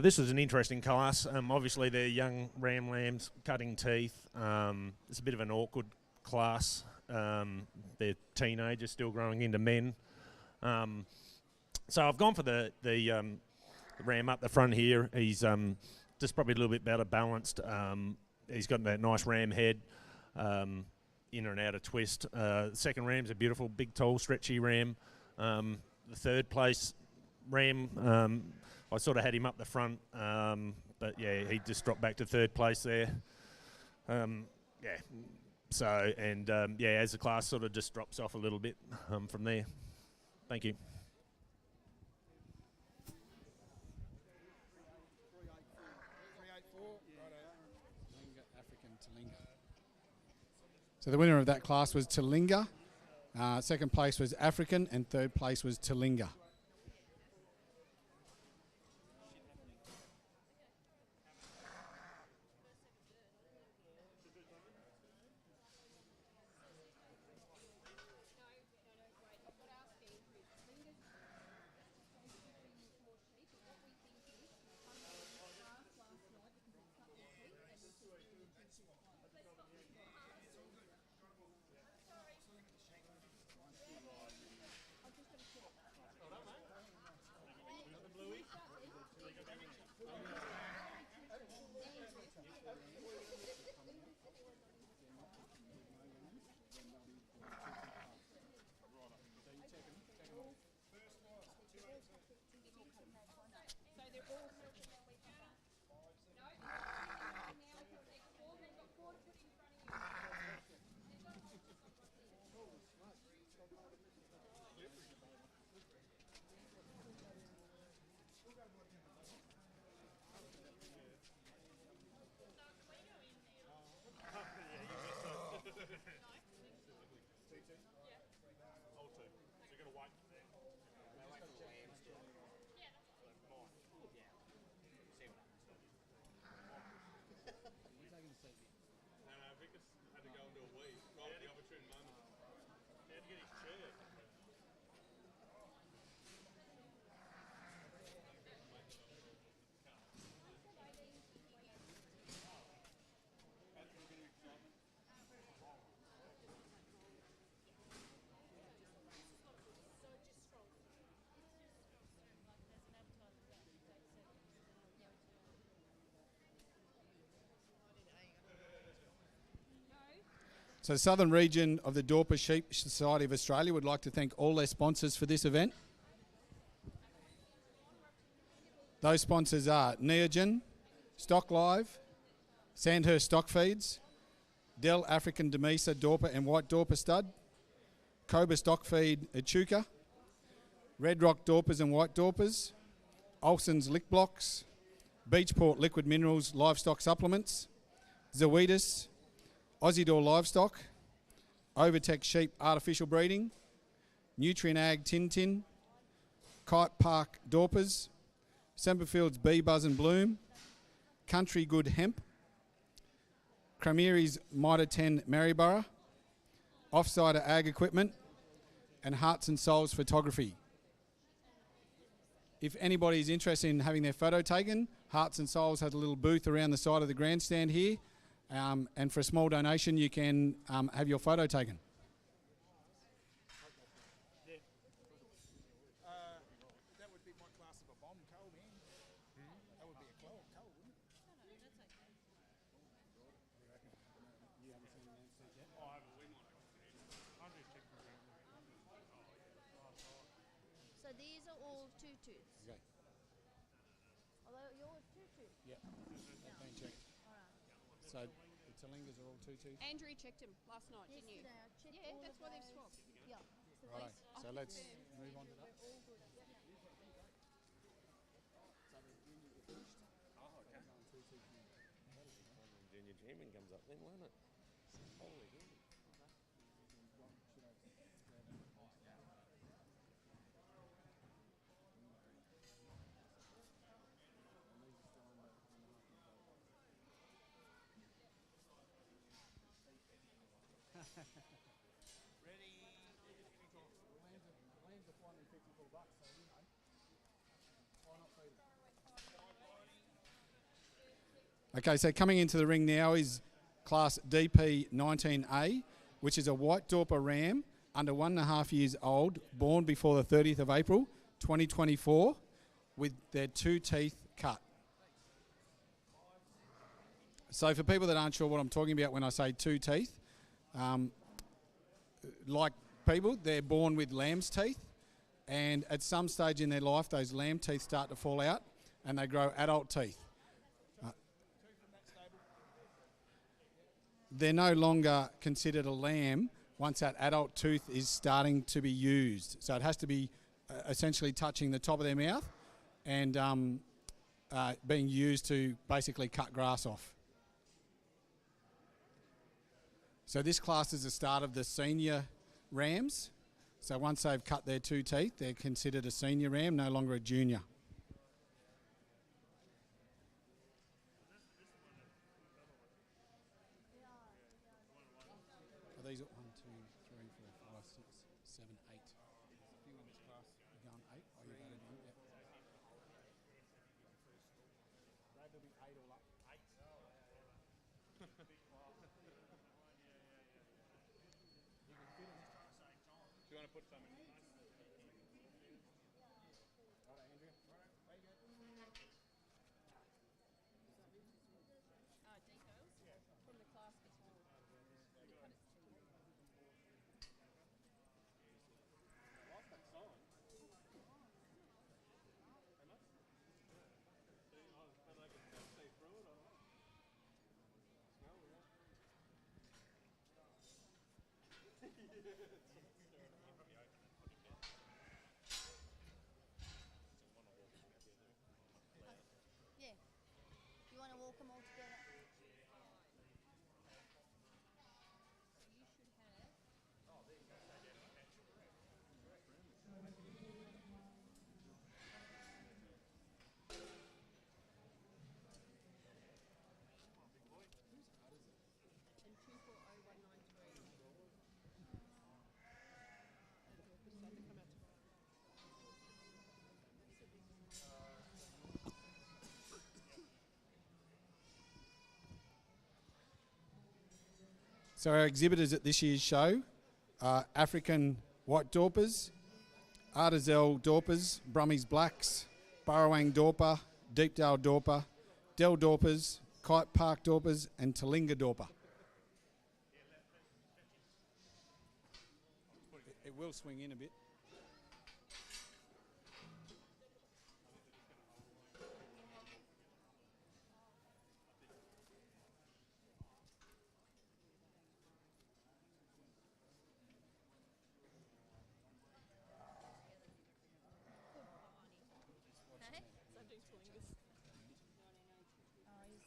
This is an interesting class. Obviously, they're young ram lambs, cutting teeth. It's a bit of an awkward class. They're teenagers still growing into men. So I've gone for the ram up the front here. He's just probably a little bit better balanced. He's got that nice ram head, in and out of twist. The second ram's a beautiful, big, tall, stretchy ram. The third place ram, I sort of had him up the front, but yeah, he just dropped back to third place there. Yeah. So, and yeah, as the class sort of just drops off a little bit from there. Thank you. So the winner of that class was Talinga. Second place was African, and third place was Talinga. So the Southern Region of the Dorper Sheep Society of Australia would like to thank all their sponsors for this event. Those sponsors are Neogen, Stock Live, Sandhurst Stock Feeds, Dell African Demesa Dorper and White Dorper Stud, Cobra Stock Feed Echuca, Red Rock Dorpers and White Dorpers, Olsen's Lick Blocks, Beachport Liquid Minerals Livestock Supplements, Zoetis, Aussiedor Livestock, Overtech Sheep Artificial Breeding, Nutrient Ag Tin, Kite Park Dorpers, Semperfield's Bee Buzz and Bloom, Country Good Hemp, Crameri's Mitre 10 Maryborough, Offsider Ag Equipment, and Hearts and Souls Photography. If anybody is interested in having their photo taken, Hearts and Souls has a little booth around the side of the grandstand here. And for a small donation, you can have your photo taken. That would be my class of a bomb coal, man. That would be a coal, wouldn't it? You haven't seen the answers yet? Oh, I haven't. We might have. I'm just checking. These are all two tooths. Okay. Although yours two tooths. Yep. They've been checked. All right. So the Talingas are all two tooth. Andrew checked him last night, didn't you? Yesterday I checked Yeah, all that's of why they've those. swapped. Yeah. So Righto. these- So let's move on to that. They're all good. Yeah. So the juniors are finished. Oh, okay. Going two tooth now. Junior chairman comes up then, won't it? Holy hell. Okay, so coming into the ring now is Class DP 19A, which is a white Dorper ram under 1.5 years old, born before the 30th of April 2024, with their 2 teeth cut. So for people that aren't sure what I'm talking about when I say 2 teeth, like people, they're born with lamb's teeth, and at some stage in their life, those lamb teeth start to fall out, and they grow adult teeth. They're no longer considered a lamb once that adult tooth is starting to be used. So it has to be essentially touching the top of their mouth and being used to basically cut grass off. So this class is the start of the senior rams. So once they've cut their 2 teeth, they're considered a senior ram, no longer a junior. Are these 1, 2, 3, 4, 5, 6, 7, 8? There's a few in this class. You're going 8? Oh, you've added 1, yeah. That'll be 8 all up. 8. Do you want to put some in? Right, Andrea. Right, there you go. Details? Yeah. From the class before. When you cut its teeth. I like that sign. How much? See, and I can see through it, alright. Smell it, yeah. Yeah. You want to walk them all together? And 240193. So our exhibitors at this year's show are African White Dorpers, Artizel Dorpers, Brummies Blacks, Burrowang Dorper, Deepdale Dorper, Dell Dorpers, Kite Park Dorpers and Talinga Dorper. It will swing in a bit. Hey? Subject Talingas. Oh, he's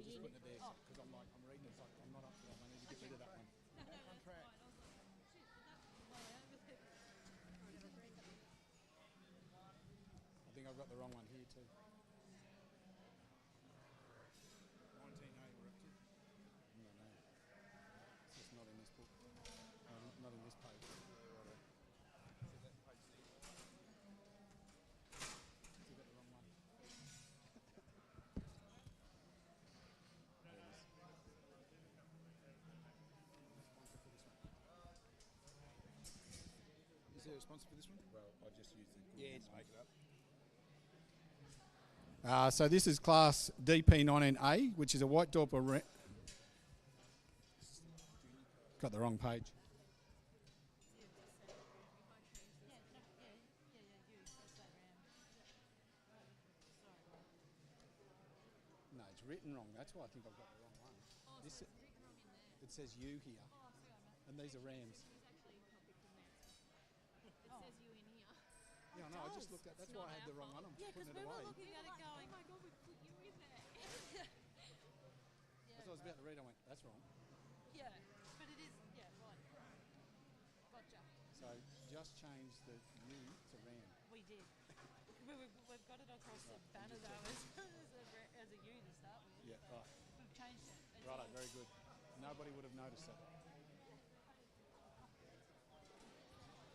I'm just putting it there because I'm reading it. It's like, I'm not up for that. I need to get rid of that one. No, that's fine. I was like, shit, but that was well over there. I think I've got the wrong one here too. 19A we're up to. No. It's just not in this book. Not in this page. So that page there. You got the wrong one. Is there a sponsor for this one? Well, I just used the good Yeah, one. just make it up. So this is class DP19A, which is a white Dorper. Got the wrong page. No, it's written wrong. That's why I think I've got the wrong one. This Written wrong in there. it says you here, Oh, I see what I meant. and these are rams. It was actually copied from there. It says you in here. Yeah, I know. I just looked at. That's why I had the wrong one. I'm Yeah, putting because it we away. were looking at it going, oh my god, we put you in there. As I was about to read, I went, "That's wrong." Yeah, but it is, yeah, right. Gotcha. So just change the you to ram. We did. We've got it across the banner though as a U to start with. Yeah, so right. We've changed it. It's Righto, all- very good. Nobody would have noticed that.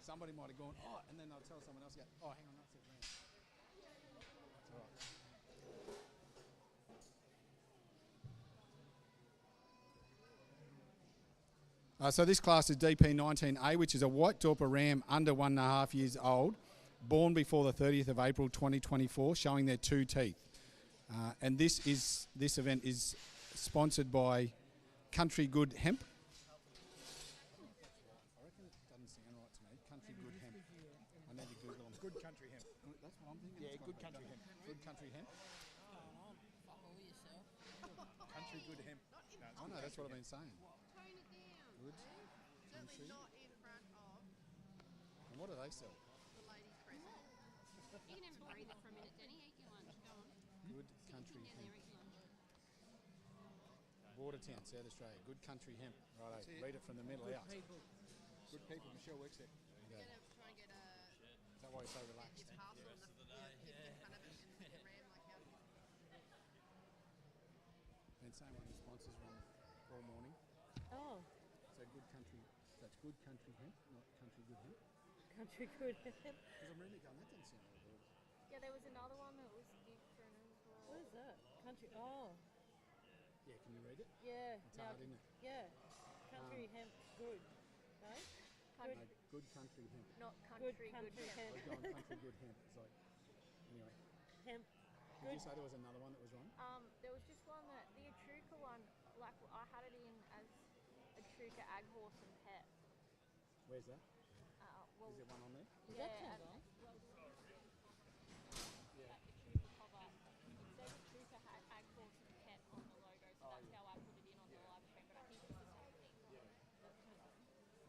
Somebody might have gone, oh, and then they'll tell someone else, yeah, oh, hang on, that's it, ram. That's all right. So this class is DP19A, which is a white Dorper ram under 1.5 years old, born before the 30th of April 2024, showing their 2 teeth. And this event is sponsored by Country Good Hemp. I reckon it doesn't sound right to me. Country Good Hemp. I need to Google them. Good country hemp. That's what I'm thinking. Yeah, It's good got- country hemp. Good country hemp. Country good hemp. No, Oh no, that's what I've been saying. Tone it down. Good. Certainly Country. not in front of And what do they sell? the ladies present. You can have a breather for a minute, Denny. Eat your lunch. Go on. Good country Yeah, there, hemp. eat your lunch. Watertown, South Australia. Good country hemp. Righto. That's it. Read it from the middle out. Good people. Michelle works there. There you go. Gonna try and get Is that why you're so relaxed? your parcel and hip in front of it and ram like how. Been saying one of the sponsors run all morning. Oh, So good country. That's good country hemp, not country good hemp. country good. Because I'm really going, that doesn't sound right at all. Yeah, there was another one that was different as well. What is that? Country. Oh, Yeah, can you read it? yeah. It's now I hard, can- isn't it? Yeah. Country hemp good. No? No, good country hemp. Not Good country, country hemp. I was going country good hemp. It's like, anyway. Hemp. Did you say there was another one that was wrong? There was just one that the Etrusca one, like I had it in as Etrusca ag horse and pet. Where's that? Well, Is there one on there? Is that yeah, turned on? that Etrusca cover. It says Etrusca ag horse and pet on the logo, so that's how I put it in on the live stream. But I think it's the same thing.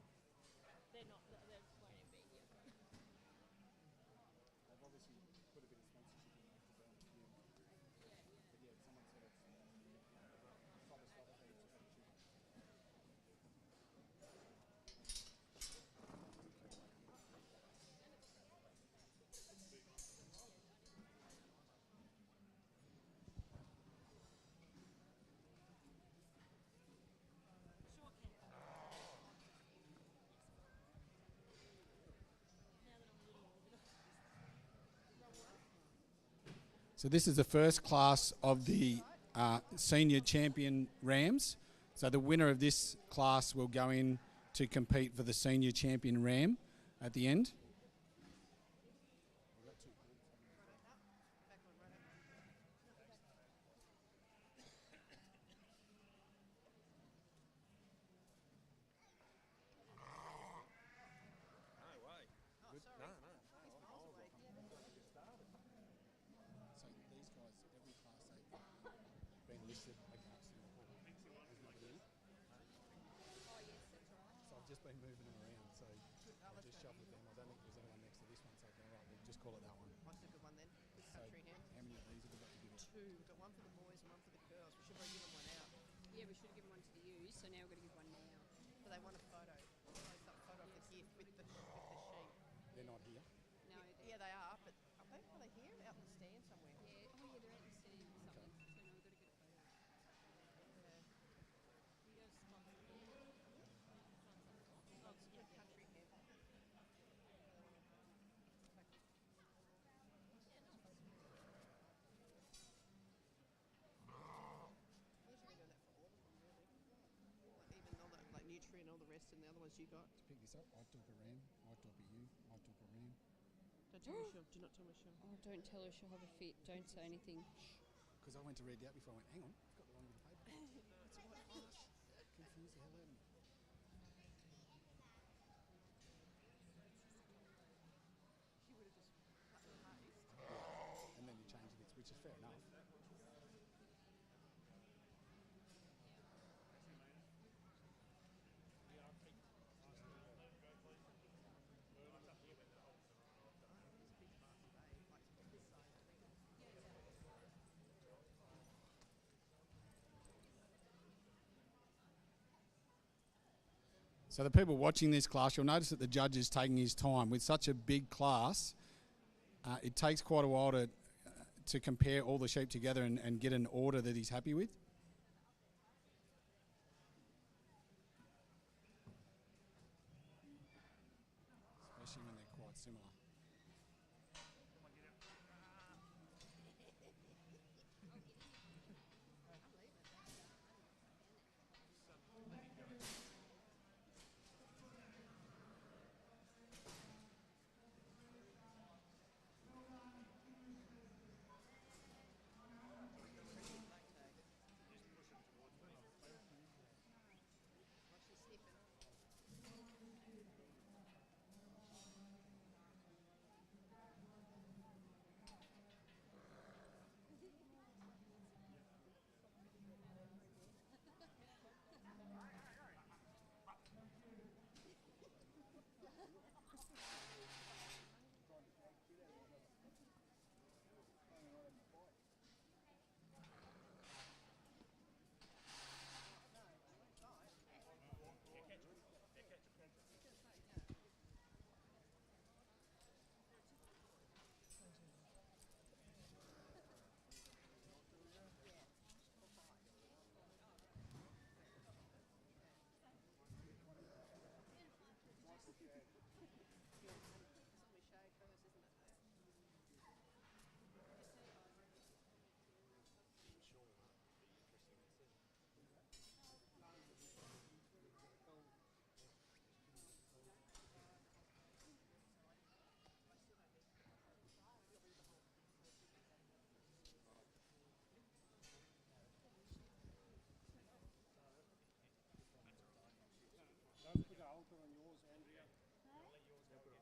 They're not. They won't be here. They've obviously put a bit of sponsorship in there because But yeah, someone said it's proper stuff. So this is the first class of the senior champion Rams. So the winner of this class will go in to compete for the senior champion Ram at the end. No way. Good. No, no. So these guys, every class they've been listed against in the hall. There's nobody in it. Oh yes, that's right. So I've just been moving them around. So I just shuffled them. I don't think there's anyone next to this one. So I go, right, we'll just call it that one. What's a good one then? Good So country hemp. how many of these have we got to give it? Two. We've got one for the boys and one for the girls. We should given one out. Yeah, we should have given one to the ewes, so now we've got to give one now. But they want a photo. Close up photo of the gift with the sheep. They're not here. No, Yeah, they are, but are they here? Out in the stand somewhere? Yeah, oh yeah, they're out in the stand or something. So now we've got to get a photo. Yeah. You guys sponsor the Oh, it's good country hemp. Even all the like nutrient, all the rest, and the other ones you got. To pick this up, white Dorper ram, white Dorper ewe, white Dorper ram. Don't tell Michelle. Do not tell Michelle. Oh, don't tell her she'll have a fit. Don't say anything. Because I went to read it out before I went, hang on, I've got the wrong bit of paper. Confuse the hell out of me. She would have just cut and paste. And then you change the bits, which is fair enough. So the people watching this class, you'll notice that the judge is taking his time. With such a big class, it takes quite a while to compare all the sheep together and get an order that he's happy with. Especially when they're quite similar. Don't put a halter on yours, Andrea. Don't let yours go again.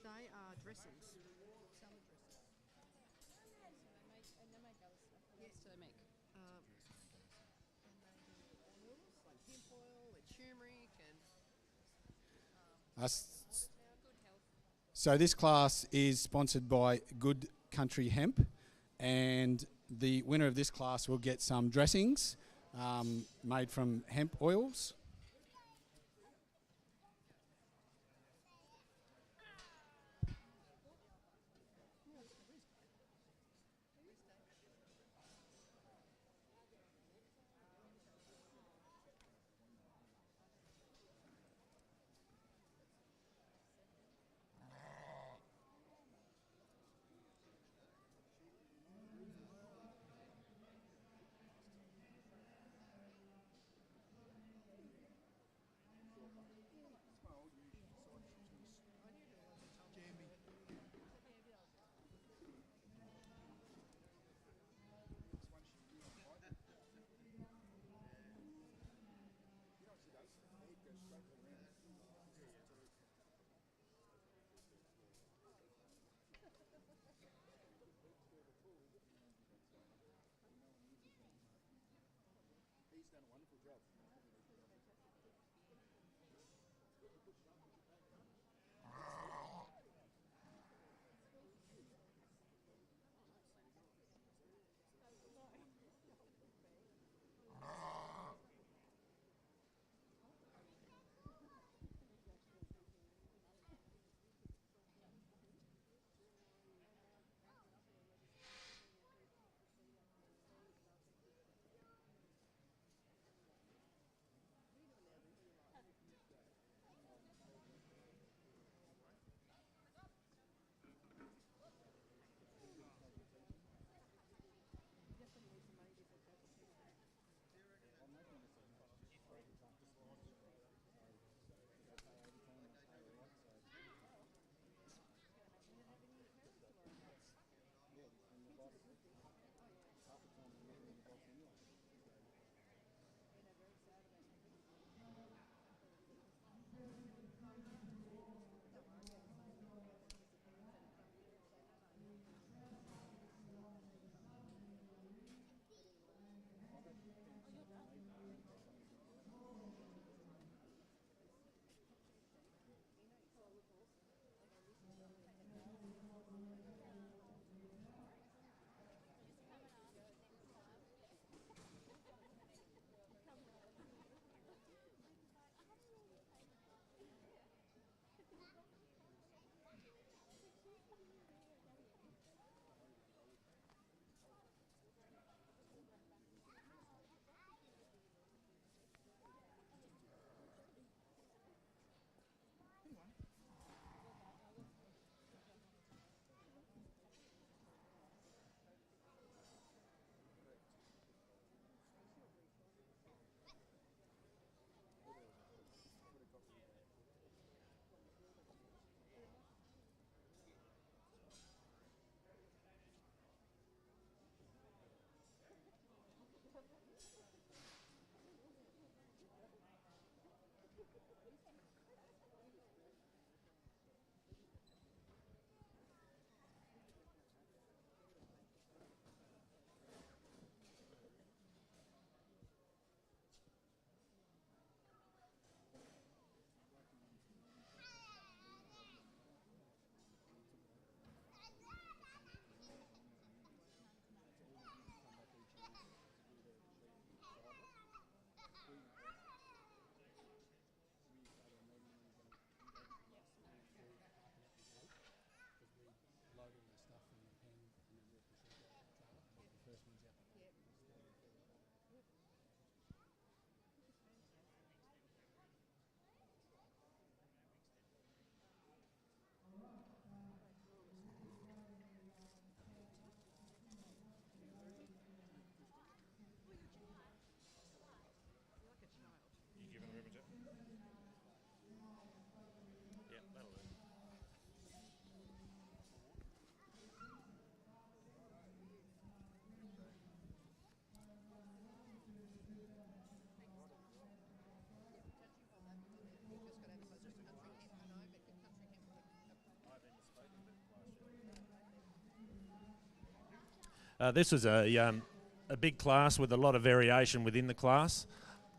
They are dressings. Salad dressings. And they make other stuff. What else do they make? And they do oils, like hemp oil and turmeric and Good health. So this class is sponsored by Good Country Hemp, and the winner of this class will get some dressings made from hemp oils. This was a big class with a lot of variation within the class.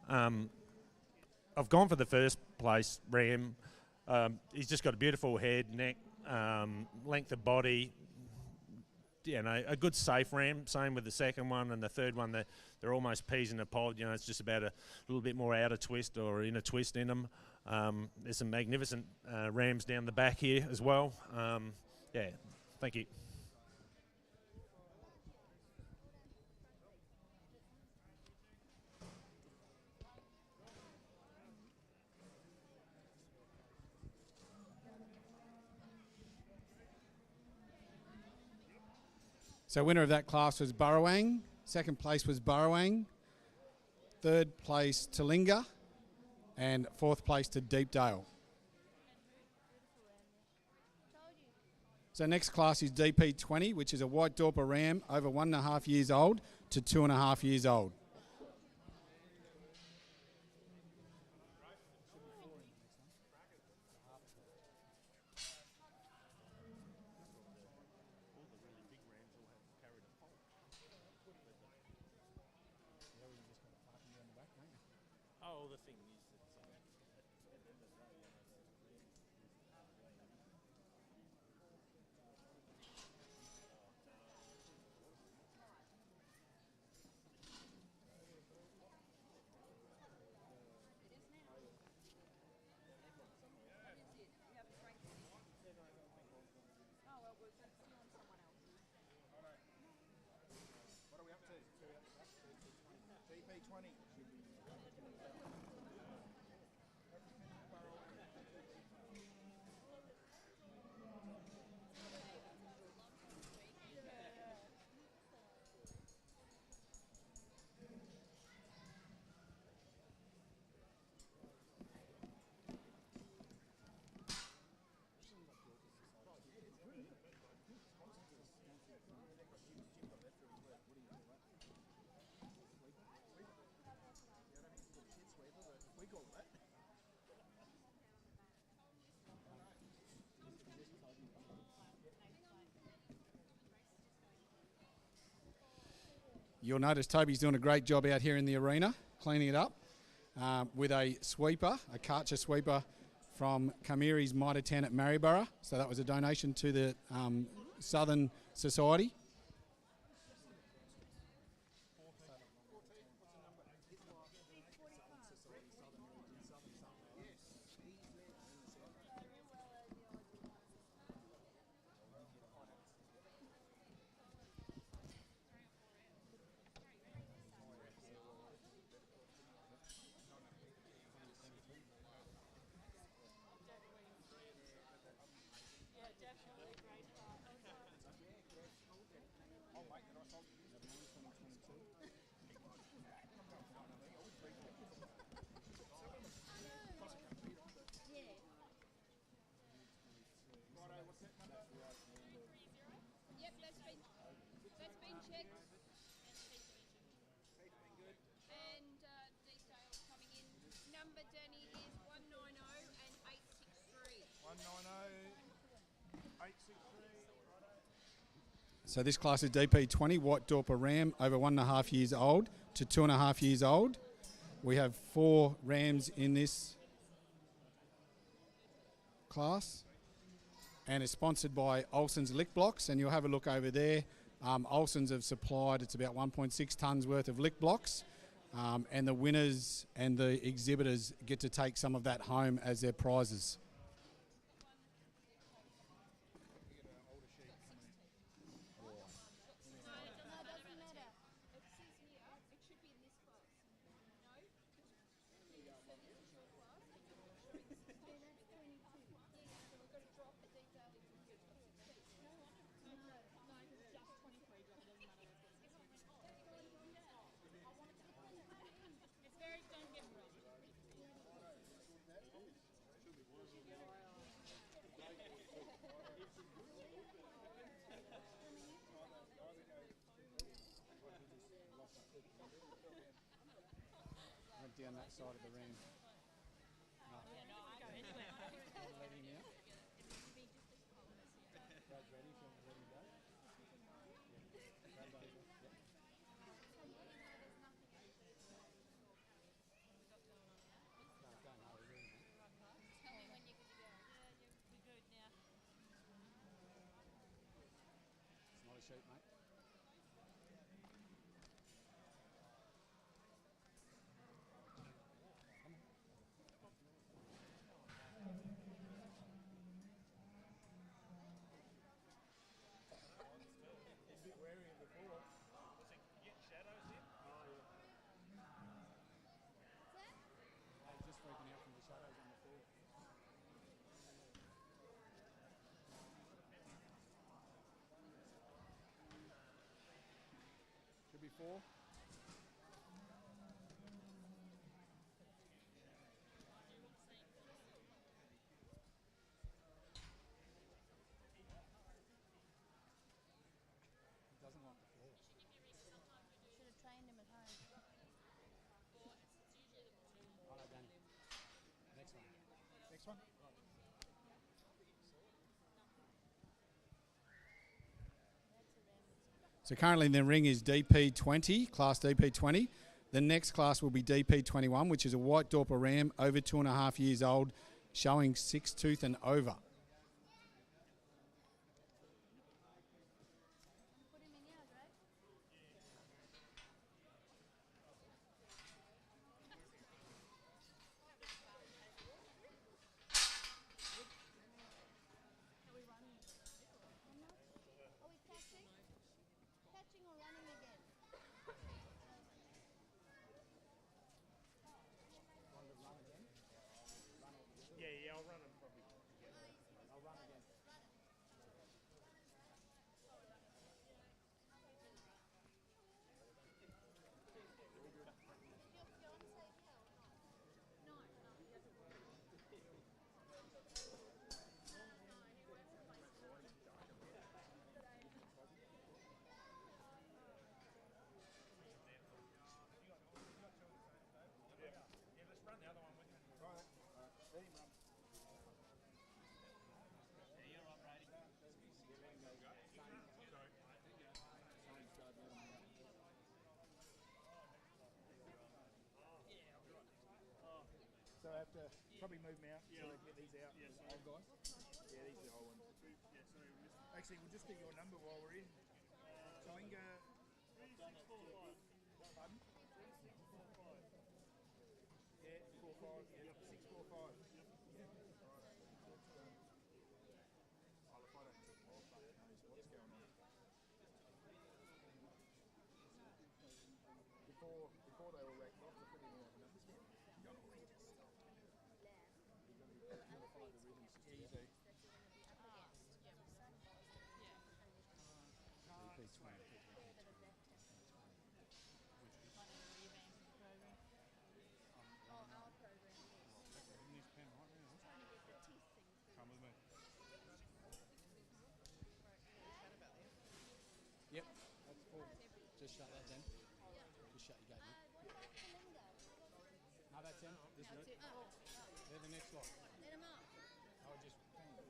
I've gone for the first place ram. He's just got a beautiful head, neck, length of body. You know, a good safe ram. Same with the second one and the third one. They're almost peas in a pod. You know, it's just about a little bit more outer twist or inner twist in them. There's some magnificent rams down the back here as well. Yeah, thank you. So winner of that class was Burrawang. Second place was Burrawang. Third place Talinga. And fourth place to Deepdale. So next class is DP20, which is a white Dorper ram over 1.5 years old to 2.5 years old. Oh, the thing is What are we up to? DP20. You'll notice Toby's doing a great job out here in the arena, cleaning it up with a sweeper, a Karcher sweeper from Kamiri's Mitre 10 at Maryborough. So that was a donation to the Southern Society. Yep, that's been checked. And Deepdale's coming in. Number, Danny, is 190 and 863. 190, 863. So this class is DP20, white Dorper ram over 1.5 years old to 2.5 years old. We have 4 rams in this class. And it's sponsored by Olsen's Lick Blocks, and you'll have a look over there. Olsen's have supplied, it's about 1.6 tonnes worth of lick blocks, and the winners and the exhibitors get to take some of that home as their prizes. Went down that side of the ram. Let him out. Brad's ready, ready to go. sheet, mate. He's a bit wary of the ball. Was he getting shadows in? Oh, yeah. He's just freaking out from the shadows on the floor. Should be 4. He doesn't like the floor. Should have trained him at home. Righto, Danny. Next one. Next one. So currently the ring is DP20, class DP20. The next class will be DP21, which is a white Dorper ram over 2.5 years old, showing 6 tooth and over. Put him in yard, right? Are we running? Are we catching? Catching or running again? Yeah, I'll run him probably. I'll run again. Yeah, let's run the other one with him. Right. Let him run. Yeah, you're right, Brady. So I have to probably move them out so they get these out. Yeah, the sorry. old guys. Yeah, these are the old ones. Yeah, sorry, we missed. Actually, we'll just get your number while we're in. So I can go. 3645. Pardon? 645. Yeah, 45. Yeah, 645. Yeah. Oh, if I don't check my fuck knows what's going on. Before they all racked off, I couldn't even have numbers yet. You don't always just stop. You've got to follow the rhythm system. Yeah, you do. Come with me. Yep, that's full. Just shut that then. Just shut your gate, mate. No, that's him. This is it. They're the next lot. Let him up. I'll just hang on.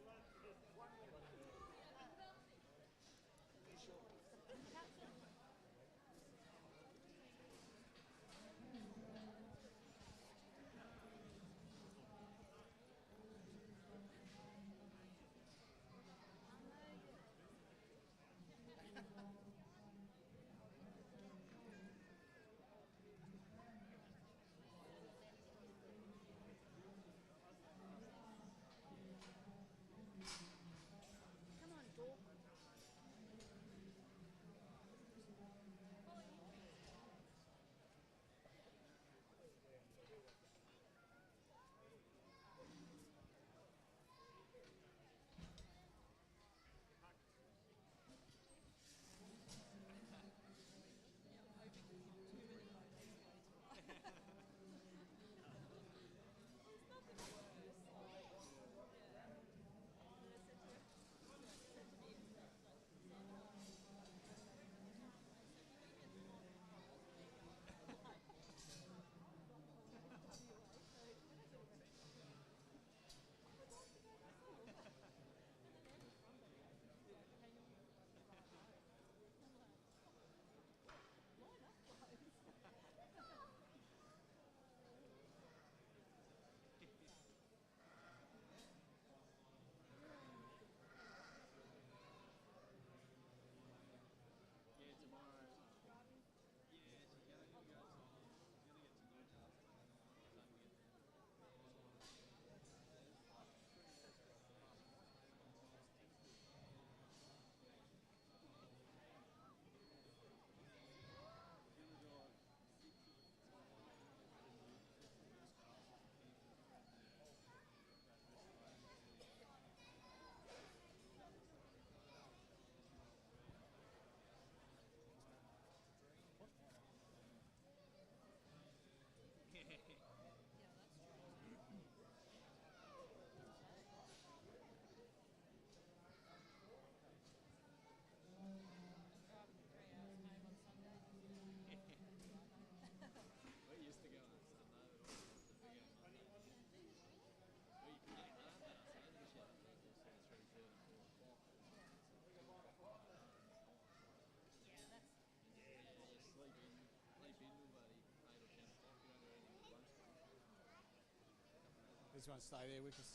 just want to stay there with us.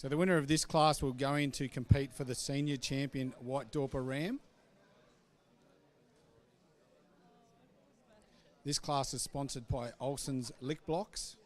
So the winner of this class will go in to compete for the senior champion white Dorper ram. This class is sponsored by Olsen's Lick Blocks.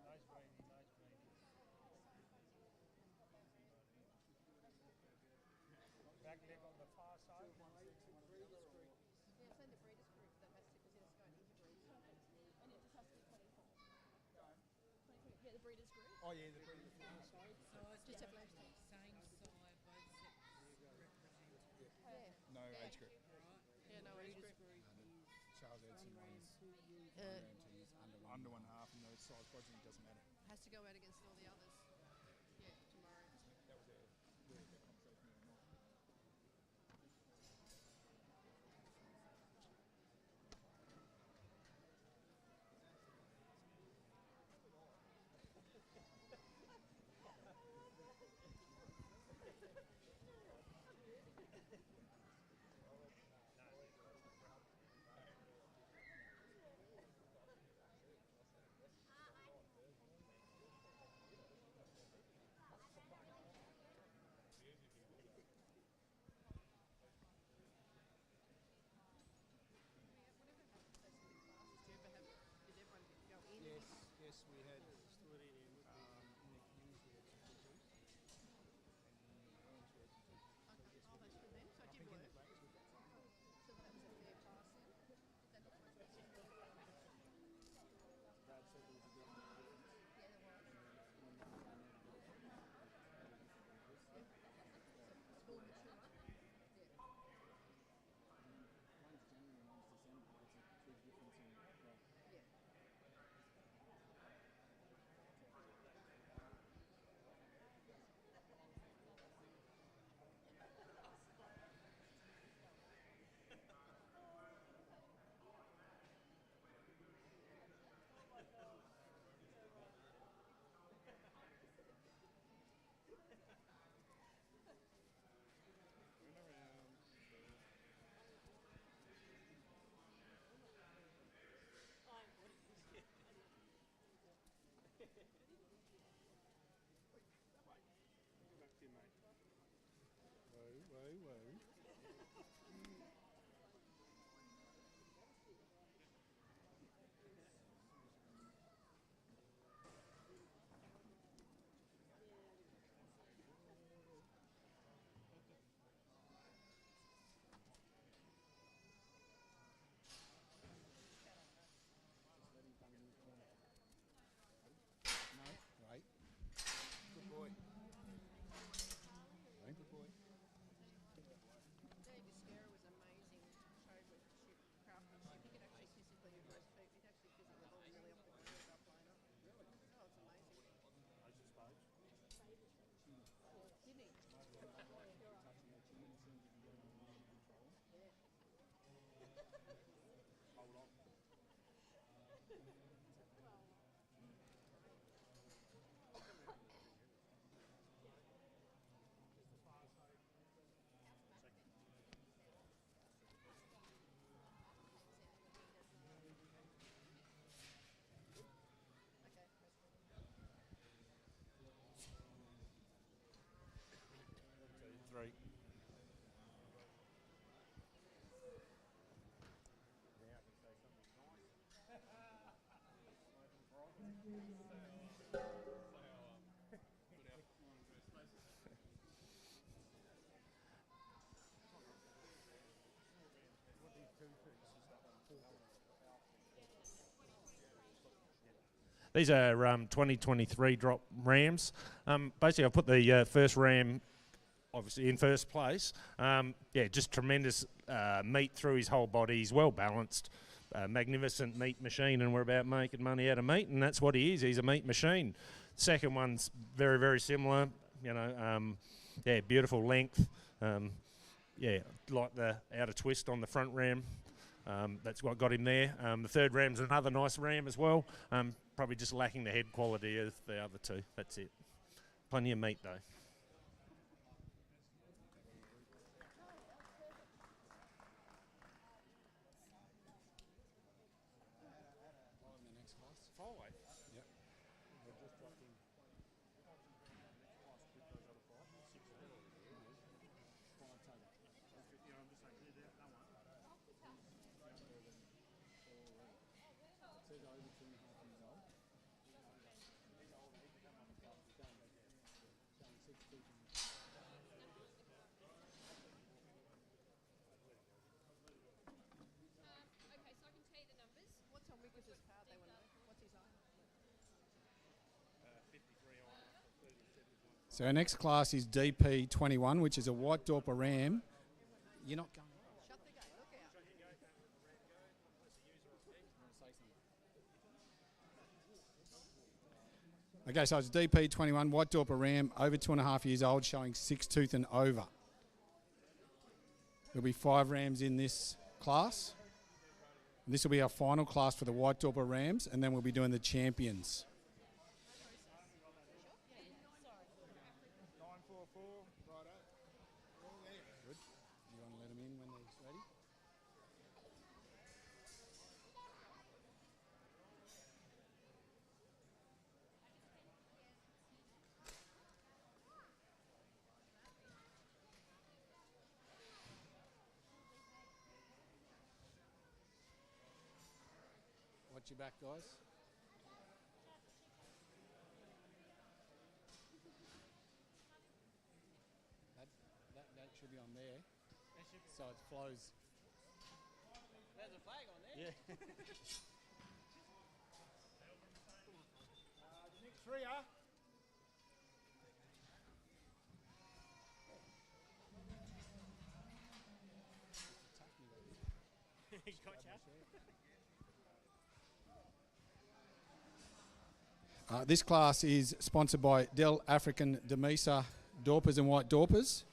Nice Brady, nice Brady. Back leg on the far side. Yeah, it's in the breeders group that has to, because it's going interbreed. And it just has to be 24. 23. Yeah, the breeders group. Oh yeah, the breeders. Far side. Just have flash tags. Same side, both sexes represented. Yeah. No Yeah. age group. Right. Yeah, no age Breeders group. group is Charles Edson one ram, runs two ewes. Uh, ram to use Under 1.5 and the size progeny doesn't matter. Has to go out against all the others. Yeah, tomorrow. That was that conversation the other night. Did everyone go in? Yes, we had Nick Hughes, we had some pictures, and Orange we had some pictures. So Okay. yes, Oh, we that's did. good then. So it I did think in work. the breaks we got some. So that was a fair pass then. Did that look like it? Brad said there was a bit more difference. Yeah, there was. And then when we found out a bit how different it was. It's more mature. Yeah. And then one's January and one's December. That's a big difference in growth. Yeah. Turn around. Go back to you, mate. Whoa, whoa, whoa. Three. These are 2023 drop rams. Basically, I put the first ram obviously in first place. Yeah, just tremendous meat through his whole body. He's well balanced, magnificent meat machine, and we're about making money out of meat, and that's what he is. He's a meat machine. Second one's very, very similar. You know, yeah, beautiful length. Yeah, like the outer twist on the front ram. That's what got him there. The third ram's another nice ram as well. Probably just lacking the head quality of the other two. That's it. Plenty of meat though. Okay, so I can tell you the numbers. What's on Wicker's card? They want to know. What's his own? So our next class is DP21, which is a white Dorper ram. You're not going. Shut the gate. Look out. Okay, so it's DP21, white Dorper ram, over 2.5 years old, showing 6 tooth and over. There'll be 5 rams in this class. And this will be our final class for the white Dorper rams, and then we'll be doing the champions. 944. Righto. Good. You want to let them in when they're ready? Watch your back, guys. That should be on there. So it flows. There's a flag on there. Yeah. The next 3 are. Gotcha. This class is sponsored by Del African Demesa Dorpers and White Dorpers.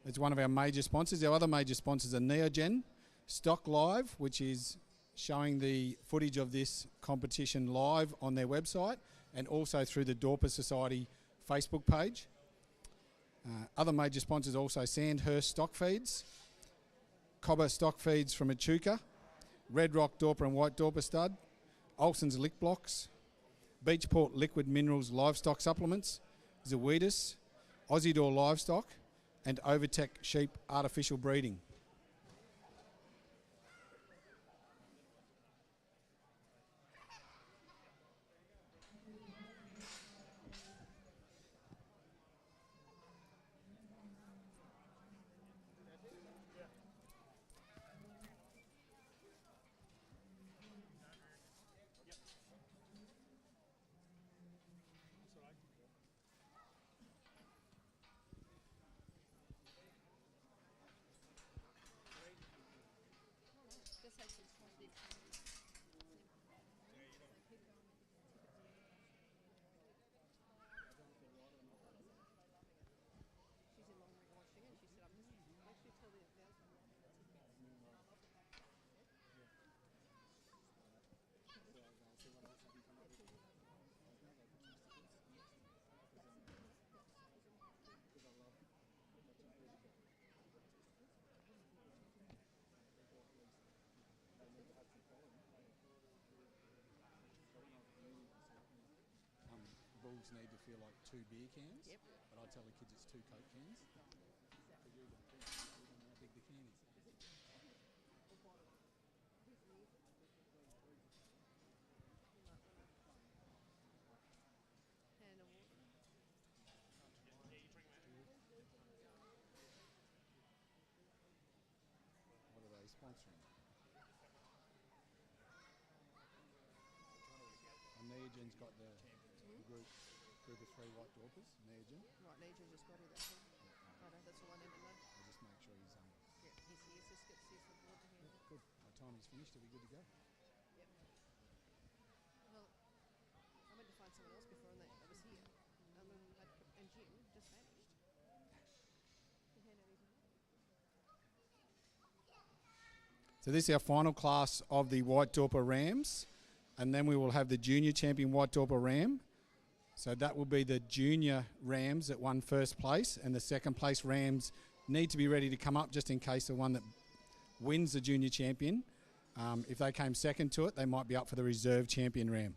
It's one of our major sponsors. Our other major sponsors are Neogen, Stock Live, which is showing the footage of this competition live on their website and also through the Dorper Society Facebook page. Other major sponsors also Sandhurst Stock Feeds, Cobber Stock Feeds from Echuca, Red Rock Dorper and White Dorper Stud, Olsen's Lick Blocks, Beachport Liquid Minerals Livestock Supplements, Zoetis, Aussie Door Livestock, and Overtech Sheep Artificial Breeding. Just have some this. She's in laundry washing and she said, I'm just dogs need to feel like 2 beer cans. Yep. But I tell the kids it's 2 Coke cans. Because you don't think, you don't know how big the can is. Hand of water. What are they sponsoring? And Neogen's got the group of 3 white Dorpers. Neogen. Right, Nejan just got it, I think. Right, that's all I need to know. I'll just make sure he's Yeah, he's here, so just get the water here. yeah, good. By the time he's finished, he'll be good to go. Yep. Well, I went to find someone else before and I was here. And Jim just vanished. He handed his money. So this is our final class of the White Dorper Rams, and then we will have the junior champion White Dorper Ram. So that will be the junior Rams that won first place, and the second place Rams need to be ready to come up just in case the one that wins the junior champion, if they came second to it, they might be up for the reserve champion Ram.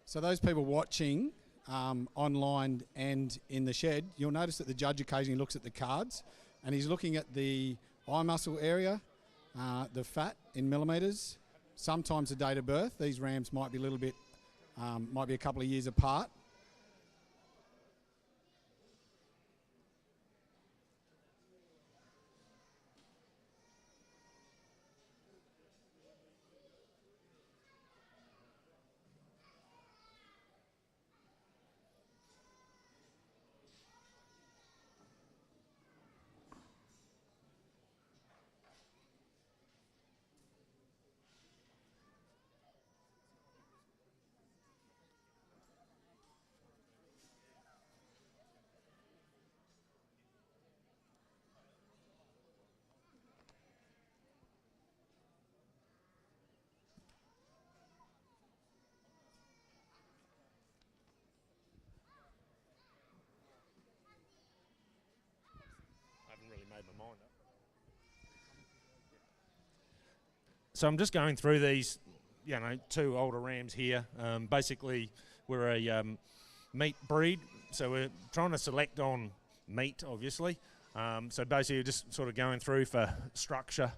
So those people watching online and in the shed, you'll notice that the judge occasionally looks at the cards and he's looking at the eye muscle area, the fat in millimetres, sometimes the date of birth. These rams might be a little bit, might be a couple of years apart. I haven't really made my mind up. So I'm just going through these, 2 older rams here. Basically, we're a meat breed, so we're trying to select on meat, obviously. So basically, just sort of going through for structure.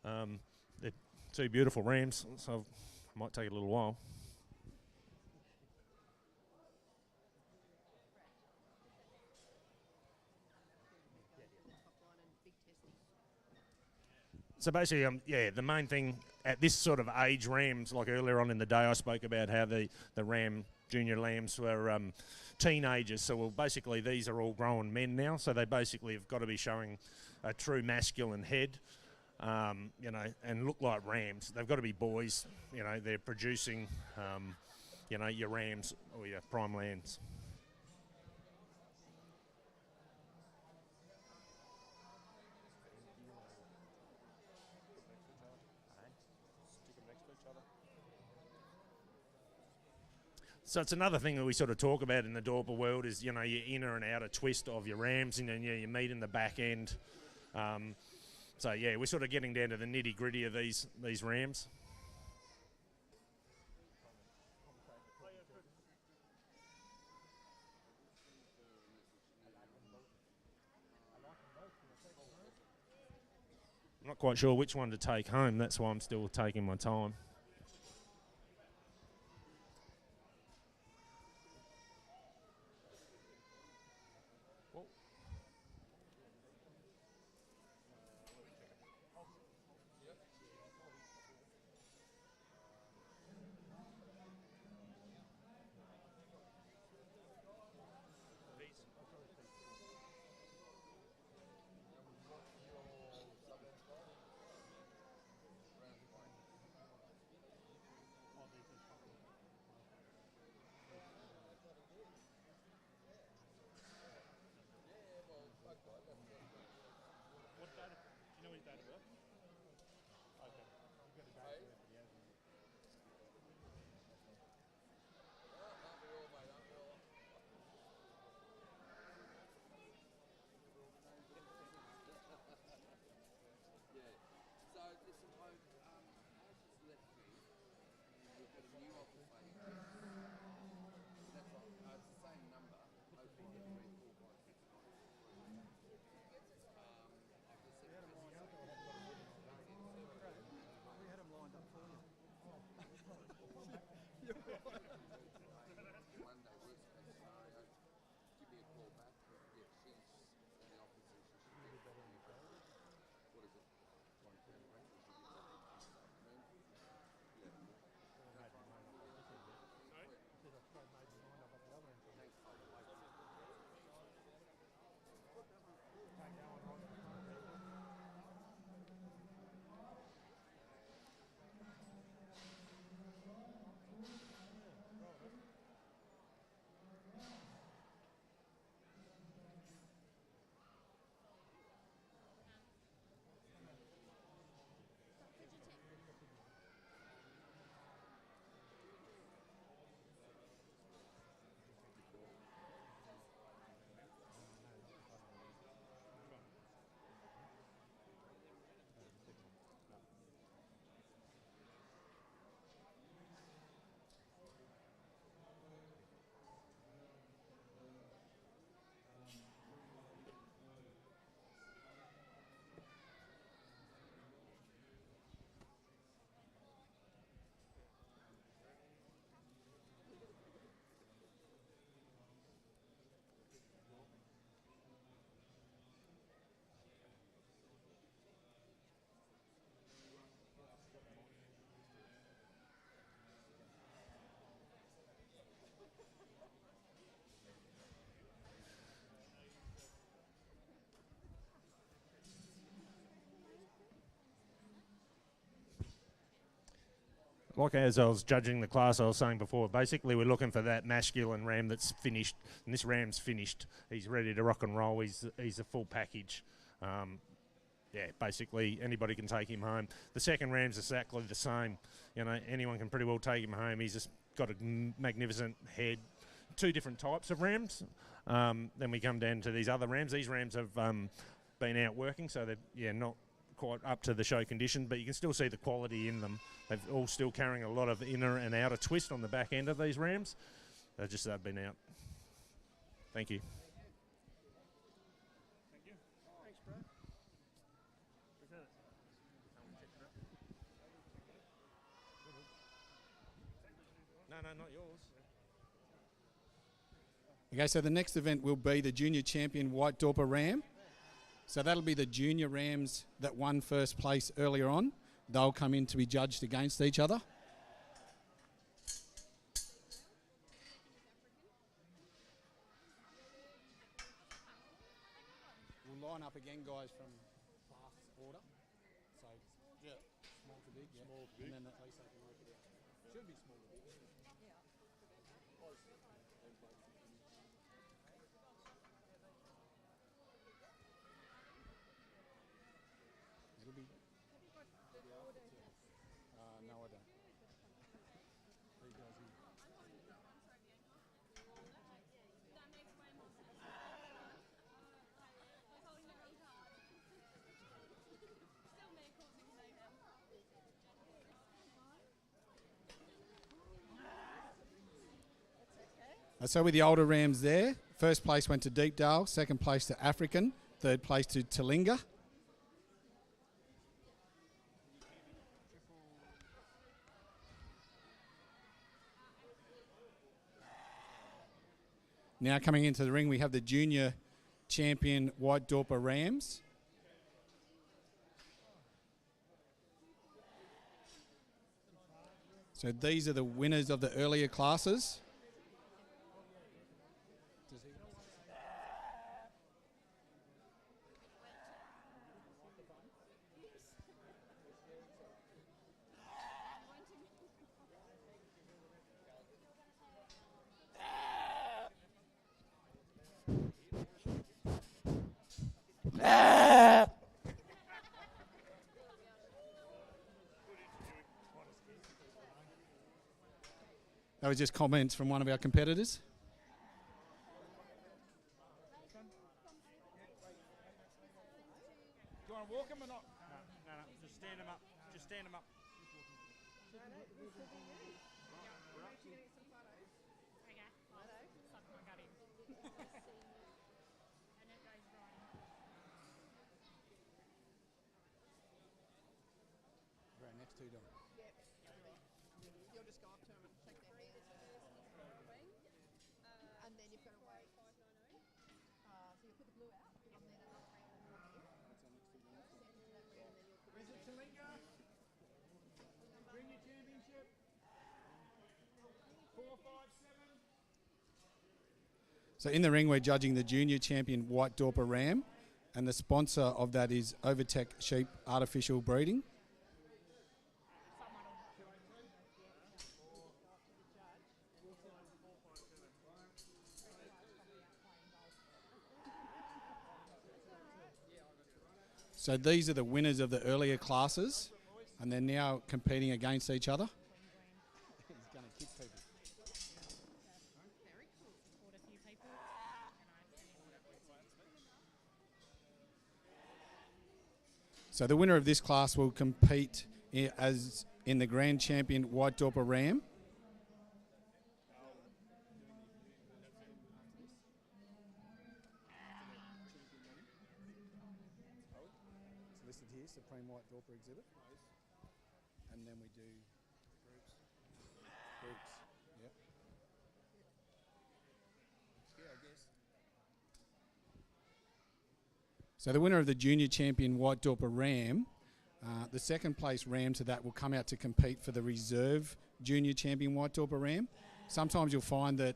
They're 2 beautiful rams, so it might take a little while. So basically, the main thing at this sort of age rams, like earlier on in the day, I spoke about how the ram junior lambs were teenagers. So basically these are all grown men now. So they basically have got to be showing a true masculine head, and look like rams. They've got to be boys. They're producing, your rams or your prime lambs. So it's another thing that we sort of talk about in the Dorper world is, your inner and outer twist of your rams, and then your meat in the back end. We're sort of getting down to the nitty gritty of these rams. I'm not quite sure which one to take home. That's why I'm still taking my time. know his date of birth? Okay. You've got a date of birth, but he hasn't. Yeah. So listen, I've just left you, and we've got a new office lady. That's right. It's the same number. OPD 34569. I've just said We had them lined up for you. Monday, worst case scenario. Give me a call back. Yeah, she's in the office and she should get better in the shoulder. What is it? 1 2 range. Yeah. That's right. Sorry? I said I straight made your mind up at the other end. Thanks. Can't go on right in front of me. Like as I was judging the class, I was saying before, basically we're looking for that masculine ram that's finished, and this ram's finished. He's ready to rock and roll. He's a full package. Yeah, basically anybody can take him home. The second ram's exactly the same. You know, anyone can pretty well take him home. He's just got a magnificent head. Two different types of rams. Then we come down to these other rams. These rams have been out working, so they're not quite up to the show condition, but you can still see the quality in them. They've all still carrying a lot of inner and outer twist on the back end of these rams. They've been out. Thank you. Thank you. Thanks, bro. No, not yours. Okay, so the next event will be the junior champion White Dorper Ram. So that'll be the junior rams that won first place earlier on. They'll come in to be judged against each other. We'll line up again, guys, from class order. So, yeah, small to big, yeah. Small to big. And then at least they can work it out. Should be small to big. It'll be. No, I don't. He does. So with the older rams there, first place went to Deepdale, second place to African, third place to Talinga. Now coming into the ring, we have the junior champion White Dorper Rams. So these are the winners of the earlier classes. That was just comments from one of our competitors. Do you want to walk him or not? No, just stand him up. Just stand him up. Right next to them. Yep. You'll just go up to them and shake their hands first. And then you've got to wait. So you put the blue out, put it on there, and I'll take the one in. Where's it, Talinga? Bring your championship. 4, 5, 7. So in the ring, we're judging the junior champion White Dorper Ram, and the sponsor of that is Overtech Sheep Artificial Breeding. So these are the winners of the earlier classes, and they're now competing against each other. He's going to kick people. So the winner of this class will compete as in the Grand Champion White Dorper Ram. It's listed here, Supreme White Dorper exhibit. And then we do groups. Yep. Yeah, I guess. So the winner of the junior champion White Dorper Ram, the second place ram to that will come out to compete for the reserve junior champion White Dorper Ram. Sometimes you'll find that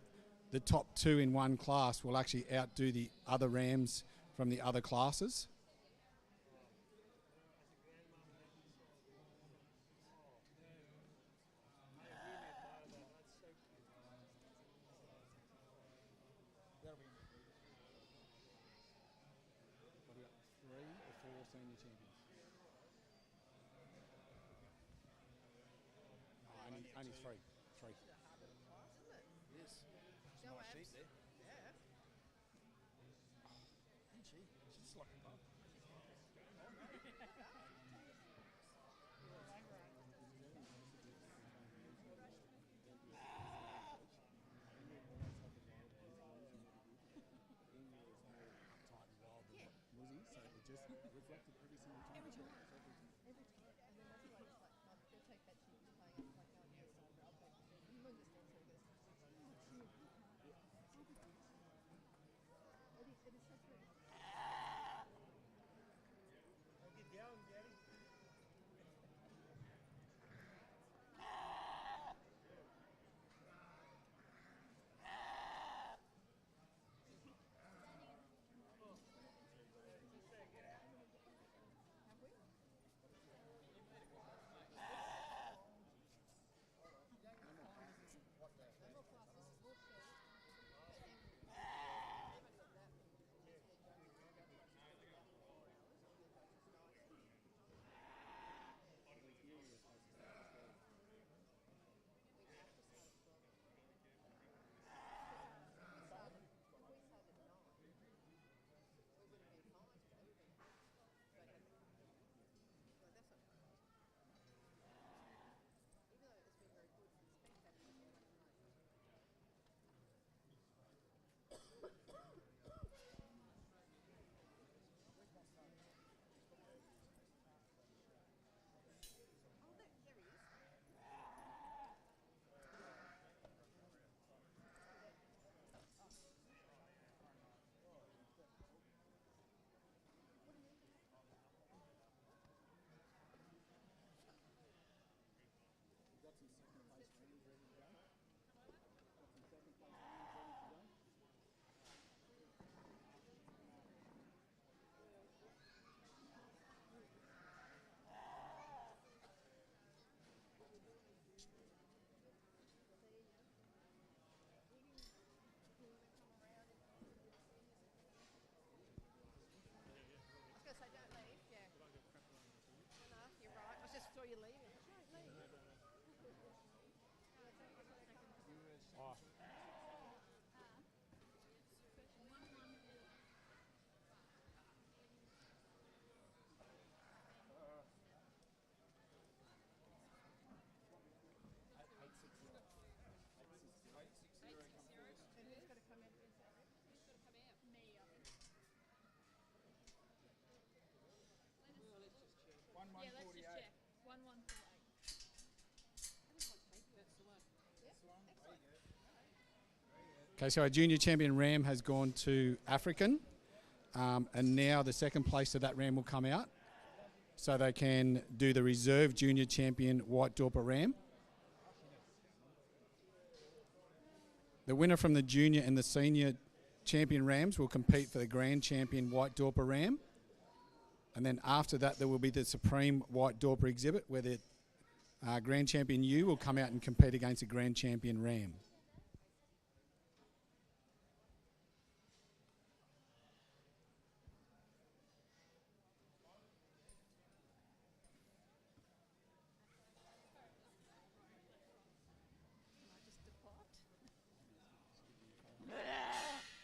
the top 2 in one class will actually outdo the other rams from the other classes. What have we got? 3 or 4 senior champions? Oh, only 3. 3. Yes. It's a nice sheep there. Yeah. Isn't she? She's like a pup. So it just reflected every single time. Every time. And then that's why it's like, they'll take that sheep and play it like on the other side, but I'll take it. And we'll just stand so he goes, it is such a... Oh. And who's got to come in? Is that Rick? Who's got to come out? Me, I think. Well, let's just check. Yeah, let's just check. 1148. That's the one. Yep. Excellent. Okay, so our junior champion ram has gone to African, and now the second place of that ram will come out, so they can do the reserve junior champion white Dorper ram. The winner from the junior and the senior champion rams will compete for the grand champion white Dorper ram, and then after that there will be the supreme white Dorper exhibit where the grand champion ewe will come out and compete against the grand champion ram.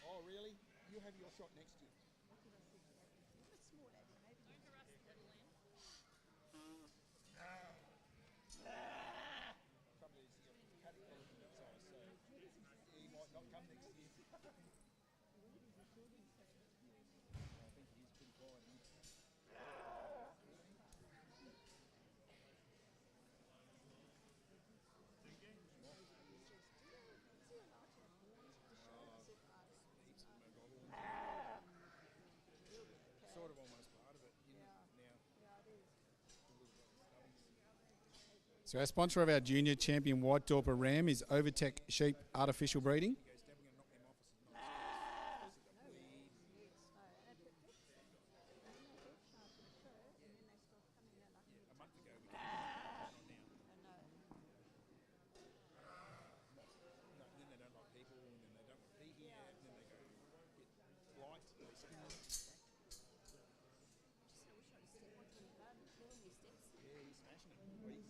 Oh, really? You have your shot next year. Trouble is, your caterpillar's a bit size, so he might not come next year. I think he is pretty quiet, isn't he? Sort of almost part of it, you know, now. So our sponsor of our junior champion white Dorper ram is Overtech Sheep Artificial Breeding. A month ago we did now. No, then they don't like people, and then they don't want to be here, and then they go get light, they skin them. Yeah, he's smashing it. Where you go? Yeah, he is.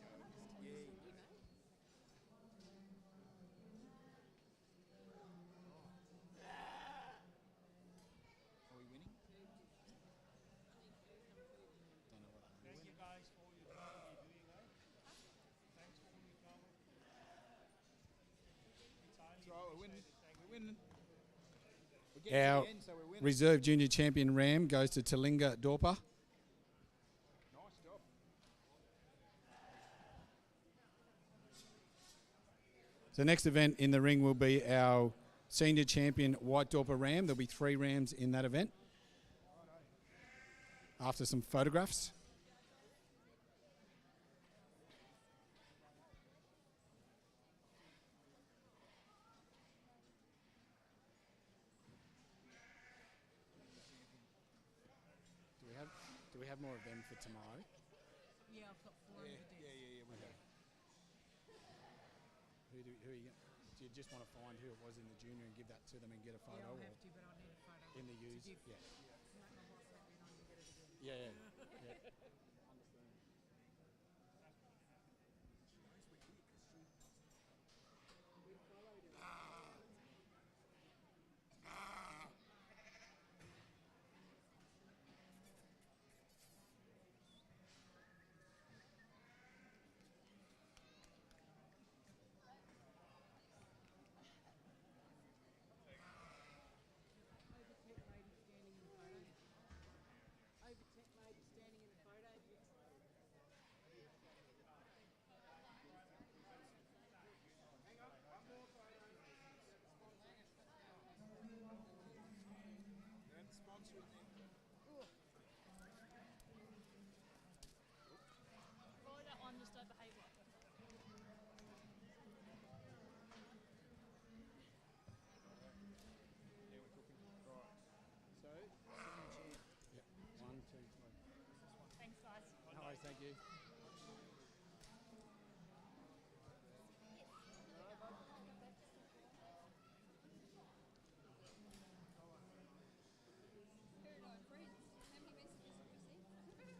Are we winning? Don't know what I'm Thank you guys for all your travel you're doing, eh? Thanks for all your travel. It's highly That's right, we're winning. appreciated. Thank We're you. winning. We're getting Our to the end, so we're winning. reserve junior champion ram goes to Talinga Dorper. Nice job. The next event in the ring will be our senior champion white Dorper ram. There'll be 3 rams in that event. After some photographs. Do we have more of them for tomorrow? Yeah, I've got 4 Yeah, on the desk. yeah, we have. Who do you just want to find who it was in the junior and give that to them and get a photo? Yeah, I'll or have to, but I need a photo. in the to use? give. Yeah. Make my boss let me know and get it again. Yeah. Overtech lady standing in the photo. Overtech lady standing in the photo. Hang on, one more photo. And sponsor in there. Follow that one just over Hayward. Yeah, we're cooking. Right. So, senior champ. Yep. 1, 2, 3. Thanks, guys. No worries, thank you. Paradigm friends. How many messages have you sent?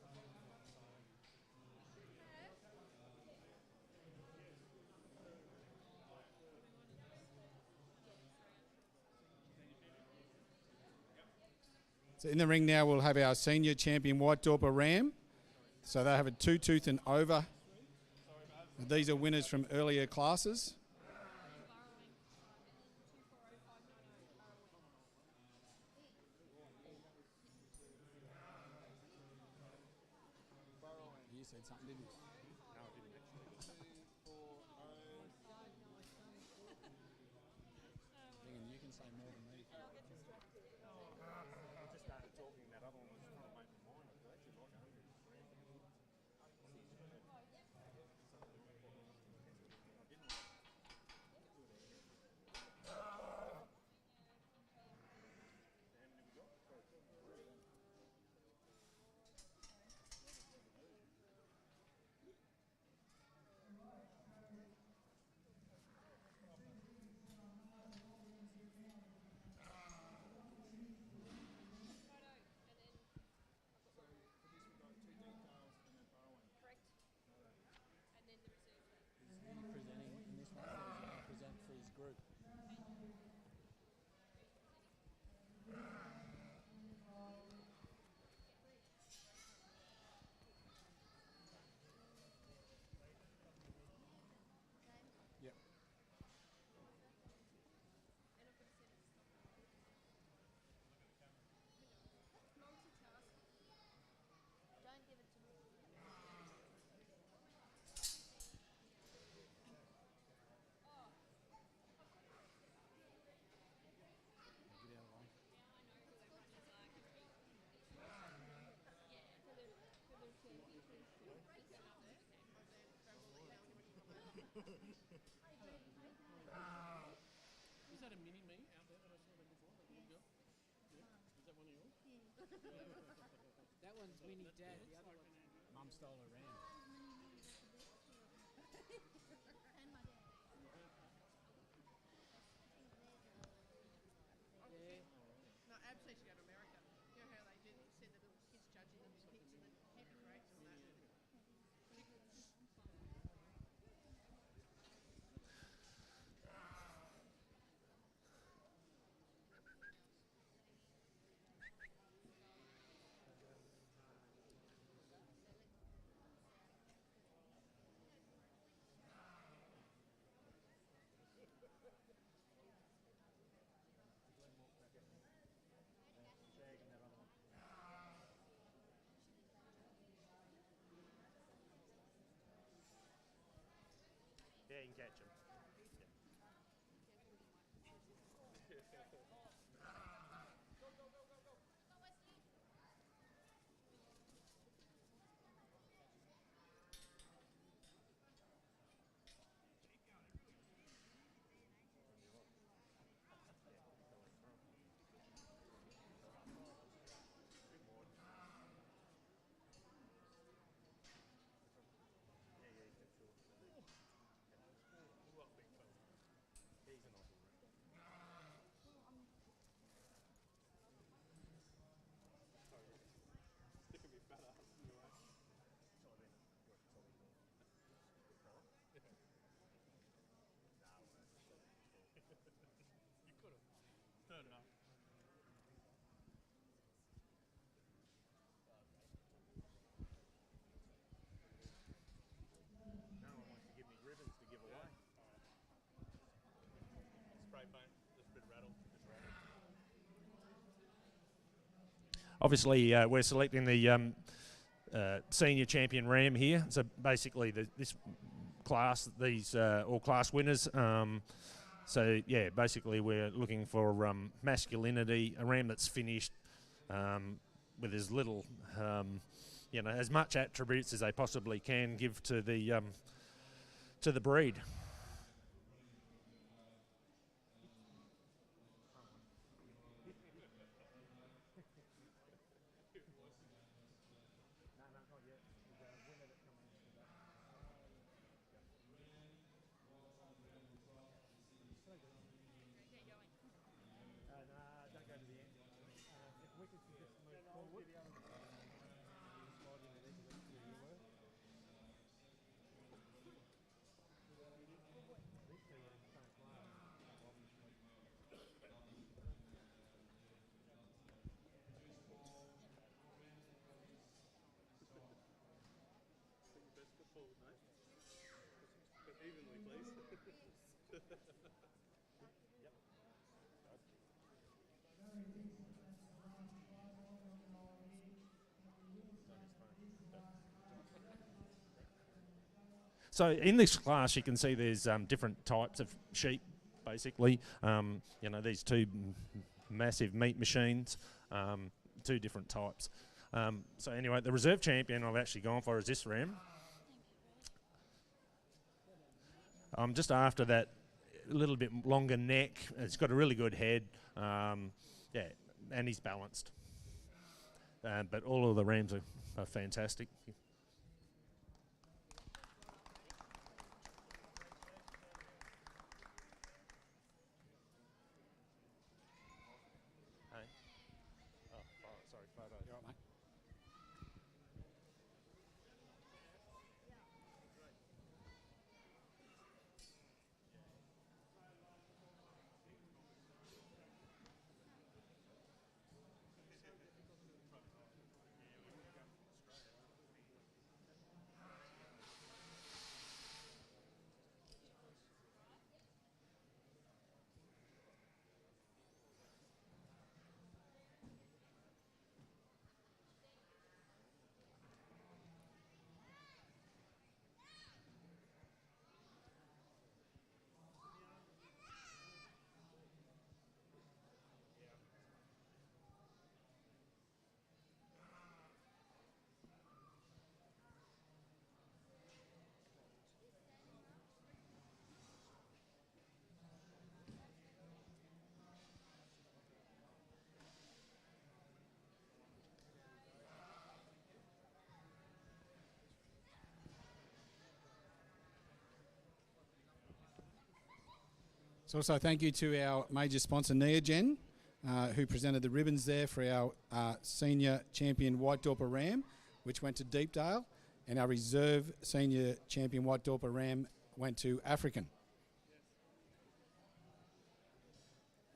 190. So in the ring now we'll have our senior champion White Dorper Ram. So they have a 2-tooth and over. These are winners from earlier classes. You said something, didn't you? No, I didn't actually. Thinking you can say more than me. I just started talking that other one was trying to make my mind up. I actually like 100. Group. Yep. Don't give it to me. Is that a mini me out there that I saw there before? That little girl? Yeah. Is that one of yours? That one's Winnie's dad. The other one. Mum stole her ram. And my dad. Yeah. No, Ab said she go to America. You know how they do? They send the little kids judging them to the camping rates and that. Yeah, you can catch them. No one wants to give me ribbons to give away. Spray paint, just a bit rattle. Obviously, we're selecting the senior champion ram here. So basically, this class, these all class winners. So yeah, basically we're looking for masculinity, a ram that's finished with as little, as much attributes as they possibly can give to the breed. So in this class, you can see there's different types of sheep, basically. You know, these two massive meat machines, two different types. So anyway, the reserve champion I've actually gone for is this ram. I'm just after that little bit longer neck. It's got a really good head, yeah, and he's balanced. But all of the rams are fantastic. So also thank you to our major sponsor Neogen, who presented the ribbons there for our senior champion White Dorper Ram, which went to Deepdale, and our reserve senior champion White Dorper Ram went to African.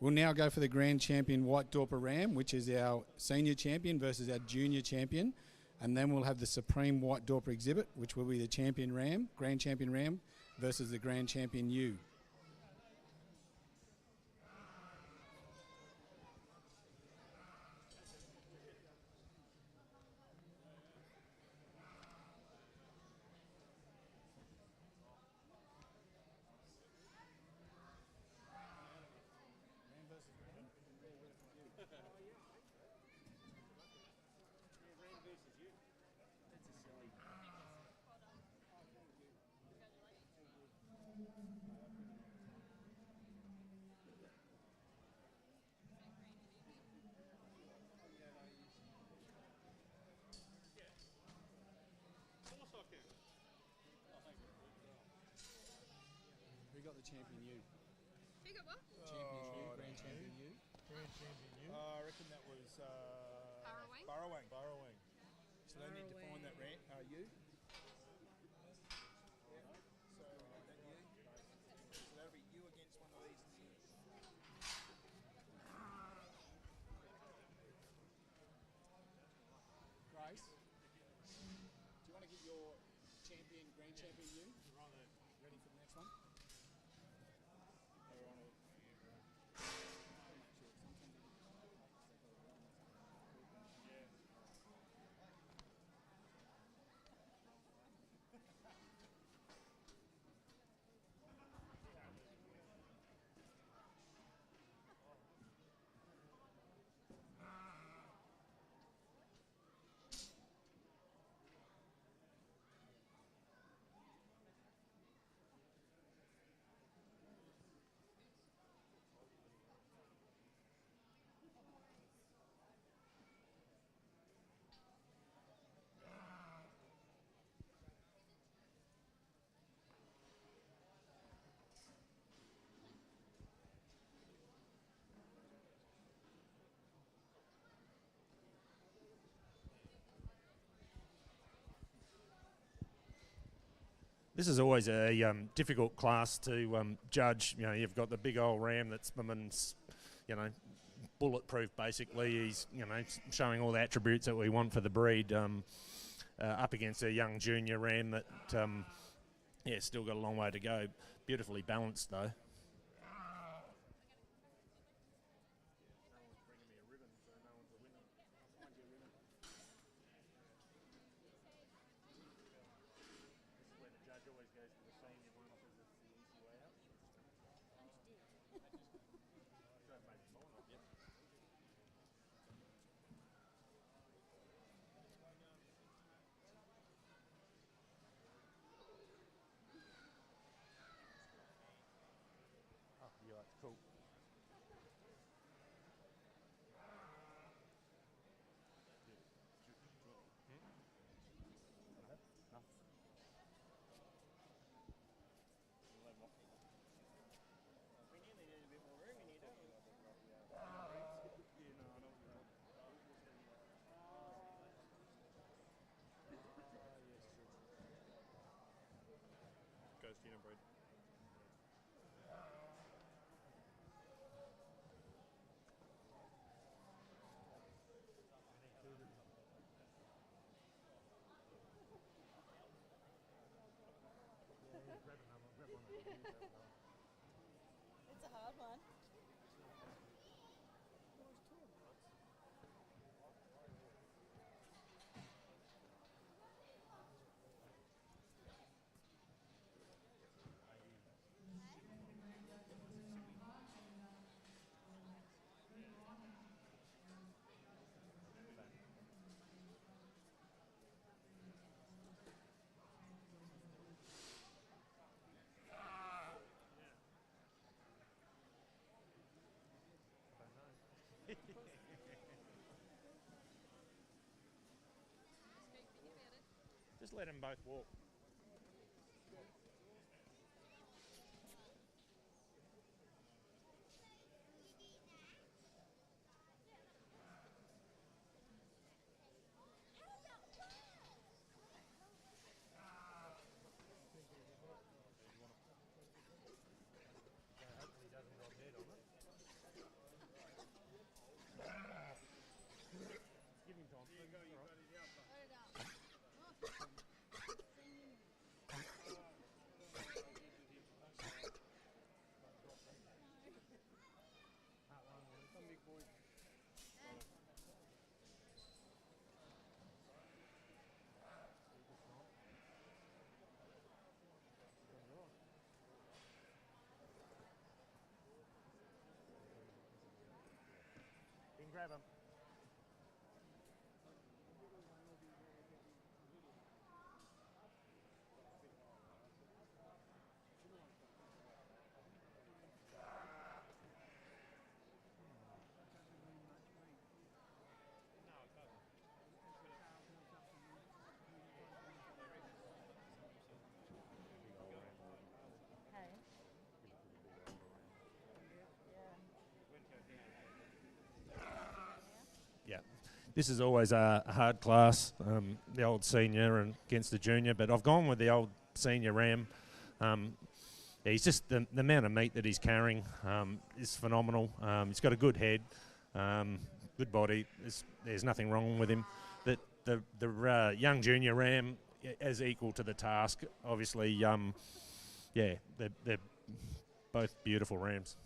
We'll now go for the grand champion White Dorper Ram, which is our senior champion versus our junior champion, and then we'll have the Supreme White Dorper exhibit, which will be the champion ram, grand champion ram, versus the grand champion ewe. Who got the champion ewe? Who got what? Champion ewe, grand champion ewe. Grand champion you? I reckon that was Burrowang? Burrowang. Burrowang. So they need to find that ewe. So that you. So that'll be you against one of these two. Grace, do you want to get your champion, grand champion ewe? Ready for the next one? This is always a difficult class to judge. You know, you've got the big old ram that's, you know, bulletproof basically. He's, you know, showing all the attributes that we want for the breed, up against a young junior ram that, yeah, still got a long way to go. Beautifully balanced though. breed. It's a hard one. Just let them both walk. Give him time. There you go, you got it out. Put it out. Some big boy. You can grab him. Hey. Yeah. This is always a hard class, the old senior and against the junior, but I've gone with the old senior ram. Yeah, he's just the amount of meat that he's carrying is phenomenal. He's got a good head, good body. There's nothing wrong with him. The young junior ram is equal to the task. Obviously, yeah, they're both beautiful rams.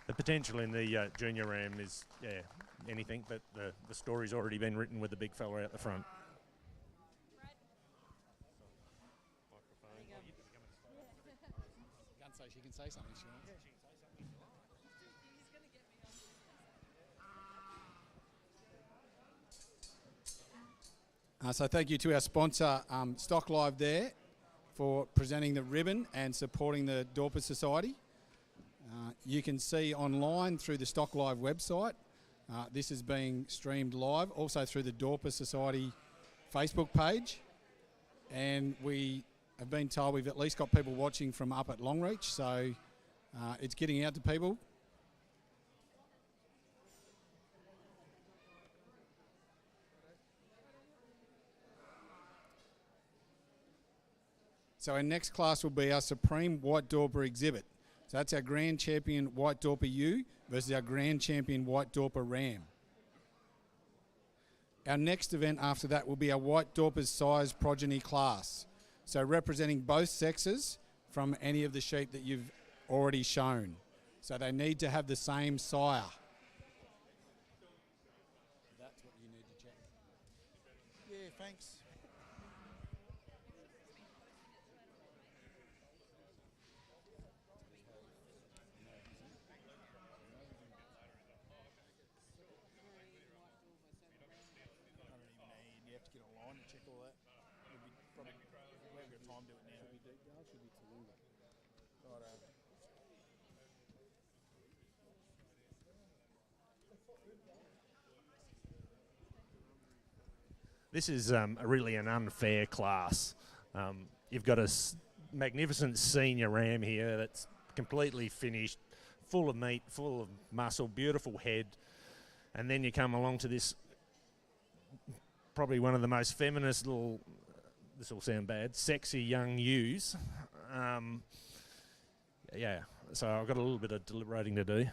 The potential in the junior ram is, yeah, anything, but the story's already been written with the big fella out the front. Can't say she can say something she wants. So thank you to our sponsor, Stock Live there, for presenting the ribbon and supporting the Dorper Society. You can see online through the Stock Live website. This is being streamed live, also through the Dorper Society Facebook page. And we have been told we've at least got people watching from up at Longreach, so it's getting out to people. So our next class will be our Supreme White Dorper exhibit. So that's our Grand Champion White Dorper ewe versus our Grand Champion White Dorper ram. Our next event after that will be our White Dorper's size progeny class. So representing both sexes from any of the sheep that you've already shown. So they need to have the same sire. That's what you need to check. Yeah, thanks. You have to get online and check all that. We'll be probably, we haven't got time to do it now. Should be Deepdale, should be Tallulah. Righto. This is really an unfair class. You've got a magnificent senior ram here that's completely finished, full of meat, full of muscle, beautiful head, and then you come along to this probably one of the most feminist little this will sound bad, sexy young ewes. Yeah, so I've got a little bit of deliberating to do.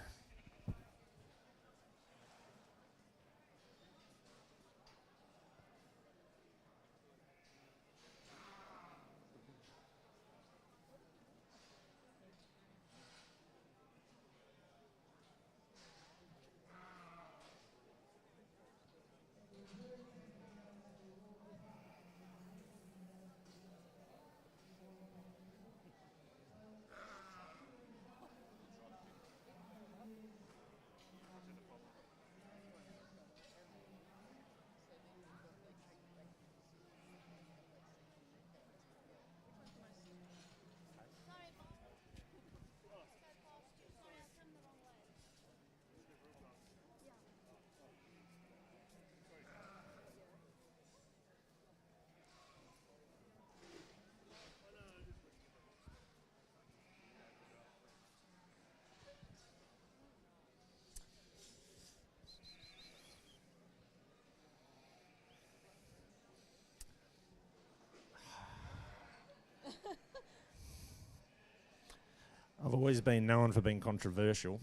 I've always been known for being controversial,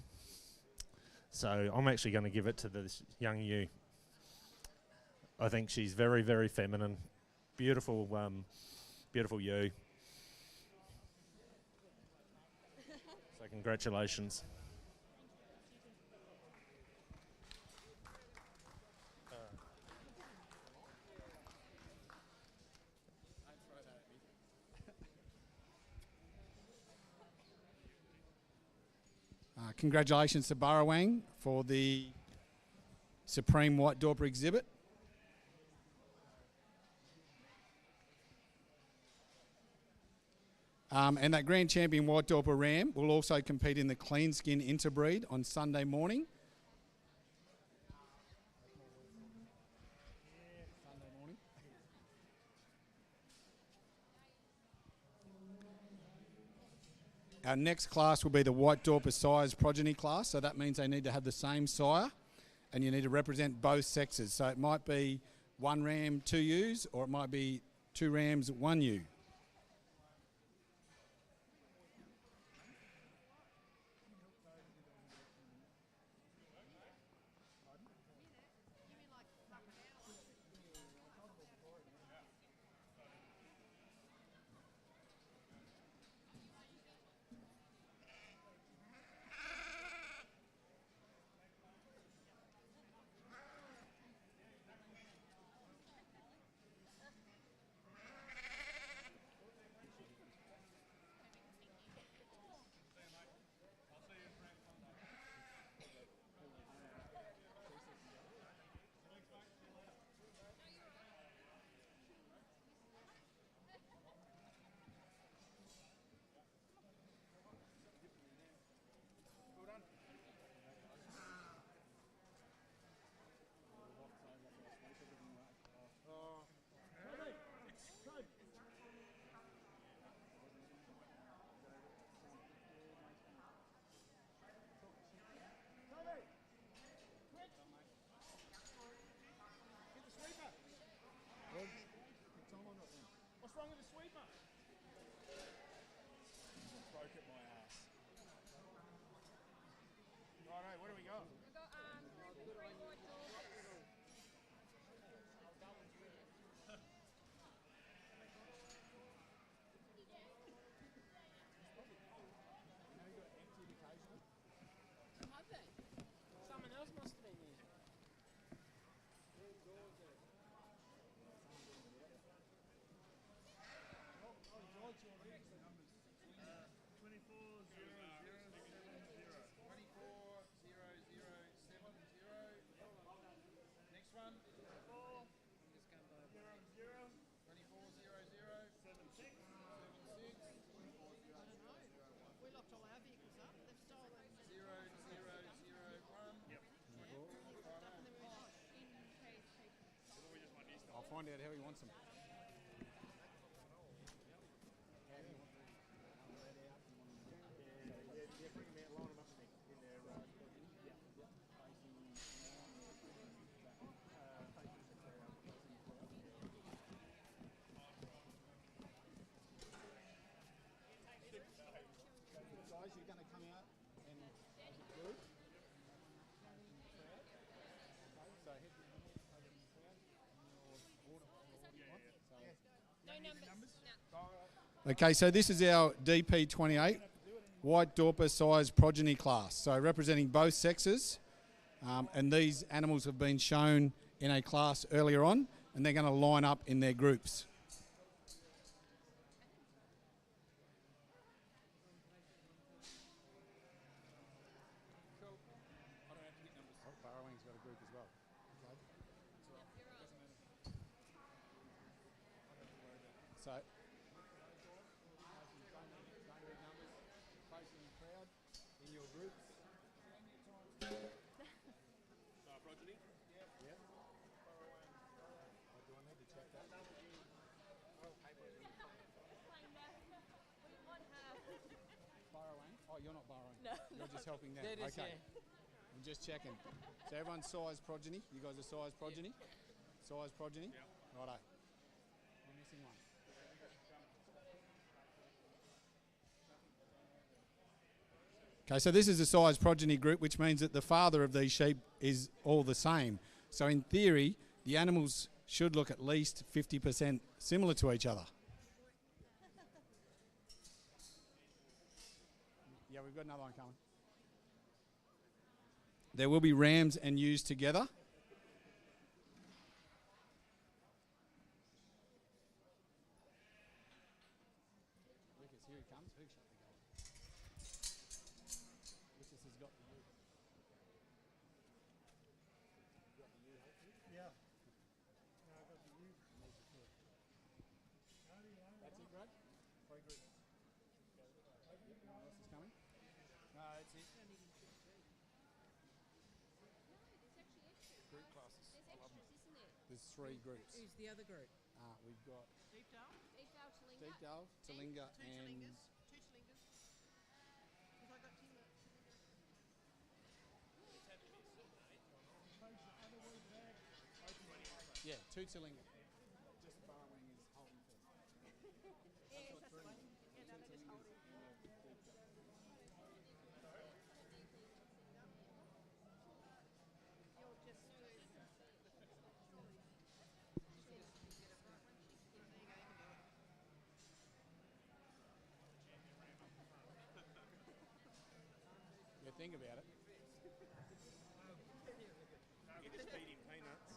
so I'm actually going to give it to this young ewe. I think she's very, very feminine, beautiful, beautiful ewe. So congratulations. Congratulations to Burrawang for the Supreme White Dorper exhibit. And that Grand Champion White Dorper ram will also compete in the Clean Skin Interbreed on Sunday morning. Our next class will be the White Dorper Sires Progeny class, so that means they need to have the same sire, and you need to represent both sexes. So it might be 1 ram, 2 ewes, or it might be 2 rams, 1 ewe. What's wrong with the sweeper? Broke at my ass. Righto, what do we got? We've got three white doors. Have they? Someone else must have been there. We locked all our vehicles up. They've stolen 0001. Yep. Stuff in the garage. I'll find out how he wants them. Okay, so this is our DP28 White Dorper size progeny class. So representing both sexes, and these animals have been shown in a class earlier on, and they're going to line up in their groups. So, in your groups. Progeny? Yep. Do I need to check that? Borrowing? Oh, you're not borrowing. No. You're just helping them. That is, Okay. yeah. I'm just checking. So everyone's size progeny. You guys are size progeny? Size progeny? Yep. Righto. I'm missing one. Okay, so this is a size progeny group, which means that the father of these sheep is all the same. So in theory, the animals should look at least 50% similar to each other. Yeah, we've got another one coming. There will be rams and ewes together. Lucas, here he comes. Who shall we go? Lucas has got the ewe. You got the ewe, hopefully? Yeah. No, I got the ewe. That's it, Brad? 3 groups. Anyone else is coming? No, that's it. Group classes. I love them. There's 3 groups. Who's the other group? We've got Deep Dale? Deep Dale, Talinga. Deep Dale, Talinga, Two and Talingas. Two Talingas. Have I got Talinga? yeah, 2 Talinga. Just borrowing is holding first. Yes, that's the one. Yeah, no, they're just holding. You're just Yeah, think about it. You just feed him peanuts.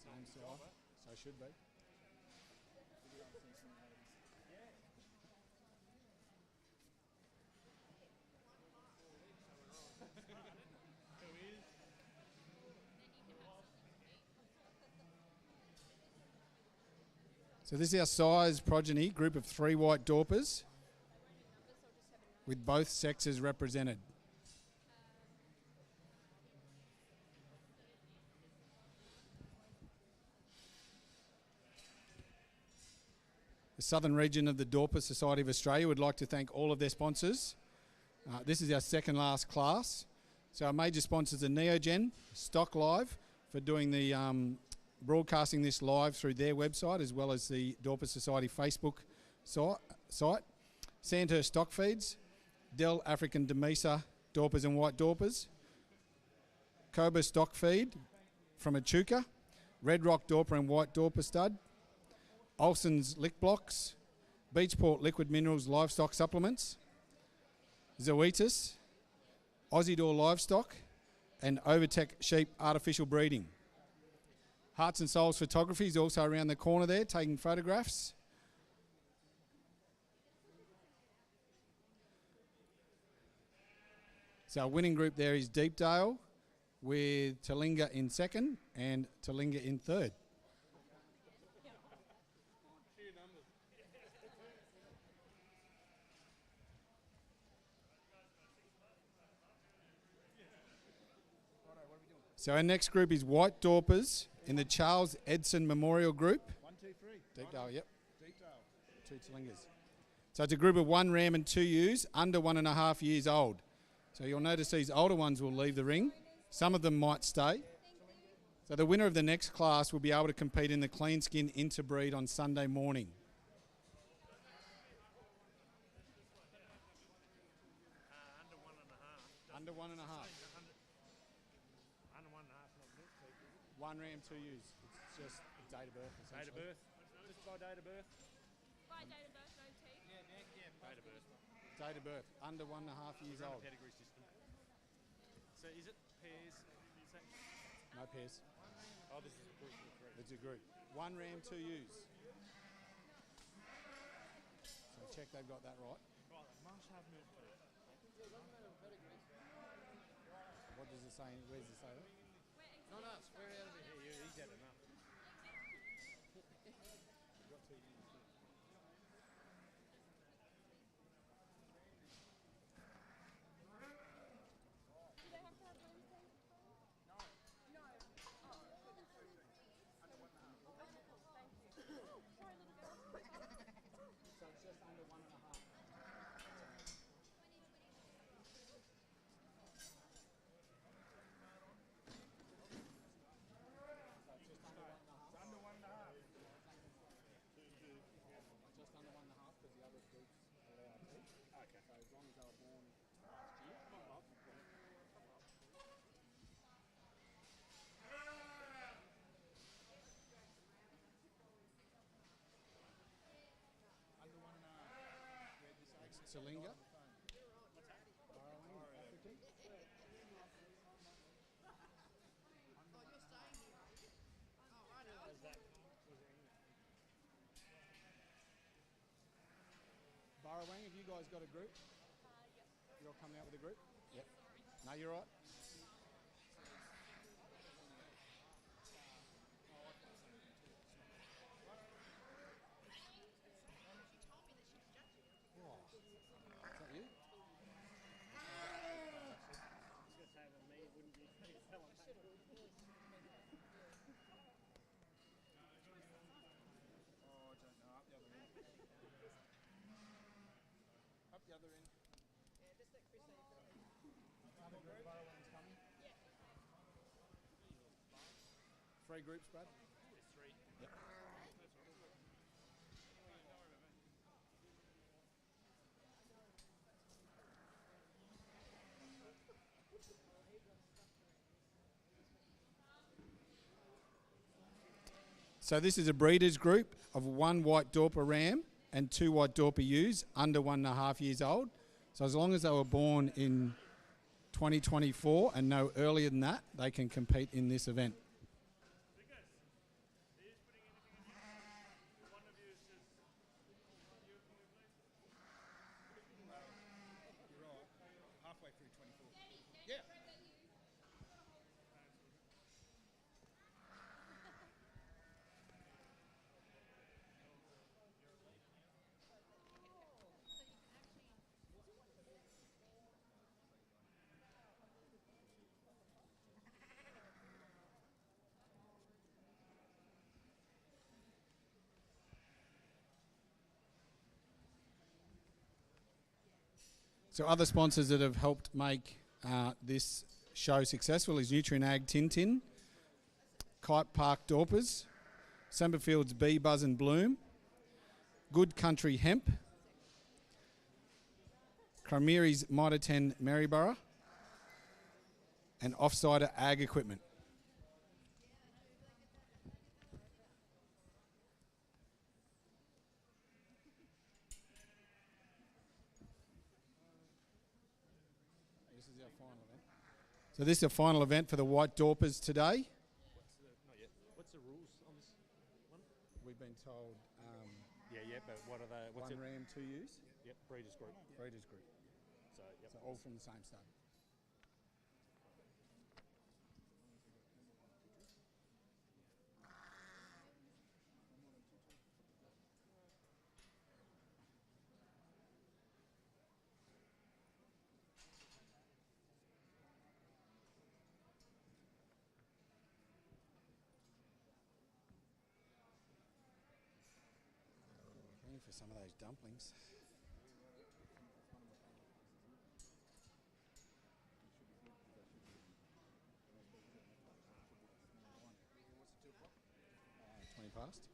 Same size. So should be. So this is our size progeny group of 3 white Dorpers with both sexes represented. The Southern region of the Dorper Society of Australia would like to thank all of their sponsors. This is our second last class. So our major sponsors are Neogen, Stock Live for doing the broadcasting this live through their website as well as the Dorper Society Facebook site. Sandhurst Stock Feeds, Dell African Demesa Dorpers and White Dorpers, Cobra Stock Feed from Echuca, Red Rock Dorper and White Dorper Stud, Olsen's Lick Blocks, Beachport Liquid Minerals Livestock Supplements, Zoetis, Aussie Door Livestock, and Overtech Sheep Artificial Breeding. Hearts and Souls Photography is also around the corner there, taking photographs. So our winning group there is Deepdale with Talinga in second and Talinga in third. So our next group is White Dorpers in the Charles Edson Memorial Group. 1, 2, 3. Deepdale, yep. Deepdale. 2 Talingas. So it's a group of 1 ram and 2 ewes under 1.5 years old. So you'll notice these older ones will leave the ring. Some of them might stay. So the winner of the next class will be able to compete in the clean skin interbreed on Sunday morning. Under 1.5. Under 1.5. Under 1.5, not milk teeth, is it? One ram, two ewes. It's just date of birth. Date of birth? Just by date of birth? By date of birth, no teeth. Date of birth. Date of birth. Under 1.5 years Run a old. pedigree system. So is it pairs? No pairs. Oh, this is a group of 3. It's a group. One ram, two ewes. So check they've got that right. Right, they must have milk teeth. What does it say? Where's it say that? Not us, we're out of here. Yeah, he's had enough. Do they have to have room teeth? No. No. Oh. Under 1.5. Okay, cool. Thank you. Sorry, little girl. So it's just under 1.5. Under 1.5. Just under 1.5 because the other groups allow teeth. Okay. So as long as they were born last year. Under 1.5. Salinga. Barrawang, have you guys got a group? Yep. You're coming out with a group? Yep. No, you're right. Is that you? Oh, I don't know. Up the other end. Up the other end. Another group. Barrawang's coming. Yeah. 3 groups, Brad? There's 3. Yep. So this is a breeders group of 1 white Dorper ram and 2 white Dorper ewes under 1.5 years old. So as long as they were born in 2024 and no earlier than that, they can compete in this event. You're right. Halfway through 24. Yeah. So other sponsors that have helped make this show successful is Nutrient Ag Tintin, Kite Park Dorpers, Semperfield's Bee Buzz and Bloom, Good Country Hemp, Crimeri's Mitre 10 Maryborough, and Offsider Ag Equipment. This is our final event. So this is the final event for the White Dorpers today. Not yet. What's the rules on this one? We've been told Yeah, but what are they? What's 1 it? ram, 2 ewes. Yep, breeders group. Breeders group. So, yep. So all from the same stud. Looking for some of those dumplings. fast.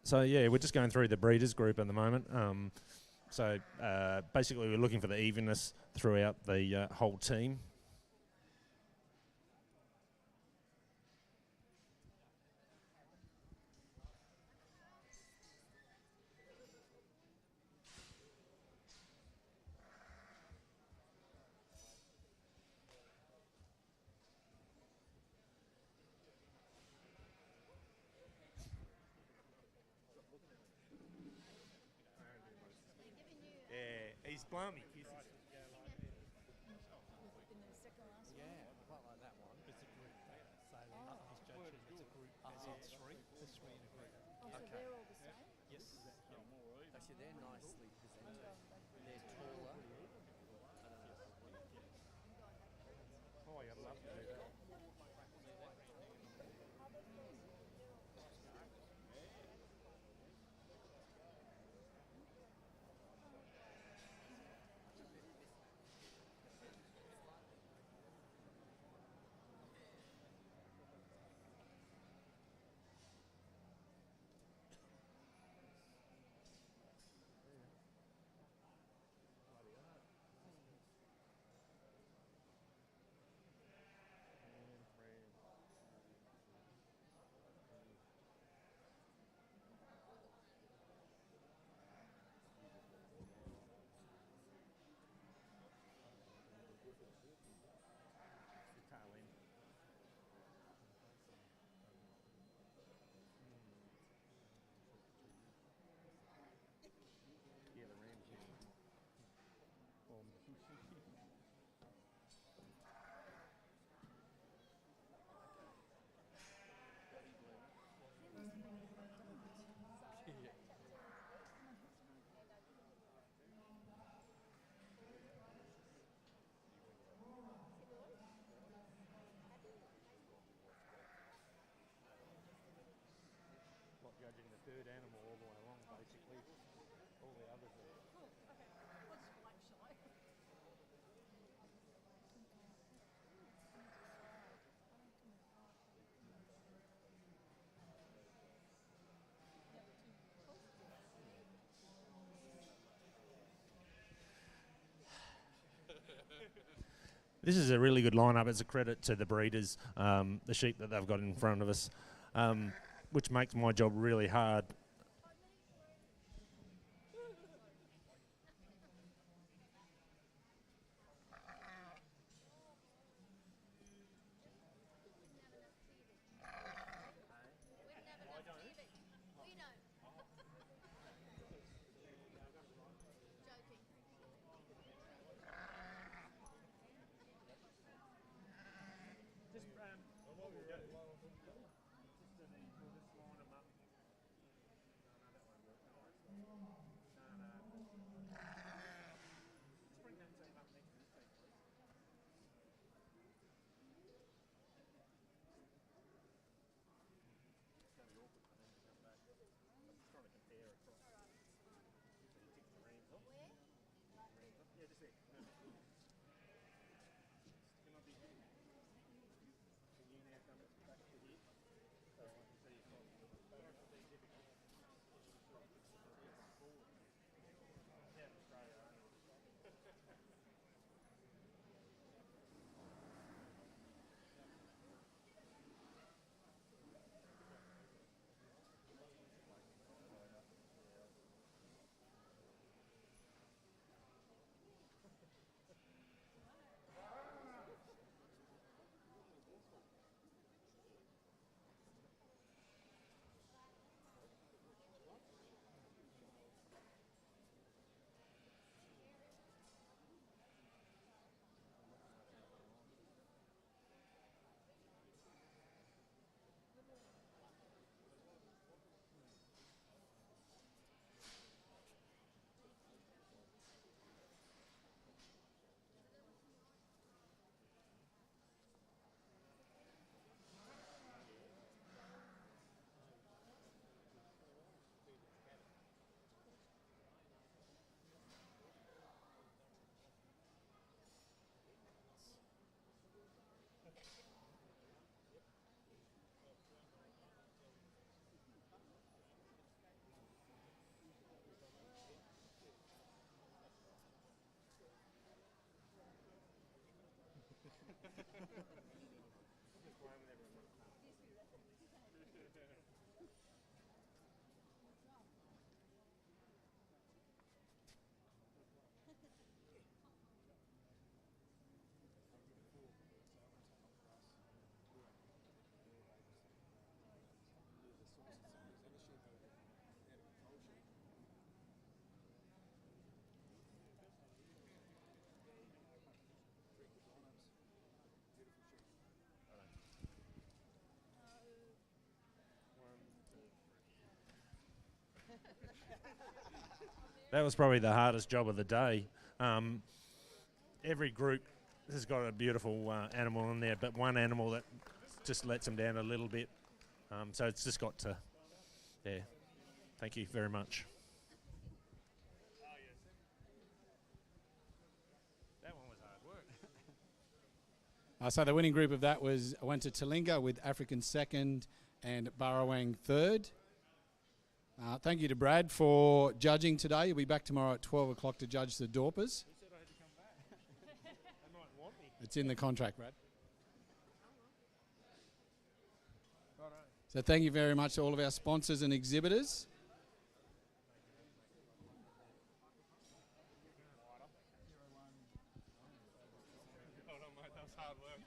So yeah, we're just going through the breeders group at the moment. So basically, we're looking for the evenness throughout the whole team. Yeah, he's blowing me kisses. Yeah, quite like that one. It's a group. So he's judging. It's a group. There's three. There's three in a group. Oh, so they're all the same? Yes. Yeah. Actually, they're nicely presented. They're taller. Oh, I'd love to do that. Judging the third animal all the way along, basically. All the others are... Cool, okay. We'll just wait, shall I? This is a really good lineup. It's a credit to the breeders, the sheep that they've got in front of us, which makes my job really hard. That was probably the hardest job of the day. Every group has got a beautiful animal in there, but one animal that just lets them down a little bit. So it's just got to, yeah. Thank you very much. That one was hard work. So the winning group of that went to Talinga with African second and Burrowang third. Thank you to Brad for judging today. You'll be back tomorrow at 12 o'clock to judge the Dorpers. It's in the contract, Brad. So thank you very much to all of our sponsors and exhibitors. Well done, mate. That was hard work.